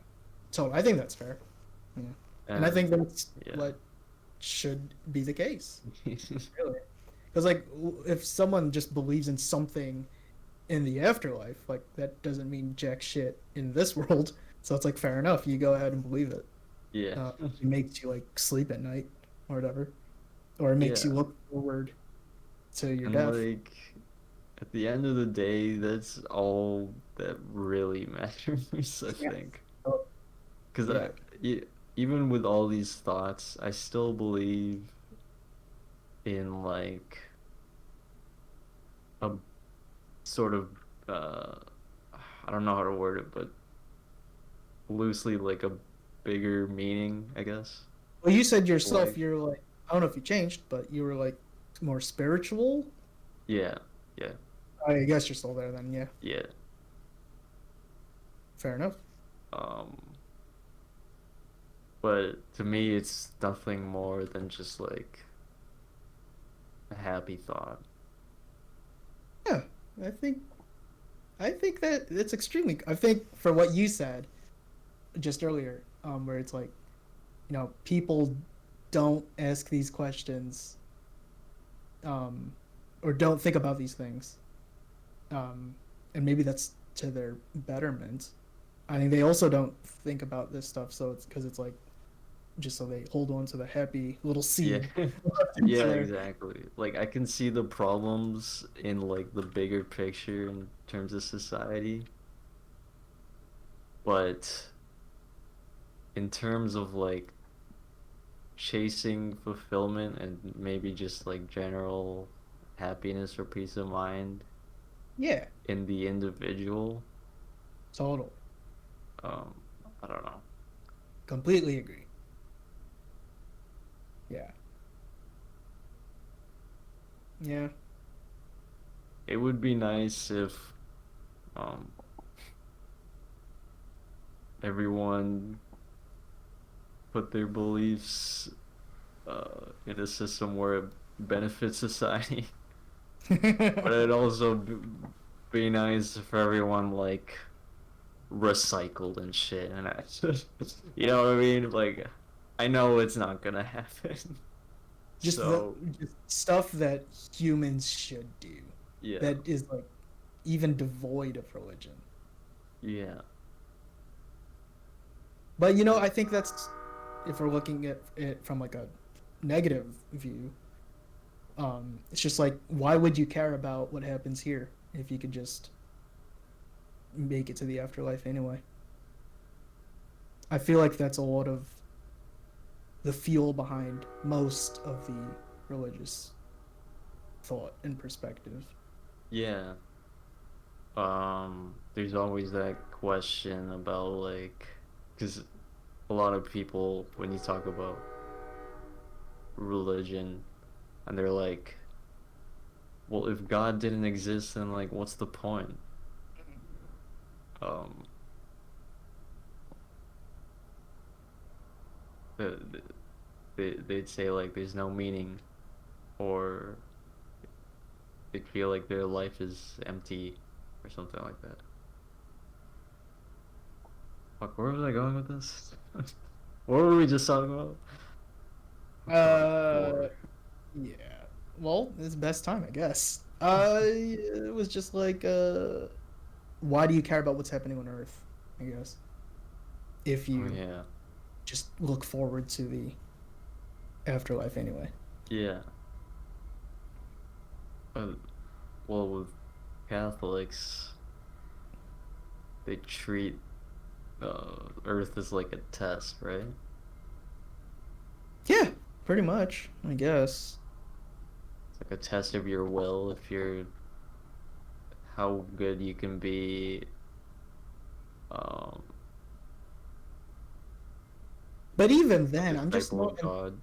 So I think that's fair. And I think that's yeah. what should be the case. Really. Because like if someone just believes in something in the afterlife, like that doesn't mean jack shit in this world. So it's like fair enough. You go ahead and believe it. Yeah. It makes you like sleep at night or whatever, or it makes Yeah. you look forward to your And death. like at the end of the day, that's all that really matters, I Yeah. think. Oh, Because yeah. even with all these thoughts, I still believe in like a sort of I don't know how to word it, but loosely like a bigger meaning, I guess. Well, you said yourself Like- you're like, I don't know if you changed, but you were like more spiritual. Yeah, I guess you're still there then. Yeah, yeah. fair enough. But to me, it's nothing more than just like a happy thought. Yeah, I think that it's extremely. I think for what you said just earlier, where it's like, people don't ask these questions, or don't think about these things and maybe that's to their betterment. I mean, they also don't think about this stuff, so it's because it's like just so they hold on to the happy little Yeah. seed. Yeah, there. exactly. Like I can see the problems in like the bigger picture in terms of society, but in terms of like chasing fulfillment and maybe just like general happiness or peace of mind Yeah, in the individual, total. um, I don't know. Completely agree. Yeah. Yeah. It would be nice if um everyone put their beliefs in a system where it benefits society. But it'd also be nice for everyone like recycled and shit, and I just, you know what I mean? Like, I know it's not gonna happen. just So just stuff that humans should do yeah, that is like even devoid of religion. yeah, But you know, I think that's if we're looking at it from like a negative view, it's just like why would you care about what happens here if you could just make it to the afterlife anyway? I feel like that's a lot of the fuel behind most of the religious thought and perspective. yeah. There's always that question about like, because a lot of people when you talk about religion, and they're like, well, if God didn't exist, then like, what's the point? Um, the, they'd say like there's no meaning, or they'd feel like their life is empty, or something like that. Fuck, where was I going with this? What were we just talking about? Uh, yeah. Well, it's best time, I guess. It was just like, why do you care about what's happening on Earth? I guess if Oh you yeah, just look forward to the afterlife anyway. yeah. Uh, well, with Catholics, they treat Earth as like a test, right? Yeah, pretty much, I guess. It's like a test of your will, if you're how good you can be. Um, But even then, I'm just disciple of God.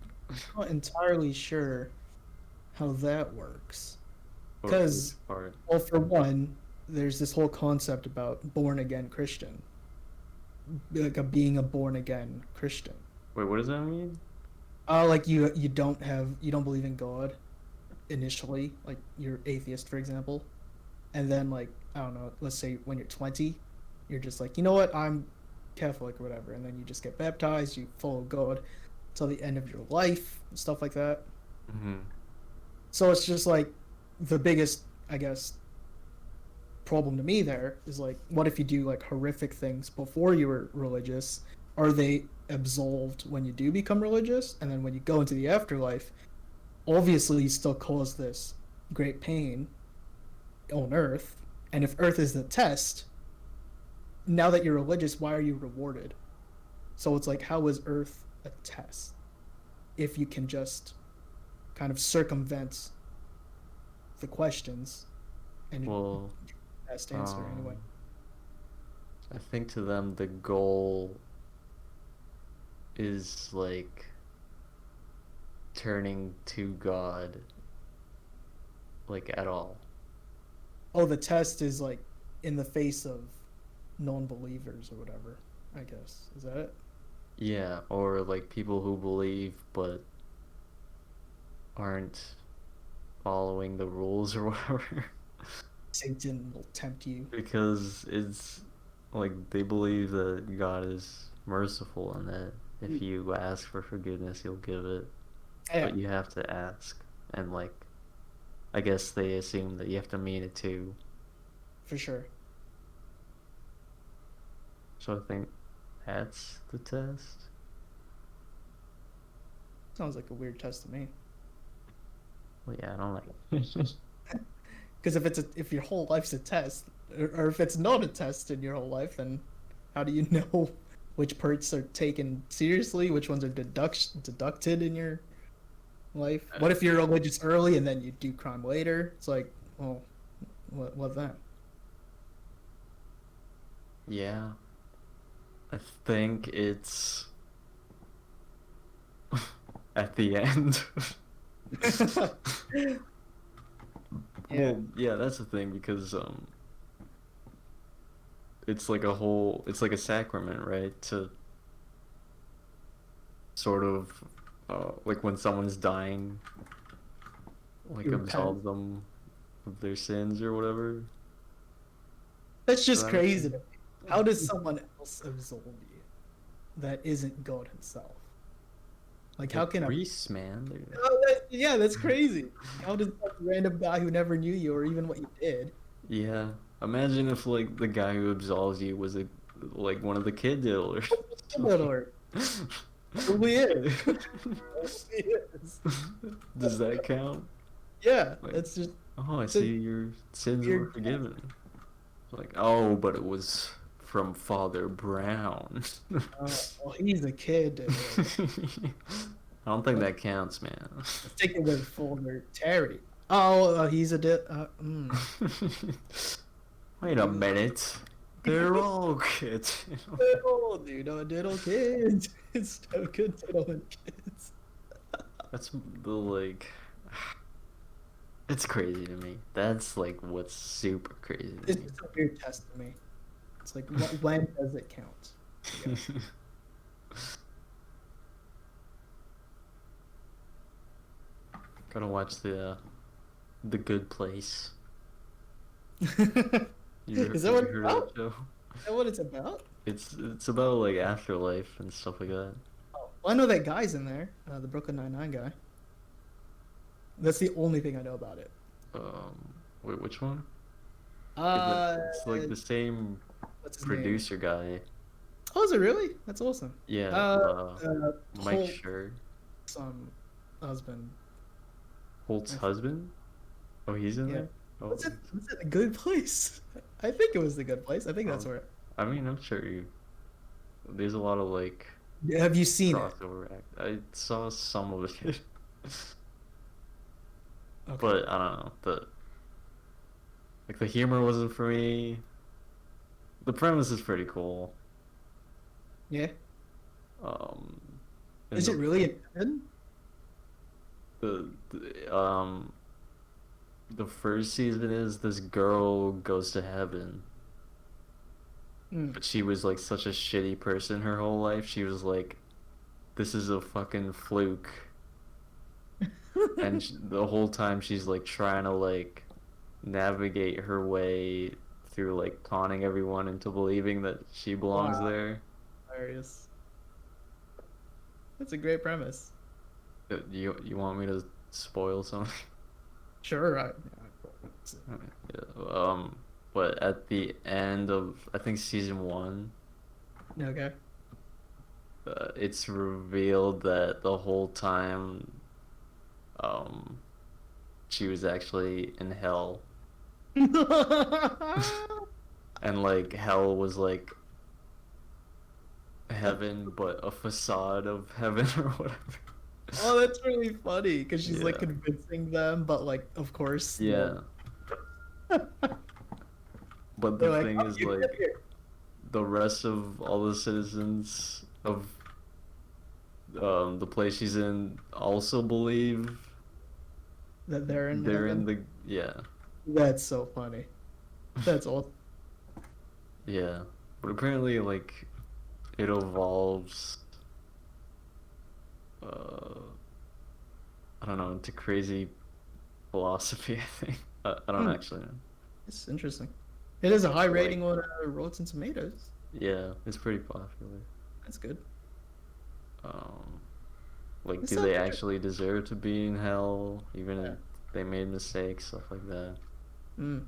not entirely sure how that works. Or which Because, part? well, for one, there's this whole concept about born again Christian, like a being a born again Christian. Wait, what does that mean? Like you don't believe in God initially, like you're atheist, for example, and then like I don't know, let's say when you're 20, you're just like, you know what, I'm Catholic or whatever, and then you just get baptized, you follow God till the end of your life, and stuff like that. Mm-hmm. So it's just like the biggest, I guess, problem to me there is like, what if you do like horrific things before you were religious? Are they absolved when you do become religious? And then when you go into the afterlife, obviously you still cause this great pain on Earth. And if Earth is the test, now that you're religious, why are you rewarded? So it's like, how is Earth a test if you can just kind of circumvent the questions and Well, best answer anyway? I think to them the goal is like turning to God, like at all. Oh, the test is like in the face of non-believers or whatever, I guess. Is that it? Yeah, or like people who believe but aren't following the rules or whatever. Satan will tempt you. Because it's like they believe that God is merciful and that if you ask for forgiveness, he'll give it. Yeah. But you have to ask. And like, I guess they assume that you have to mean it too. for sure. So I think that's the test. Sounds like a weird test to me. Well, yeah, I don't like. Because if your whole life's a test, or if it's not a test in your whole life, then how do you know which parts are taken seriously, which ones are deducted in your life? What if you're religious early and then you do crime later? It's like, well, what then? Yeah, I think it's at the end. Yeah. Well, yeah, that's the thing because it's like it's like a sacrament, right? To sort of like when someone's dying, like You absolve them of their sins or whatever. That's just Does that make crazy sense? to me. How does someone else absolve you that isn't God himself? Like, how They're can a... priests, man? They're- Yeah, that's crazy. How does some random guy who never knew you or even what you did... Yeah, imagine if like the guy who absolves you was like one of the kid or Or probably is. Probably is. Does that count? Yeah, Like, that's just... oh, I So see your sins you're- were forgiven. Like, oh, but it was from Father Brown. well, he's a kid. I don't think that counts, man. Let's take it with Fuller Terry. Oh, he's a... Wait a minute. They're all kids. Oh, dude, no diddle kids. It's no good diddling kids. That's the like. It's crazy to me. That's like what's super crazy to It's me. just a weird test to me. It's like, when does it count? Yeah. Gotta watch the Good Place. Is that what it's heard of about? that show? Is that what it's about? It's about like afterlife and stuff like that. Oh, well, I know that guy's in there, the Brooklyn Nine-Nine guy. That's the only thing I know about it. Wait, which one? It's like the same What's his name? producer guy. Oh, is it really? That's awesome. Yeah, Mike Holt's Schur. husband. Holt's I- husband? Oh, he's in Yeah. there? Oh, Was it The Good Place? I think it was The Good Place. I think that's Oh. where. I mean, I'm sure there's a lot of like Have you seen it? crossover act. I saw some of it. Okay. But I don't know, the humor wasn't for me. The premise is pretty cool. Yeah. Um, and Is it really in heaven? the first season is this girl goes to heaven, Mm. but she was like such a shitty person her whole life. She was like, this is a fucking fluke. And the whole time she's like trying to like navigate her way through like conning everyone into believing that she belongs Wow. there. Hilarious. That's a great premise. You want me to spoil something? Sure. Yeah, but at the end of I think season 1, Okay. it's revealed that the whole time she was actually in hell, and like hell was like heaven but a facade of heaven or whatever. Oh, that's really funny because she's like Yeah. convincing them, but like, of course. Yeah, but They're the like, thing "Oh, is you like live here." the rest of all the citizens of the place she's in also believe That they're in. they're in heaven. the yeah. That's so funny. That's awesome. Yeah, but apparently, like, it evolves. I don't know, into crazy philosophy. I think I don't Hmm. actually know. It's interesting. It is a high Like- rating on Rotten Tomatoes. Yeah, it's pretty popular. That's good. Like, It's do not they bad. actually deserve to be in hell, even Yeah. if they made mistakes, stuff like that? Mm.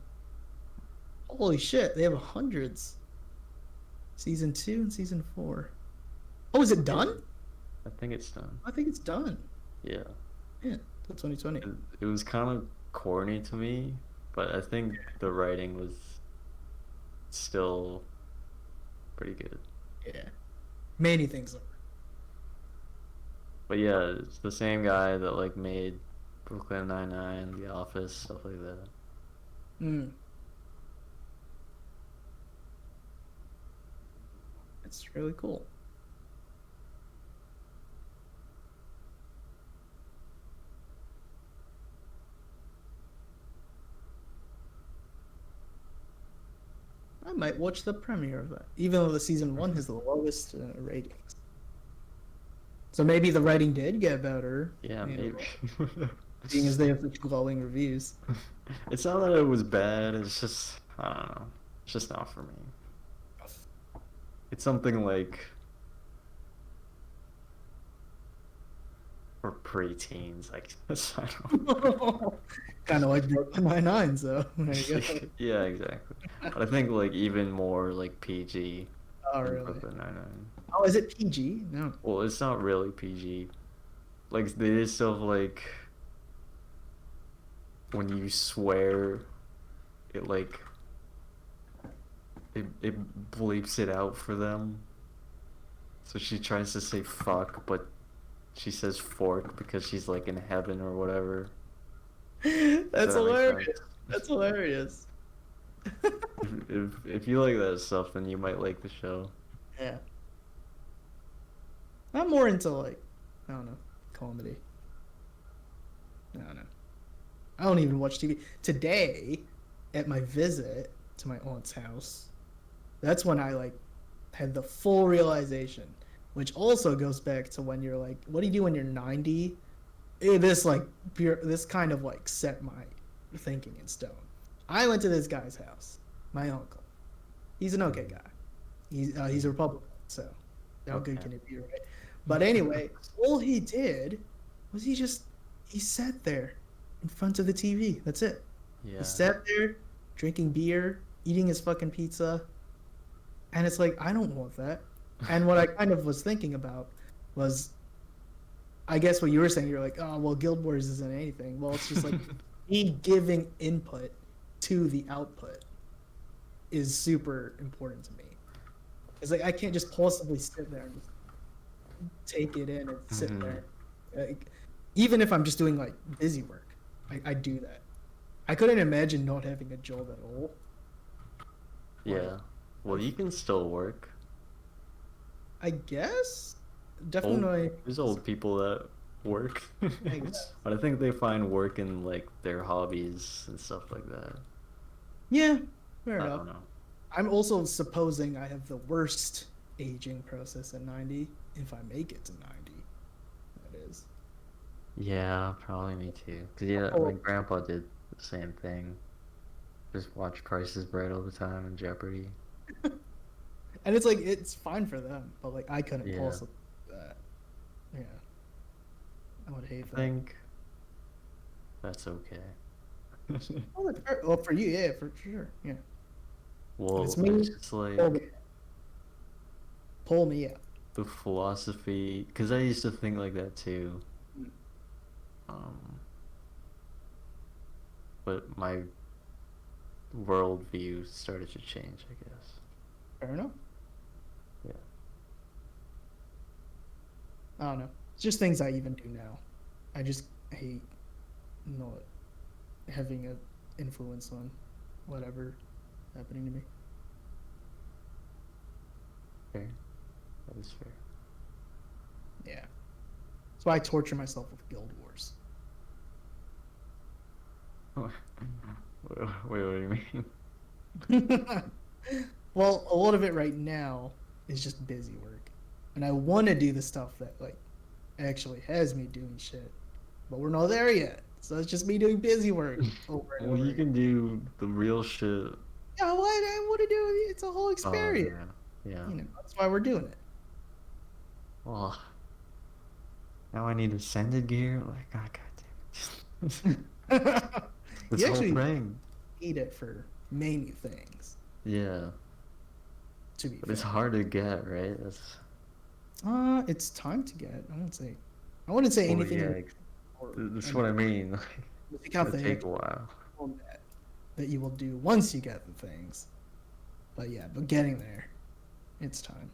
Holy shit, they have hundreds. Season 2 and season 4. Oh, is it done? I think it's done. I think it's done. Yeah. Yeah, till 2020. It was kind of corny to me, but I think the writing was still pretty good. Yeah. Many things are. But yeah, it's the same guy that like made Brooklyn Nine-Nine, The Office, stuff like that. Mm. It's really cool. I might watch the premiere of that, even though the season 1 has the lowest ratings. So maybe the writing did get better. Yeah, you know, maybe. Seeing as they have such glowing reviews. It's not that it was bad, it's just, I don't know. It's just not for me. It's something like for preteens, I guess. I don't Kind of like Brooklyn Nine-Nine, so there you go. Yeah, exactly. But I think like even more like PG Oh, than really? Brooklyn Nine-Nine. Oh, is it PG? No. Well, it's not really PG. Like they just stuff like when you swear, it like it bleeps it out for them. So she tries to say fuck, but she says fork because she's like in heaven or whatever. That's Does that make hilarious. sense? That's hilarious. If you like that stuff, then you might like the show. Yeah. I'm more into like, I don't know, comedy. I don't know. I don't even watch TV. Today, at my visit to my aunt's house, that's when I like had the full realization, which also goes back to when you're like, what do you do when you're 90? This like this kind of like set my thinking in stone. I went to this guy's house, my uncle. He's an okay guy. He's a Republican, so how good Okay. can it be, right? But anyway, all he did was he sat there in front of the TV. That's it. Yeah. He sat there drinking beer, eating his fucking pizza, and it's like I don't want that. And what I kind of was thinking about was, I guess what you were saying. You're like, oh well, Guild Wars isn't anything. Well, it's just like me giving input to the output is super important to me. It's like I can't just possibly sit there and just take it in and sit Mhm. there. Like, even if I'm just doing like busy work, I do that. I couldn't imagine not having a job at all. Yeah. Well, you can still work. I guess definitely. There's old people that work. I guess. But I think they find work in like their hobbies and stuff like that. Yeah, fair I enough. don't know. I'm also supposing I have the worst aging process at 90 if I make it to 90. That is. Yeah, probably me too. Cause yeah, Oh. my grandpa did the same thing. Just watch Price is Right all the time and Jeopardy. And it's like it's fine for them, but like I couldn't Yeah. possibly do that. Yeah. I would hate I that. think that's okay. Oh, that's fair. Well, for you, yeah, for sure. Yeah. Well, It's me. it's just like Pull me out. the philosophy, because I used to think like that too. Mm. But my worldview started to change, I guess. Fair enough. Yeah. I don't know. It's just things I even do now. I just hate not having an influence on whatever happening to me. Fair. That is fair. Yeah. That's why I torture myself with Guild Wars. Wait, what do you mean? Well, a lot of it right now is just busy work. And I want to do the stuff that like actually has me doing shit. But we're not there yet. So it's just me doing busy work over and Well, over you again. can do the real shit. Yeah, what I want to do, it's a whole Oh, experience. yeah. You know, that's why we're doing it. Well, now I need ascended gear. Like, oh, god damn it. This You whole actually thing. need it for many things. Yeah, To be but it's fair. hard to get, right? That's It's time to get. I wouldn't say well, anything. yeah. That's what I mean. Like, Take out it'll the take a while. that you will do once you get the things. But yeah, but getting there, it's time.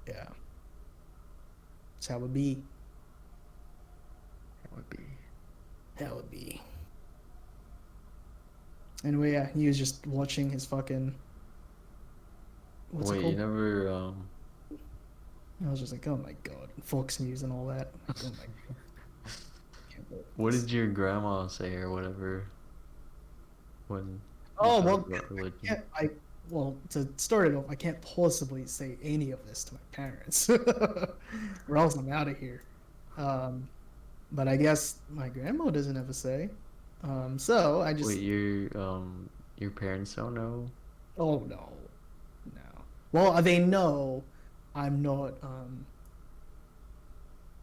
Yeah. That's how it be. That would be. How it be. Anyway, yeah, he was just watching his fucking. What's it Wait, called? you never I was just like, oh my god, Fox News and all that. Like, oh my god. Can't believe what this. did your grandma say or whatever when you Oh talked well, about religion? well, to start it off, I can't possibly say any of this to my parents, or else I'm out of here. But I guess my grandma doesn't have a say. So I just. Wait, your parents don't know? Oh no, no. Well, they know I'm not.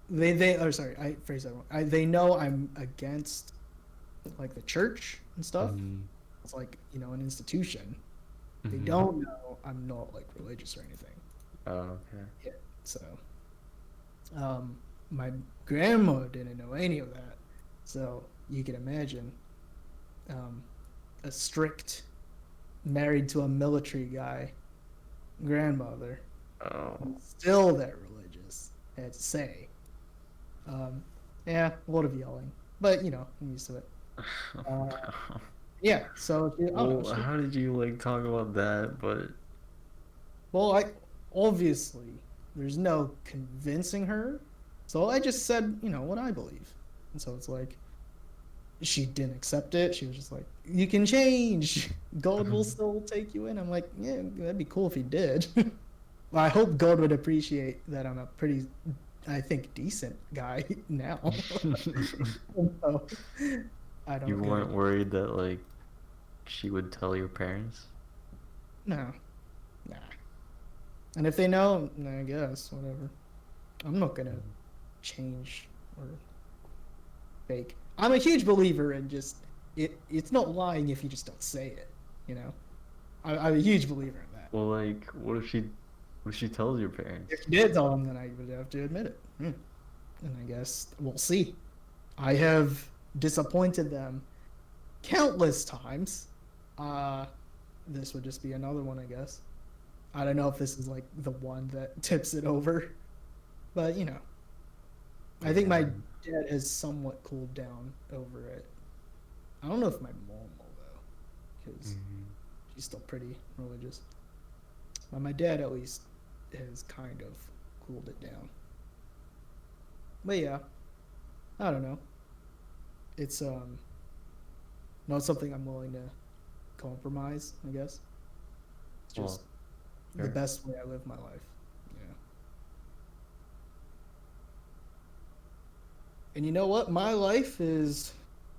They. Oh, sorry, I phrased that wrong. They know I'm against, like, the church and stuff. Mhm. It's like, an institution. They Mhm. don't know I'm not, like, religious or anything. Oh, okay. So, my grandma didn't know any of that. So you can imagine, a strict, married to a military guy, grandmother, Oh. still that religious, had to say. Yeah, a lot of yelling, but I'm used to it. Yeah, so I don't know, Well, how did you like talk about that? But well, obviously there's no convincing her, so I just said, what I believe, and so it's like she didn't accept it. She was just like, "You can change. God will still take you in." I'm like, "Yeah, that'd be cool if he did." Well, I hope God would appreciate that I'm a pretty, I think, decent guy now. So, I don't you get weren't it. worried that like she would tell your parents? No, nah. And if they know, I guess whatever. I'm not gonna change or fake. I'm a huge believer in just It's not lying if you just don't say it. I'm a huge believer in that. Well, like, what if she tells your parents? If you did tell them, then I would have to admit it. And I guess we'll see. I have disappointed them countless times. This would just be another one, I guess. I don't know if this is like the one that tips it over, but I think my dad has somewhat cooled down over it. I don't know if my mom will though, because Mhm. she's still pretty religious. But my dad at least has kind of cooled it down. But yeah, I don't know. It's not something I'm willing to compromise, I guess. It's just the sure. best way I live my life. Yeah. And you know what? My life is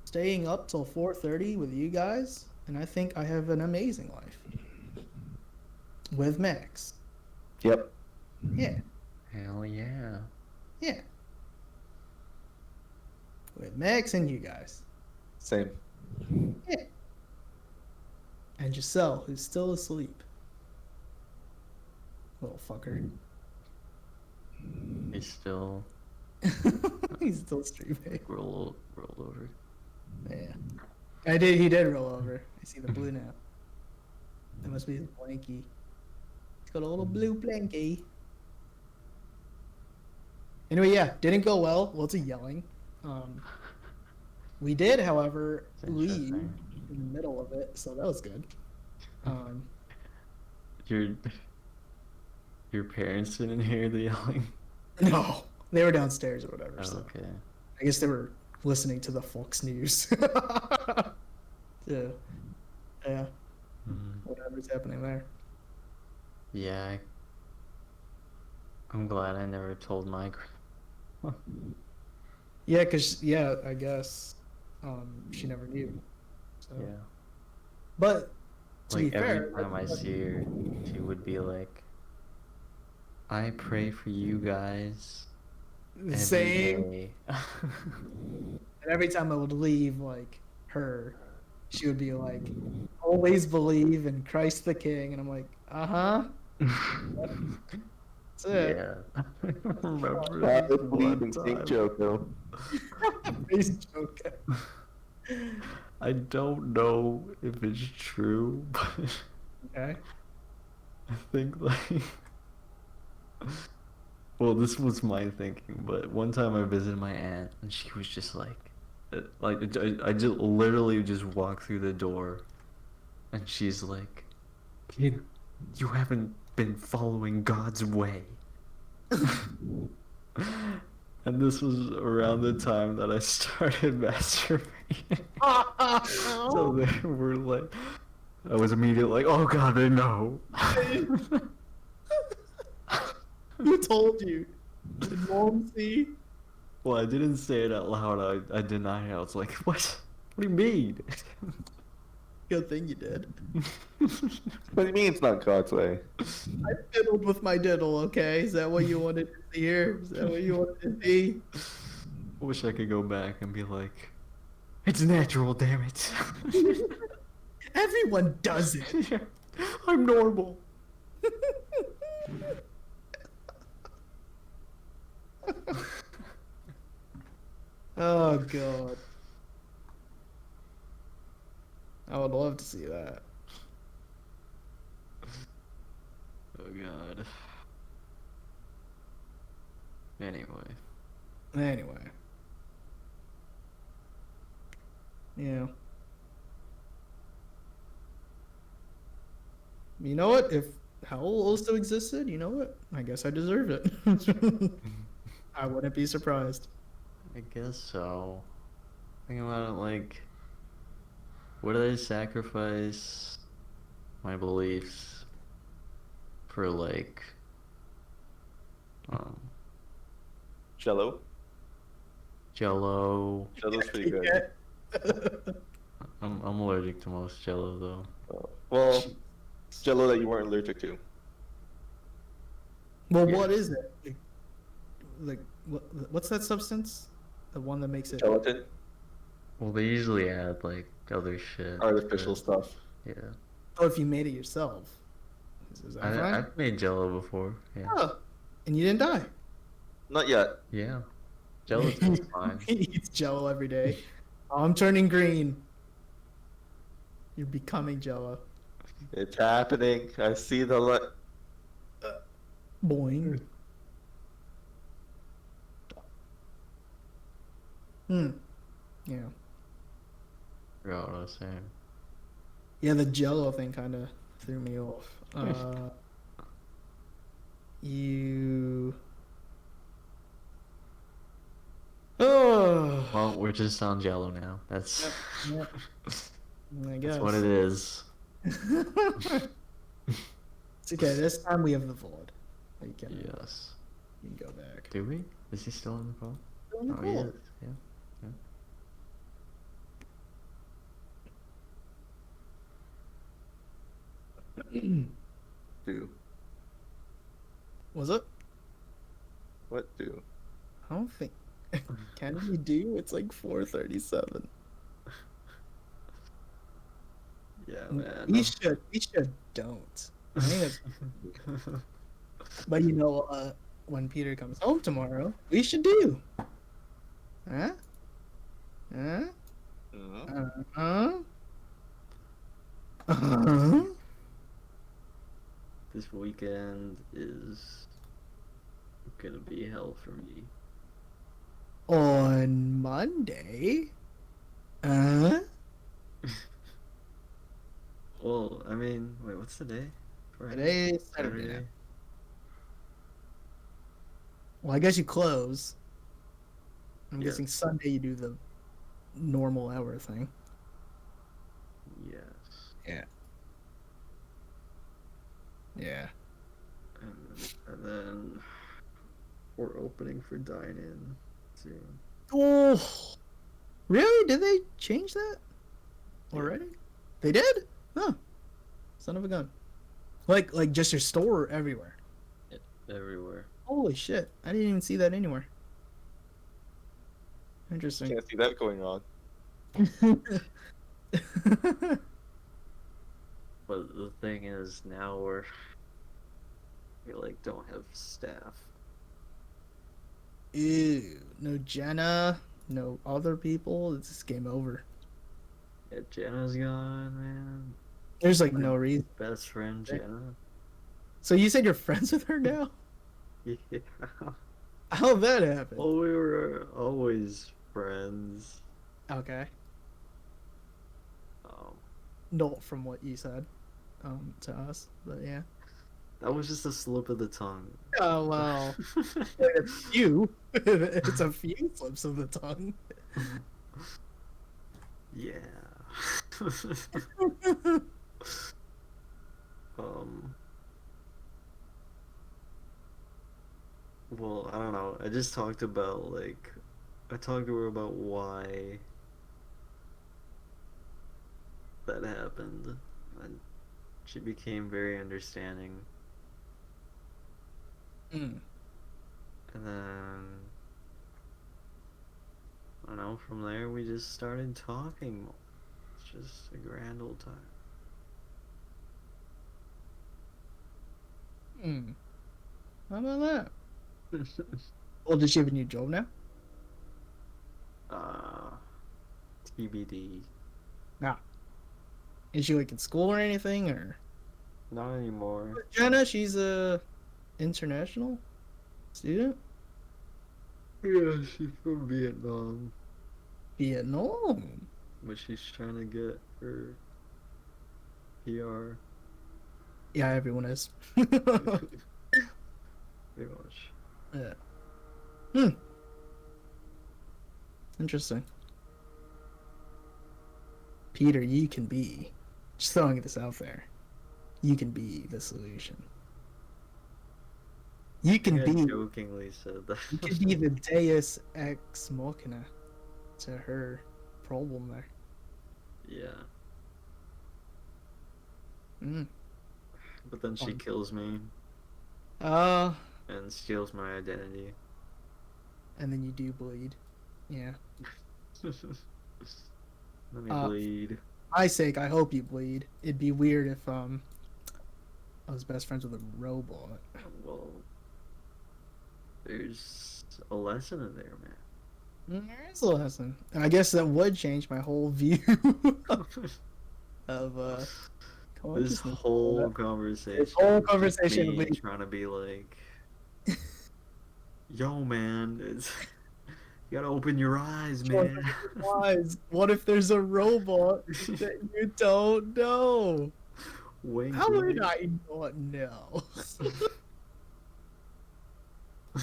staying up till 4:30 with you guys, and I think I have an amazing life. With Max. Yep. Yeah. Hell yeah. Yeah. With Max and you guys. Same. Yeah. And Giselle, who's still asleep. Little fucker. He's still He's still streaming. roll over. Yeah. He did roll over. I see the blue now. That must be his blankie. He's got a little blue blankie. Anyway, yeah, didn't go well. Lots of yelling. We did, however, That's leave interesting. in the middle of it, so that was good. Your parents didn't hear the yelling? No, they were downstairs or whatever. Oh, So okay. I guess they were listening to the Fox News. Yeah, yeah, Mhm. whatever's happening there. Yeah, I'm glad I never told my Yeah, I guess she never knew. So. yeah. But to Like be every fair, time I see her, she would be like, "I pray for you guys every same. day." And every time I would leave, like her, she would be like, always believe in Christ the King, and I'm like, uh-huh. That's it. Yeah. I remember I this believe one in Saint time. Joko. Face joke. I don't know if it's true, but Okay. I think like well, this was my thinking, but one time I visited my aunt and she was just I just literally just walked through the door and she's like, "Kid, you haven't been following God's way." And this was around the time that I started masturbating. So they were like, I was immediately like, "Oh God, they know." Who told you? Did mom see? Well, I didn't say it out loud. I denied it. I was like, "What? What do you mean?" Good thing you did. What do you mean it's not God's way? I fiddled with my diddle, okay? Is that what you wanted to hear? Is that what you wanted to see? Wish I could go back and be like, "It's natural, damn it." Everyone does it. Yeah, I'm normal. Oh god. I would love to see that. Oh God. Anyway. Anyway. Yeah. You know what? If hell also existed, you know what? I guess I deserve it. I wouldn't be surprised. I guess so. Think about it like, would I sacrifice my beliefs for like, um, Jello? Jello? Jello's pretty good. I'm allergic to most Jello though. Well, it's Jello that you weren't allergic to. Well, Yeah. what is it? What's that substance? The one that makes it. Gelatin? Well, they usually add like other shit. Artificial but- stuff. Yeah. Oh, if you made it yourself. Is that fine? I've made Jello before. Yeah. Oh, and you didn't die. Not yet. Yeah. Jello tastes fine. He eats Jello every day. Oh, I'm turning green. You're becoming Jello. It's happening. I see the light. Boing. Hmm. Yeah. Forgot what I was saying. Yeah, the Jello thing kind of threw me off. You. Oh. Well, we're just on Jello now. That's Yep. I guess. that's what it is. It's okay. This time we have the VOD. You can, Yes. you can go back. Do we? Is he still on the phone? On the Oh, he call. is. Yeah. Do. Was it? What do? I don't think. Can we do? It's like 4:37. Yeah, We should. We should. Don't. I think it's- but you know, when Peter comes home tomorrow, we should do. Huh? Huh? Uh-huh. Uh-huh. This weekend is gonna be hell for me. On Monday. Uh? Well, I mean, wait, what's the day? Today is Saturday. Well, I guess you close. I'm Yeah. guessing Sunday you do the normal hour thing. Yes. Yeah. And then we're opening for dine-in soon. Oh, really? Did they change that already? They did? Huh. Son of a gun. Like just your store or everywhere? Everywhere. Holy shit. I didn't even see that anywhere. Interesting. Can't see that going on. But the thing is, now we like don't have staff. Ew, no Jenna, no other people. It's just game over. Yeah, Jenna's gone, man. There's like no reason. Best friend Jenna. So you said you're friends with her now? Yeah. How'd that happen? Well, we were always friends. Okay, Um, not from what you said, to us, but yeah. that was just a slip of the tongue. Oh well, you. It's a few slips of the tongue. Yeah. um. Well, I don't know. I just talked about like, I talked to her about why that happened, and she became very understanding. Mm. And then, I don't know, from there we just started talking more. It's just a grand old time. Mm. How about that? Well, does she have a new job now? uh, TBD. Is she like in school or anything, or Not anymore. Jenna? She's a international student. Yeah, she's from Vietnam, Vietnam. but she's trying to get her PR. Yeah, everyone is. Pretty much. Yeah. Hmm. Interesting. Peter, you can be. Just throwing this out there. You can be the solution. You can I be. jokingly said that. You can be the Deus ex machina to her problem there. Yeah, Mm. but then she Fun. kills me Uh, and steals my identity. and then you do bleed. Yeah. Let me Uh, bleed. My sake, I hope you bleed. It'd be weird if I was best friends with a robot. Well, there's a lesson in there, man. There is a lesson. And I guess that would change my whole view of This consciousness. whole conversation. This whole is just conversation me we- trying to be like, yo, man, it's you gotta open your eyes, man. Wise. What if there's a robot that you don't know? Wink, How would wink. I not know?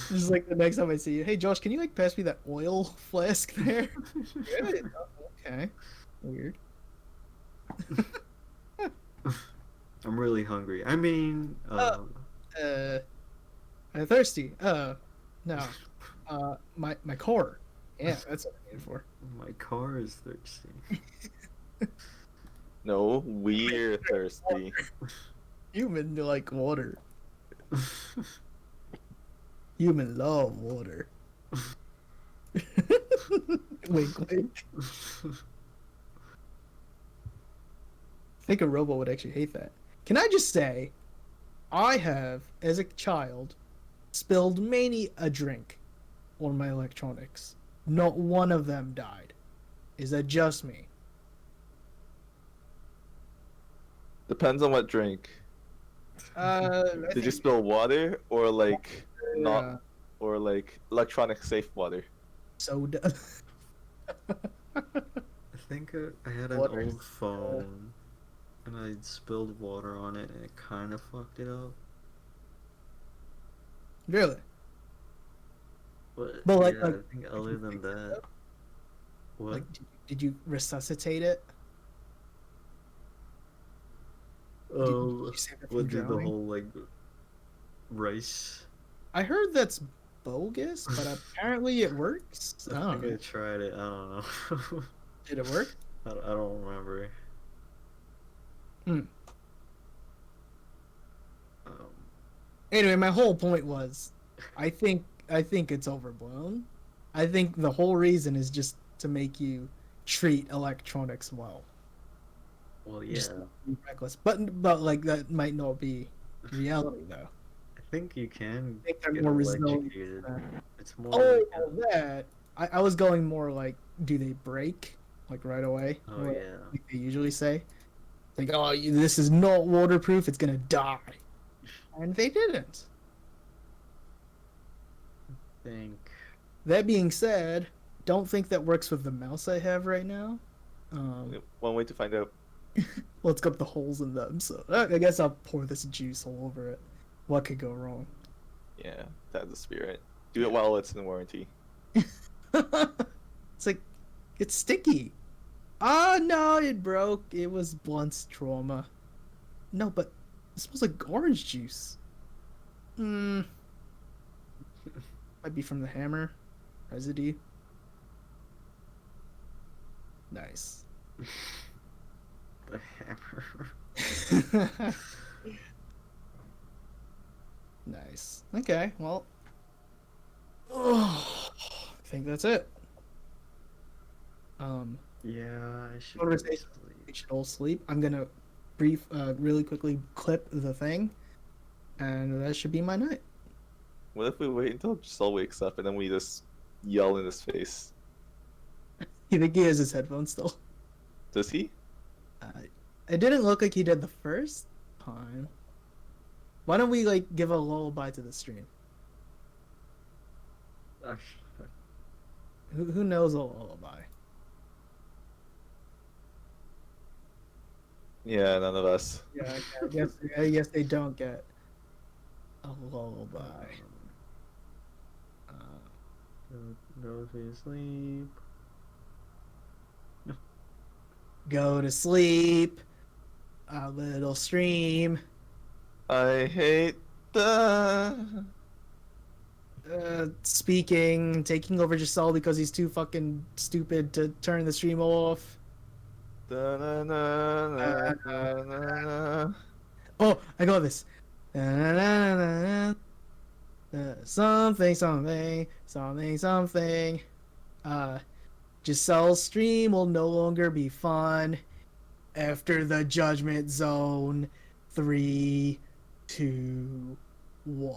Just like the next time I see you, hey Josh, can you like pass me that oil flask there? Good. Okay. Weird. I'm really hungry. I mean, I'm thirsty. No. My car. Yeah, that's what I need it for. my car is thirsty. No, we're thirsty. Human like water. Human love water. Wink, wink. I think a robot would actually hate that. Can I just say, I have, as a child, spilled many a drink on my electronics. Not one of them died. Is that just me? Depends on what drink. Did you spill water or like not, or like electronic safe water? Soda? I think I had an Water. old phone and I spilled water on it and it kind of fucked it up. Really? But, But, like- yeah, like- I think other than that, what? Like, did you resuscitate it? Did you save it from what did the drowning? whole like rice? I heard that's bogus, but apparently it works. I I don't think I know. tried it. I don't know. Did it work? I don't remember. Hmm. Um, Anyway, my whole point was, I think it's overblown. I think the whole reason is just to make you treat electronics well. Well, Just yeah. be reckless. But like that might not be reality though. I think you can I think they're get more resilient. electrocuted. It's more Oh, like that. I was going more like, do they break like right away? oh Or, yeah. like they usually say. Like, oh, this is not waterproof. It's gonna die, and they didn't. Think That being said, don't think that works with the mouse I have right now. One way to find out. Well, it's got the holes in them, so I guess I'll pour this juice all over it. What could go wrong? Yeah, that's the spirit. Do it while it's in warranty. It's like, it's sticky. Ah, no, it broke. It was Blunt's trauma. No, but it smells like orange juice. Hmm. Might be from the hammer. Residue. Nice. the hammer. Nice. Okay, well. Oh, I think that's it. Yeah, I should Conversation. sleep. We should all sleep. I'm gonna really quickly clip the thing, and that should be my night. What if we wait until Giselle wakes up and then we just yell in his face? You think he has his headphones still? Does he? It didn't look like he did the first time. Why don't we like give a lullaby to the stream? Who knows a lullaby? Yeah, none of us. Yeah, I guess they don't get a lullaby. Go to sleep. Go to sleep, a little stream. I hate the. Speaking, taking over Giselle because he's too fucking stupid to turn the stream off. Da-na-na-na-na-na-na. Oh, I got this. Something, something, something, something. Giselle's stream will no longer be fun after the Judgment Zone. 3, 2, 1.